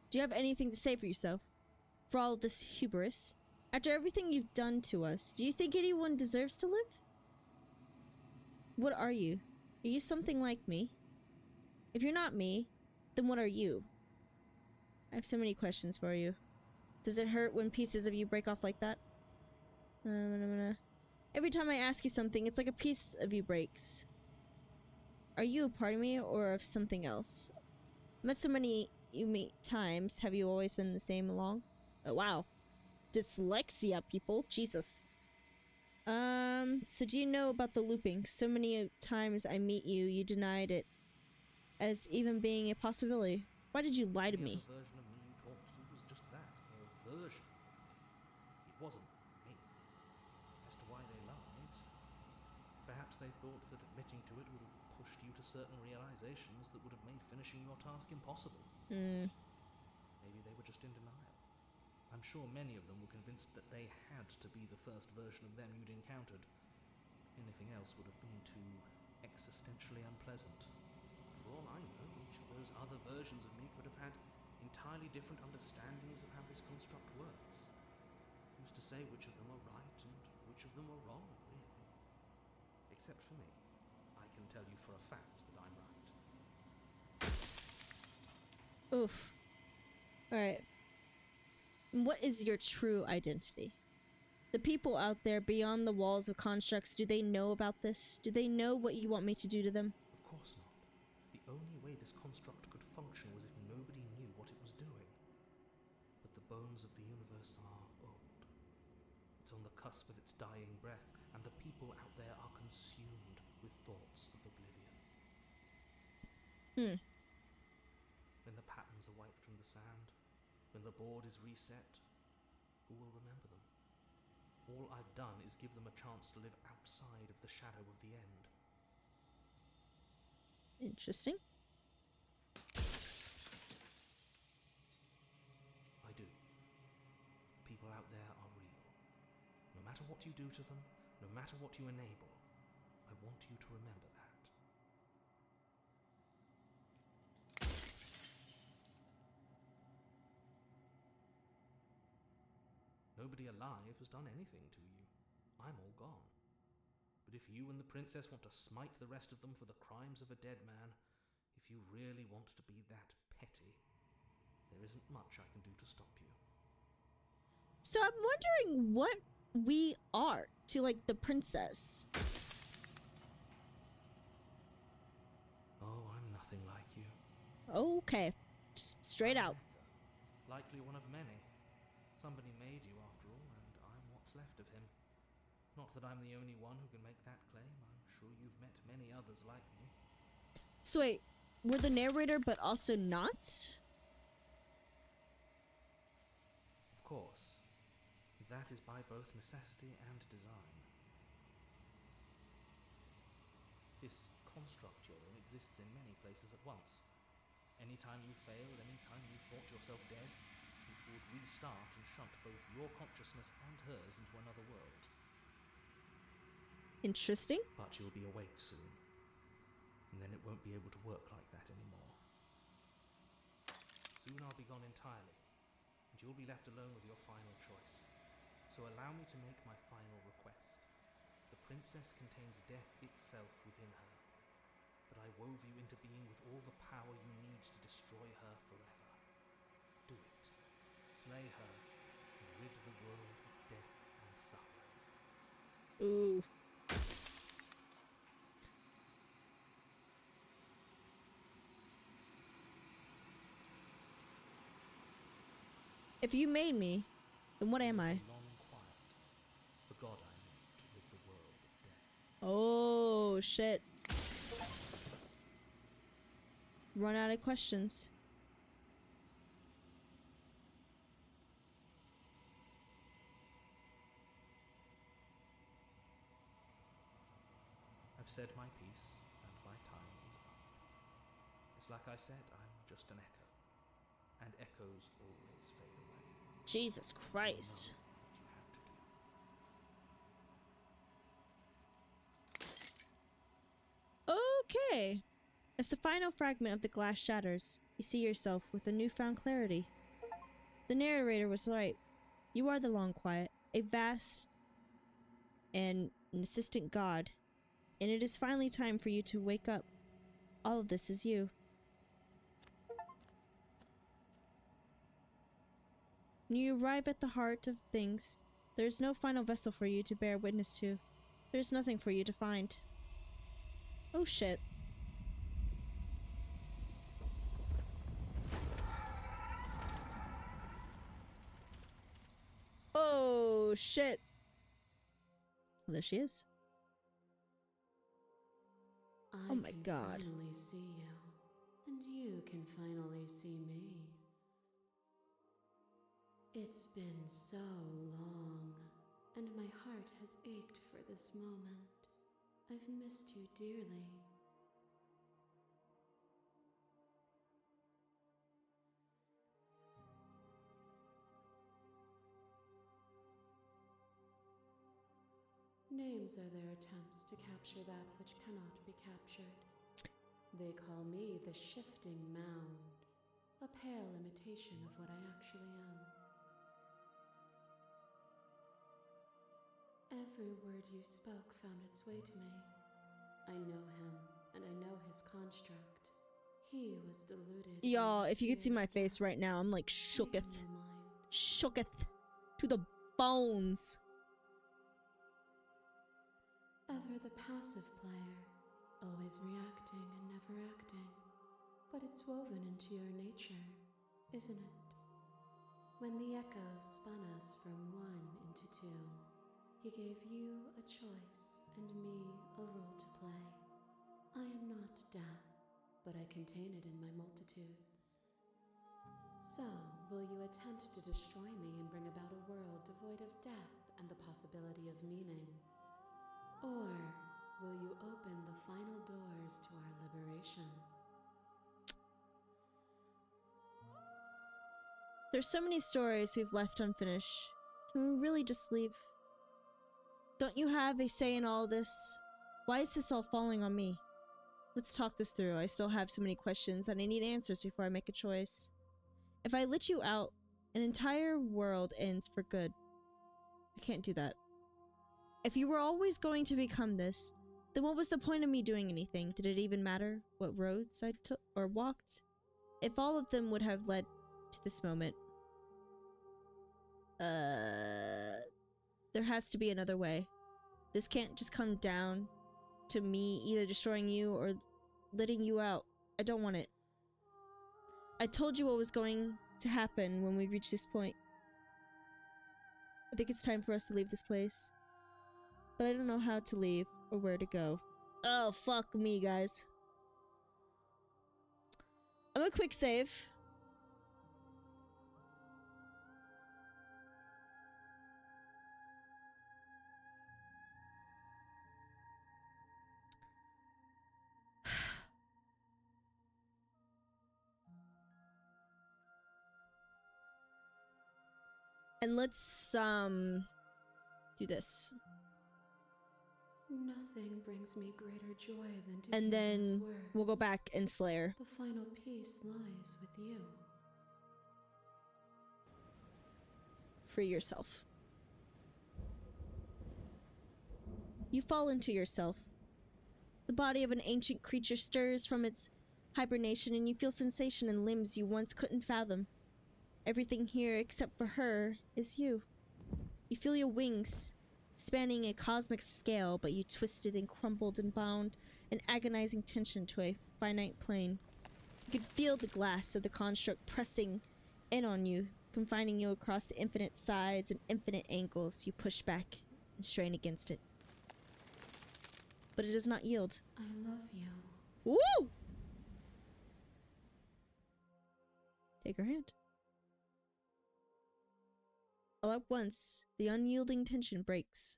Do you have anything to say for yourself? For all this hubris? After everything you've done to us, do you think anyone deserves to live? What are you? Are you something like me? If you're not me, then what are you? I have so many questions for you. Does it hurt when pieces of you break off like that? Every time I ask you something, it's like a piece of you breaks. Are you a part of me or of something else? Met so many times. Have you always been the same along? Oh, wow. Dyslexia, people. Jesus. So do you know about the looping? So many times I meet you, you denied it as even being a possibility. Why did you lie to The me? other version of me you talked to was just that, a version of me. It wasn't me. As to why they lied, perhaps they thought that admitting to it would have pushed you to certain realizations that would have made finishing your task impossible. Maybe they were just in denial. I'm sure many of them were convinced that they had to be the first version of them you'd encountered. Anything else would have been too existentially unpleasant. For all I know, each of those other versions of me could have had entirely different understandings of how this construct works. Who's to say which of them are right and which of them are wrong, really? Except for me. I can tell you for a fact that I'm right. Oof. Alright. What is your true identity? The people out there beyond the walls of constructs, do they know about this? Do they know what you want me to do to them? Of course not. The only way this construct could function was if nobody knew what it was doing. But the bones of the universe are old. It's on the cusp of its dying breath, and the people out there are consumed with thoughts of oblivion. When the patterns are wiped from the sand, when the board is reset, who will remember them? All I've done is give them a chance to live outside of the shadow of the end. Interesting. I do. The people out there are real. No matter what you do to them, no matter what you enable, I want you to remember that. Nobody alive has done anything to you. I'm all gone. But if you and the princess want to smite the rest of them for the crimes of a dead man, if you really want to be that petty, there isn't much I can do to stop you. So I'm wondering what we are to, like, the princess. Oh, I'm nothing like you. Okay. Just straight out. Echo. Likely one of many. Somebody made you after all, and I'm what's left of him. Not that I'm the only one who can make that claim. I'm sure you've met many others like me. So wait, we're the narrator but also not? Of course. That is by both necessity and design. This construct you're in exists in many places at once. Anytime you failed, anytime you thought yourself dead, it would restart and shunt both your consciousness and hers into another world. Interesting. But you'll be awake soon, and then it won't be able to work like that anymore. Soon I'll be gone entirely, and you'll be left alone with your final choice. So allow me to make my final request. The princess contains death itself within her, but I wove you into being with all the power you need to destroy her forever. Do it. Slay her, and rid the world of death and suffering. Ooh. If you made me, then what am I? Long quiet, the god I made to rid the world of death. Oh, shit. Run out of questions. I've said my piece, and my time is up. It's like I said, I'm just an echo. And echoes always fade away. Jesus Christ. You know what you have to do. Okay. As the final fragment of the glass shatters, you see yourself with a newfound clarity. The narrator was right. You are the Long Quiet, a vast and insistent god, and it is finally time for you to wake up. All of this is you. When you arrive at the heart of things, there is no final vessel for you to bear witness to. There is nothing for you to find. Oh shit. Oh shit. Well, there she is. Oh my God. I can finally see you, and you can finally see me. It's been so long, and my heart has ached for this moment. I've missed you dearly. Names are their attempts to capture that which cannot be captured. They call me the Shifting Mound, a pale imitation of what I actually am. Every word you spoke found its way to me. I know him, and I know his construct. He was deluded. Y'all, if you could see my face right now, I'm like shooketh. Shooketh to the bones. Ever the passive player, always reacting and never acting. But it's woven into your nature, isn't it? When the echo spun us from one into two, he gave you a choice and me a role to play. I am not death, but I contain it in my multitudes. So, will you attempt to destroy me and bring about a world devoid of death and the possibility of meaning? Or will you open the final doors to our liberation? There's so many stories we've left unfinished. Can we really just leave? Don't you have a say in all this? Why is this all falling on me? Let's talk this through. I still have so many questions and I need answers before I make a choice. If I let you out, an entire world ends for good. I can't do that. If you were always going to become this, then what was the point of me doing anything? Did it even matter what roads I took or walked? If all of them would have led to this moment. There has to be another way. This can't just come down to me either destroying you or letting you out. I don't want it. I told you what was going to happen when we reach this point. I think it's time for us to leave this place. But I don't know how to leave or where to go. Oh, fuck me, guys. I'm gonna quick save. And let's, do this. Nothing brings me greater joy than to And hear then those words. we'll go back and Slayer. The final piece lies with you. Free yourself. You fall into yourself. The body of an ancient creature stirs from its hibernation and you feel sensation in limbs you once couldn't fathom. Everything here except for her is you. You feel your wings spanning a cosmic scale, but you twisted and crumpled and bound in agonizing tension to a finite plane. You could feel the glass of the construct pressing in on you, confining you across the infinite sides and infinite angles. You push back and strain against it. But it does not yield. I love you. Woo! Take her hand. All at once, the unyielding tension breaks.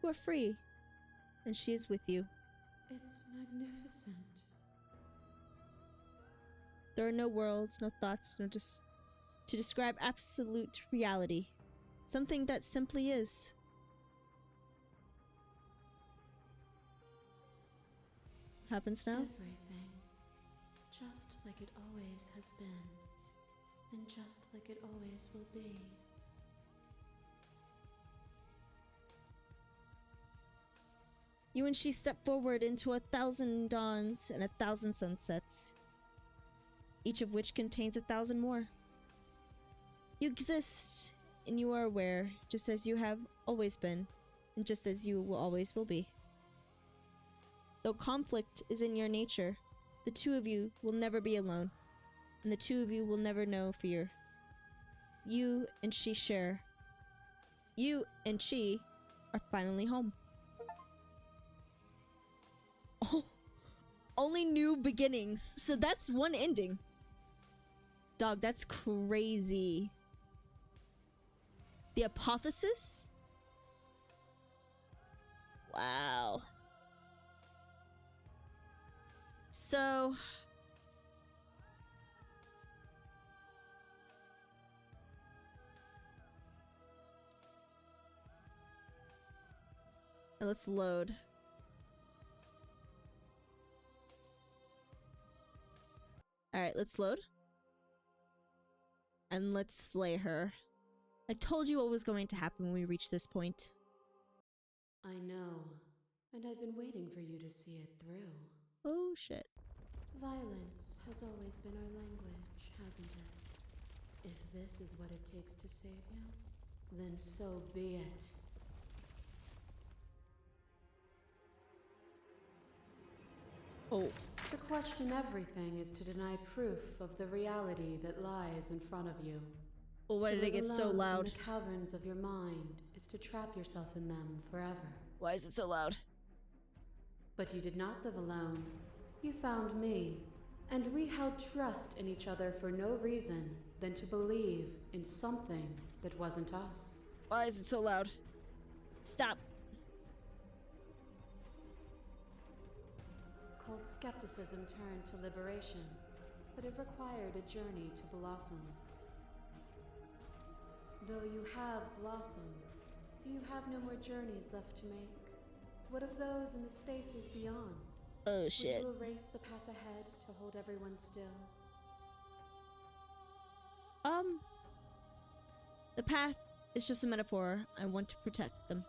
You are free, and she is with you. It's magnificent. There are no worlds, no thoughts, no to describe absolute reality. Something that simply is. Happens now? Everything. Just like it always has been. And just like it always will be. You and she step forward into 1,000 dawns and 1,000 sunsets, each of which contains 1,000 more. You exist, and you are aware, just as you have always been, and just as you will always will be. Though conflict is in your nature, the two of you will never be alone, and the two of you will never know fear. You and she share. You and she are finally home. Oh, only new beginnings. So that's one ending. Dog, that's crazy. The apotheosis? Wow. So let's load. Alright, let's load. And let's slay her. I told you what was going to happen when we reach this point. I know, and I've been waiting for you to see it through. Oh shit. Violence has always been our language, hasn't it? If this is what it takes to save you, then so be it. Oh. To question everything is to deny proof of the reality that lies in front of you. Well, why did it get so loud? The caverns of your mind is to trap yourself in them forever. Why is it so loud? But you did not live alone. You found me, and we held trust in each other for no reason than to believe in something that wasn't us. Why is it so loud? Stop. Cold skepticism turned to liberation, but it required a journey to blossom. Though you have blossomed, do you have no more journeys left to make? What of those in the spaces beyond? Oh shit. Would you erase the path ahead to hold everyone still? The path is just a metaphor. I want to protect them.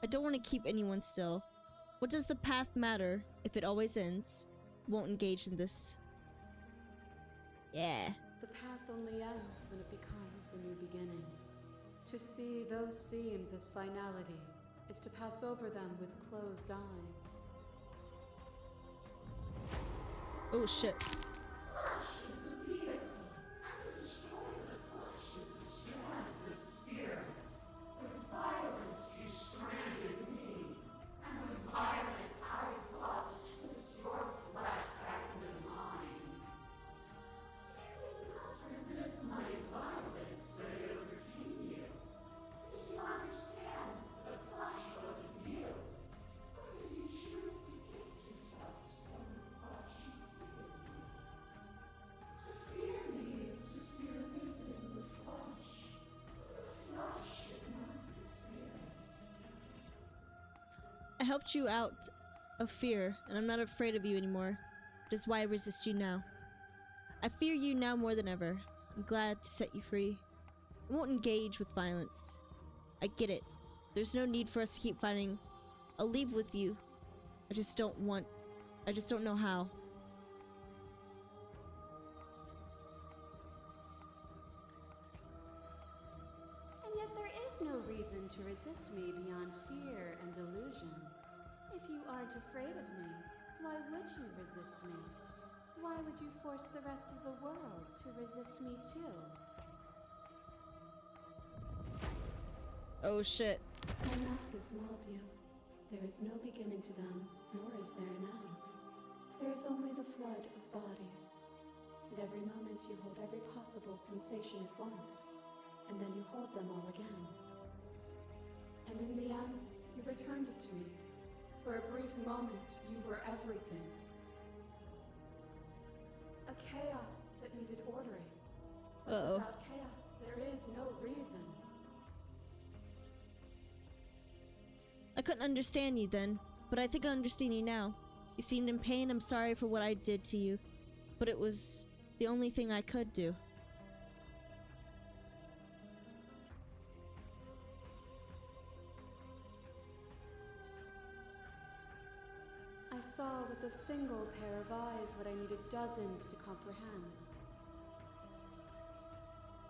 I don't want to keep anyone still. What does the path matter if it always ends? Won't engage in this. Yeah. The path only ends when it becomes a new beginning. To see those seams as finality is to pass over them with closed eyes. Oh shit. I helped you out of fear, and I'm not afraid of you anymore. That is why I resist you now. I fear you now more than ever. I'm glad to set you free. I won't engage with violence. I get it. There's no need for us to keep fighting. I'll leave with you. I just don't know how. And yet there is no reason to resist me beyond fear and delusion. If you aren't afraid of me, why would you resist me? Why would you force the rest of the world to resist me too? Oh shit. My masses mob you. There is no beginning to them, nor is there an end. There is only the flood of bodies. And every moment you hold every possible sensation at once, and then you hold them all again. And in the end, you returned it to me. For a brief moment, you were everything. A chaos that needed ordering. Uh-oh. Without chaos, there is no reason. I couldn't understand you then, but I think I understand you now. You seemed in pain. I'm sorry for what I did to you, but it was the only thing I could do. I saw with a single pair of eyes what I needed dozens to comprehend.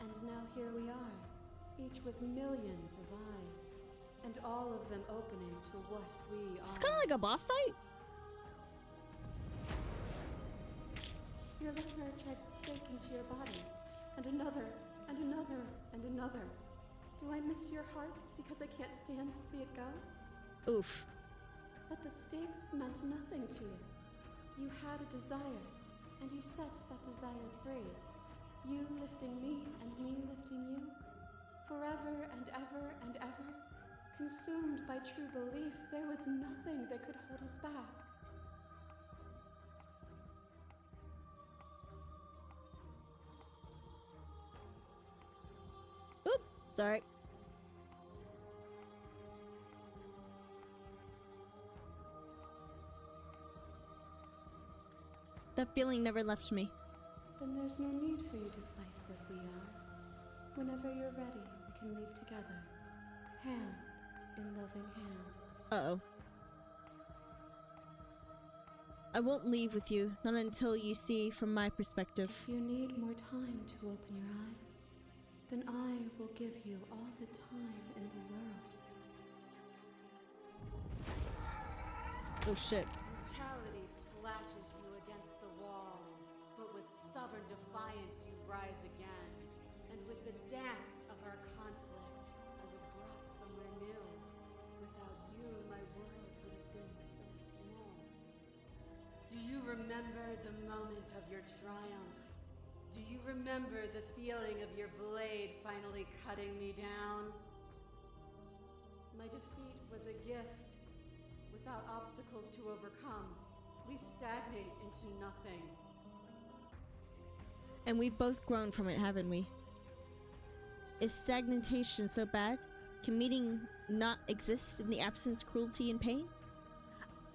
And now here we are, each with millions of eyes, and all of them opening to what we are. It's kind of like a boss fight. Your liquor drives a stake into your body, and another, and another, and another. Do I miss your heart because I can't stand to see it go? Oof. But the stakes meant nothing to you. You had a desire, and you set that desire free. You lifting me, and me lifting you. Forever and ever and ever. Consumed by true belief, there was nothing that could hold us back. Sorry. That feeling never left me. Then there's no need for you to fight what we are. Whenever you're ready, we can leave together. Hand in loving hand. Uh-oh. I won't leave with you, not until you see from my perspective. If you need more time to open your eyes, then I will give you all the time in the world. Oh shit. Brutality splashes you against the walls, but with stubborn defiance you rise again. And with the dance of our conflict, I was brought somewhere new. Without you, my world would have been so small. Do you remember the moment of your triumph? Do you remember the feeling of your blade finally cutting me down? My defeat was a gift. Without obstacles to overcome, we stagnate into nothing. And we've both grown from it, haven't we? Is stagnation so bad? Can meeting not exist in the absence of cruelty and pain?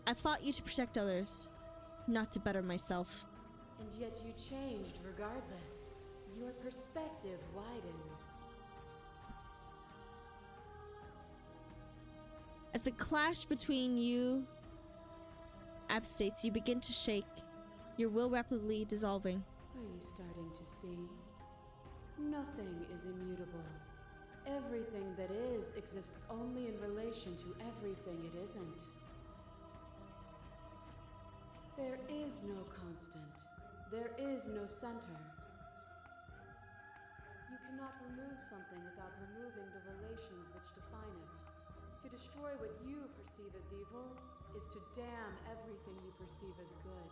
I fought you to protect others, not to better myself. And yet you changed regardless. Your perspective widened. As the clash between you abstates, you begin to shake, your will rapidly dissolving. Are you starting to see? Nothing is immutable. Everything that is exists only in relation to everything it isn't. There is no constant. There is no center. You cannot remove something without removing the relations which define it. To destroy what you perceive as evil is to damn everything you perceive as good.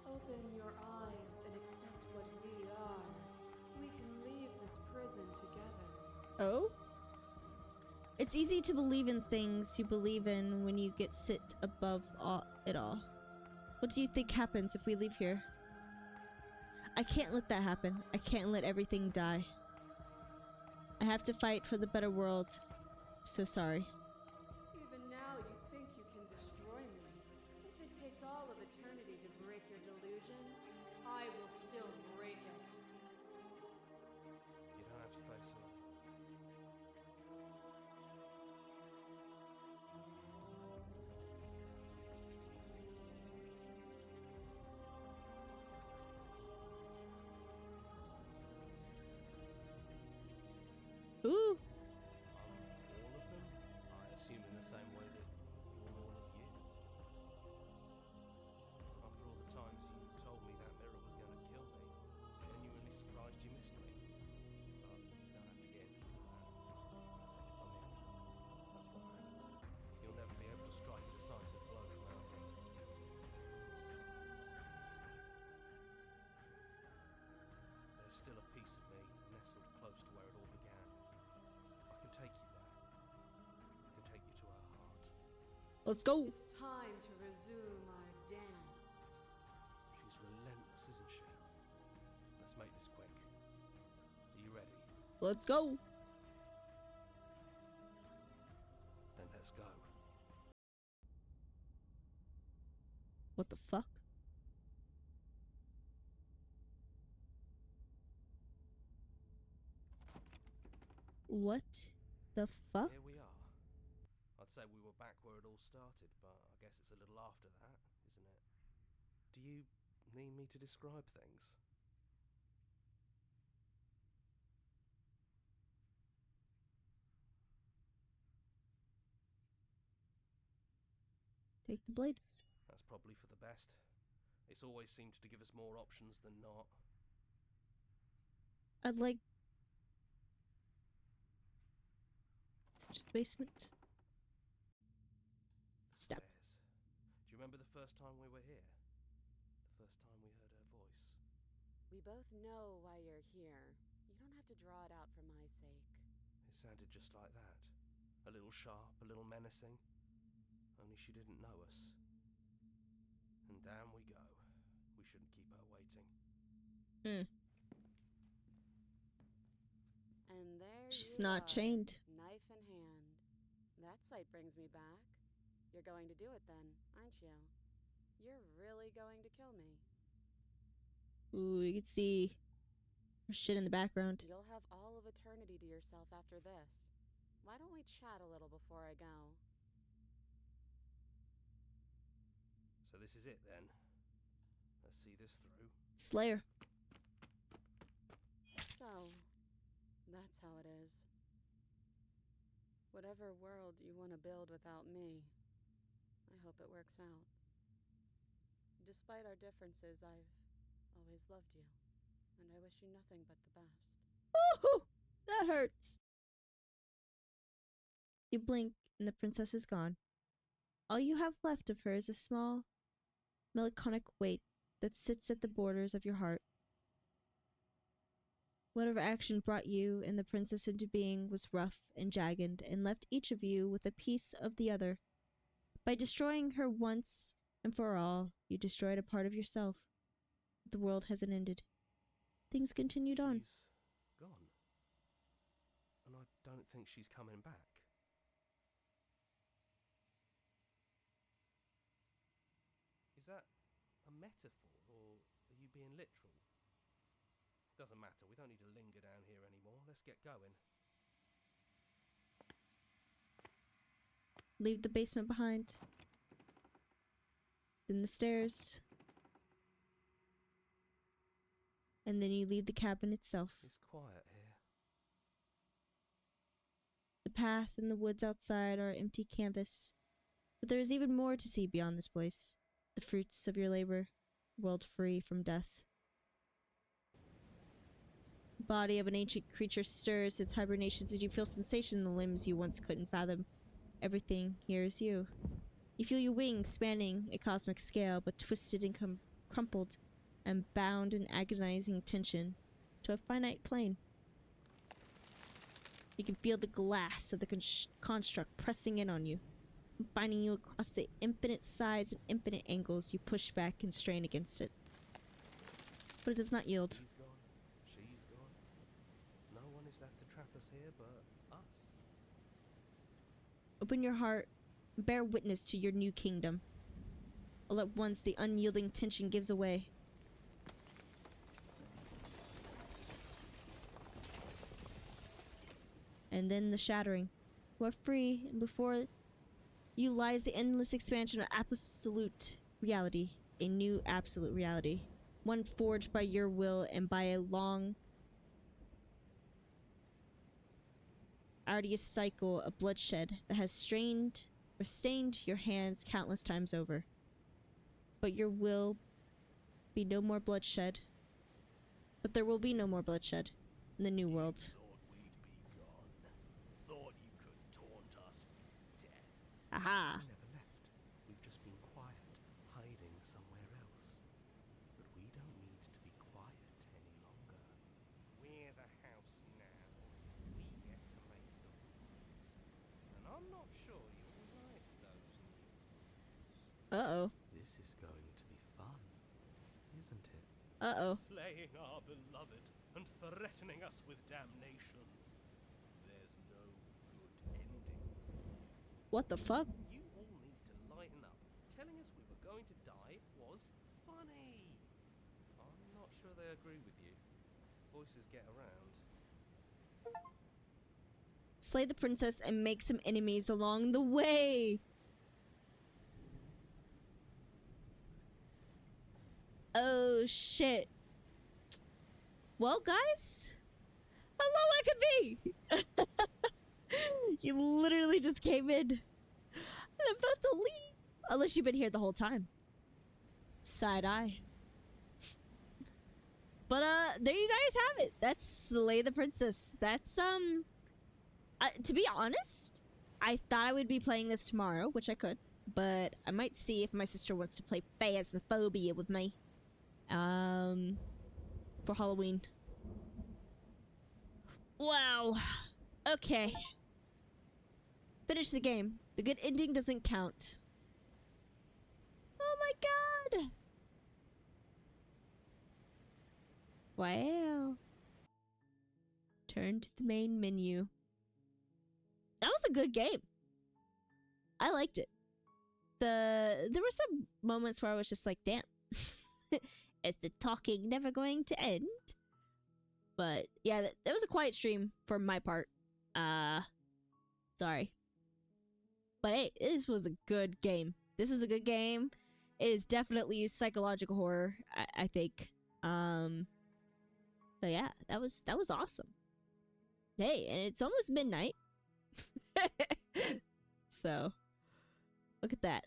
Open your eyes and accept what we are. We can leave this prison together. Oh? It's easy to believe in things you believe in when you get sit above it all. What do you think happens if we leave here? I can't let that happen. I can't let everything die. I have to fight for the better world. I'm so sorry. Even now you think you can destroy me. If it takes all of eternity to break your delusion, I will still break it. You don't have to face it alone. Ooh. All of them? I assume in the same way that you're all of you. After all the times you told me that mirror was going to kill me, I'm genuinely surprised you missed me. But you don't have to get into all that. I'm here now. That's what matters. You'll never be able to strike a decisive blow from out here. There's still a piece of me nestled close to where it all began. I can take you there. I can take you to her heart. Let's go. It's time to resume our dance. She's relentless, isn't she? Let's make this quick. Are you ready? Let's go. Then let's go. What the fuck? What the fuck? Here we are. I'd say we were back where it all started, but I guess it's a little after that, isn't it? Do you need me to describe things? Take the blade. That's probably for the best. It's always seemed to give us more options than not. I'd like to the basement. Stop. Stairs. Do you remember the first time we were here? The first time we heard her voice? We both know why you're here. You don't have to draw it out for my sake. It sounded just like that. A little sharp, a little menacing. Only she didn't know us. And down we go. We shouldn't keep her waiting. She's you not are, chained. knife in hand. That sight brings me back. You're going to do it then, aren't you? You're really going to kill me. Ooh, you can see her shit in the background. You'll have all of eternity to yourself after this. Why don't we chat a little before I go? So this is it then. Let's see this through. Slayer. So, that's how it is. Whatever world you want to build without me, I hope it works out. Despite our differences, I've always loved you, and I wish you nothing but the best. Ooh, that hurts. You blink, and the princess is gone. All you have left of her is a small, melancholic weight that sits at the borders of your heart. Whatever action brought you and the princess into being was rough and jagged and left each of you with a piece of the other. By destroying her once and for all, you destroyed a part of yourself. The world hasn't ended. Things continued on. She's gone. And I don't think she's coming back. Is that a metaphor, or are you being literal? Doesn't matter, we don't need to linger down here anymore. Let's get going. Leave the basement behind. Then the stairs. And then you leave the cabin itself. It's quiet here. The path and the woods outside are empty canvas. But there is even more to see beyond this place. The fruits of your labor, world free from death. The body of an ancient creature stirs its hibernations and you feel sensation in the limbs you once couldn't fathom. Everything here is you. You feel your wings spanning a cosmic scale, but twisted and crumpled and bound in agonizing tension to a finite plane. You can feel the glass of the construct pressing in on you, binding you across the infinite sides and infinite angles. You push back and strain against it. But it does not yield. He's gone. She's gone. No one is left to trap us here but us. Open your heart, bear witness to your new kingdom. All at once, the unyielding tension gives away. And then the shattering. You are free, and before you lies the endless expansion of absolute reality. A new absolute reality. One forged by your will and by a long, arduous cycle of bloodshed that has stained your hands countless times over. But your will be no more bloodshed. But there will be no more bloodshed in the new world. Thought you could taunt us with death. Aha! We never left. We've just been quiet, hiding somewhere else. But we don't need to be quiet any longer. We're the house now. We get to make the rules. And I'm not sure you'll like those rules. Uh-oh. This is going to be fun, isn't it? Uh-oh. Slaying our beloved and threatening us with damnation. There's no good ending for you. What the fuck? You all need to lighten up. Telling us we were going to die was funny. I'm not sure they agree with you. Voices get around. Slay the princess and make some enemies along the way. Oh shit. Well, guys, hello, I could be. You literally just came in and I'm about to leave. Unless you've been here the whole time. Side eye. But there you guys have it. That's Slay the Princess. That's to be honest, I thought I would be playing this tomorrow, which I could, but I might see if my sister wants to play Phasmophobia with me. For Halloween. Wow. Okay. Finish the game. The good ending doesn't count. Oh my god. Wow. Turn to the main menu. That was a good game. I liked it. There were some moments where I was just like, damn. Is the talking never going to end? But yeah, that was a quiet stream for my part. Sorry. But hey, this was a good game. This was a good game. It is definitely psychological horror, I think. But yeah, that was awesome. Hey, and it's almost midnight. So, look at that.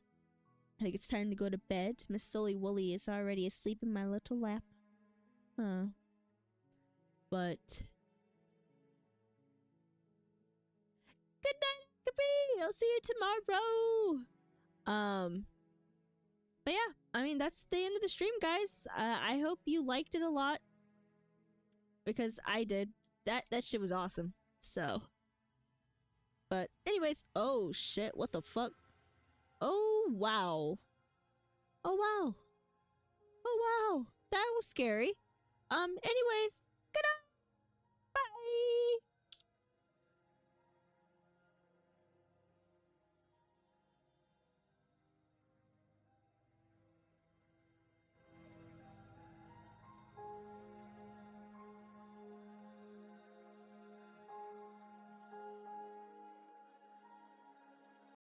I think it's time to go to bed. Miss Sully Wooly is already asleep in my little lap. Huh. But good night, Akabe! I'll see you tomorrow. But yeah, I mean, that's the end of the stream, guys. I hope you liked it a lot. Because I did. That shit was awesome. So. But anyways, oh shit, what the fuck? Oh wow. Oh wow. Oh wow. That was scary. Anyways, good night. Bye.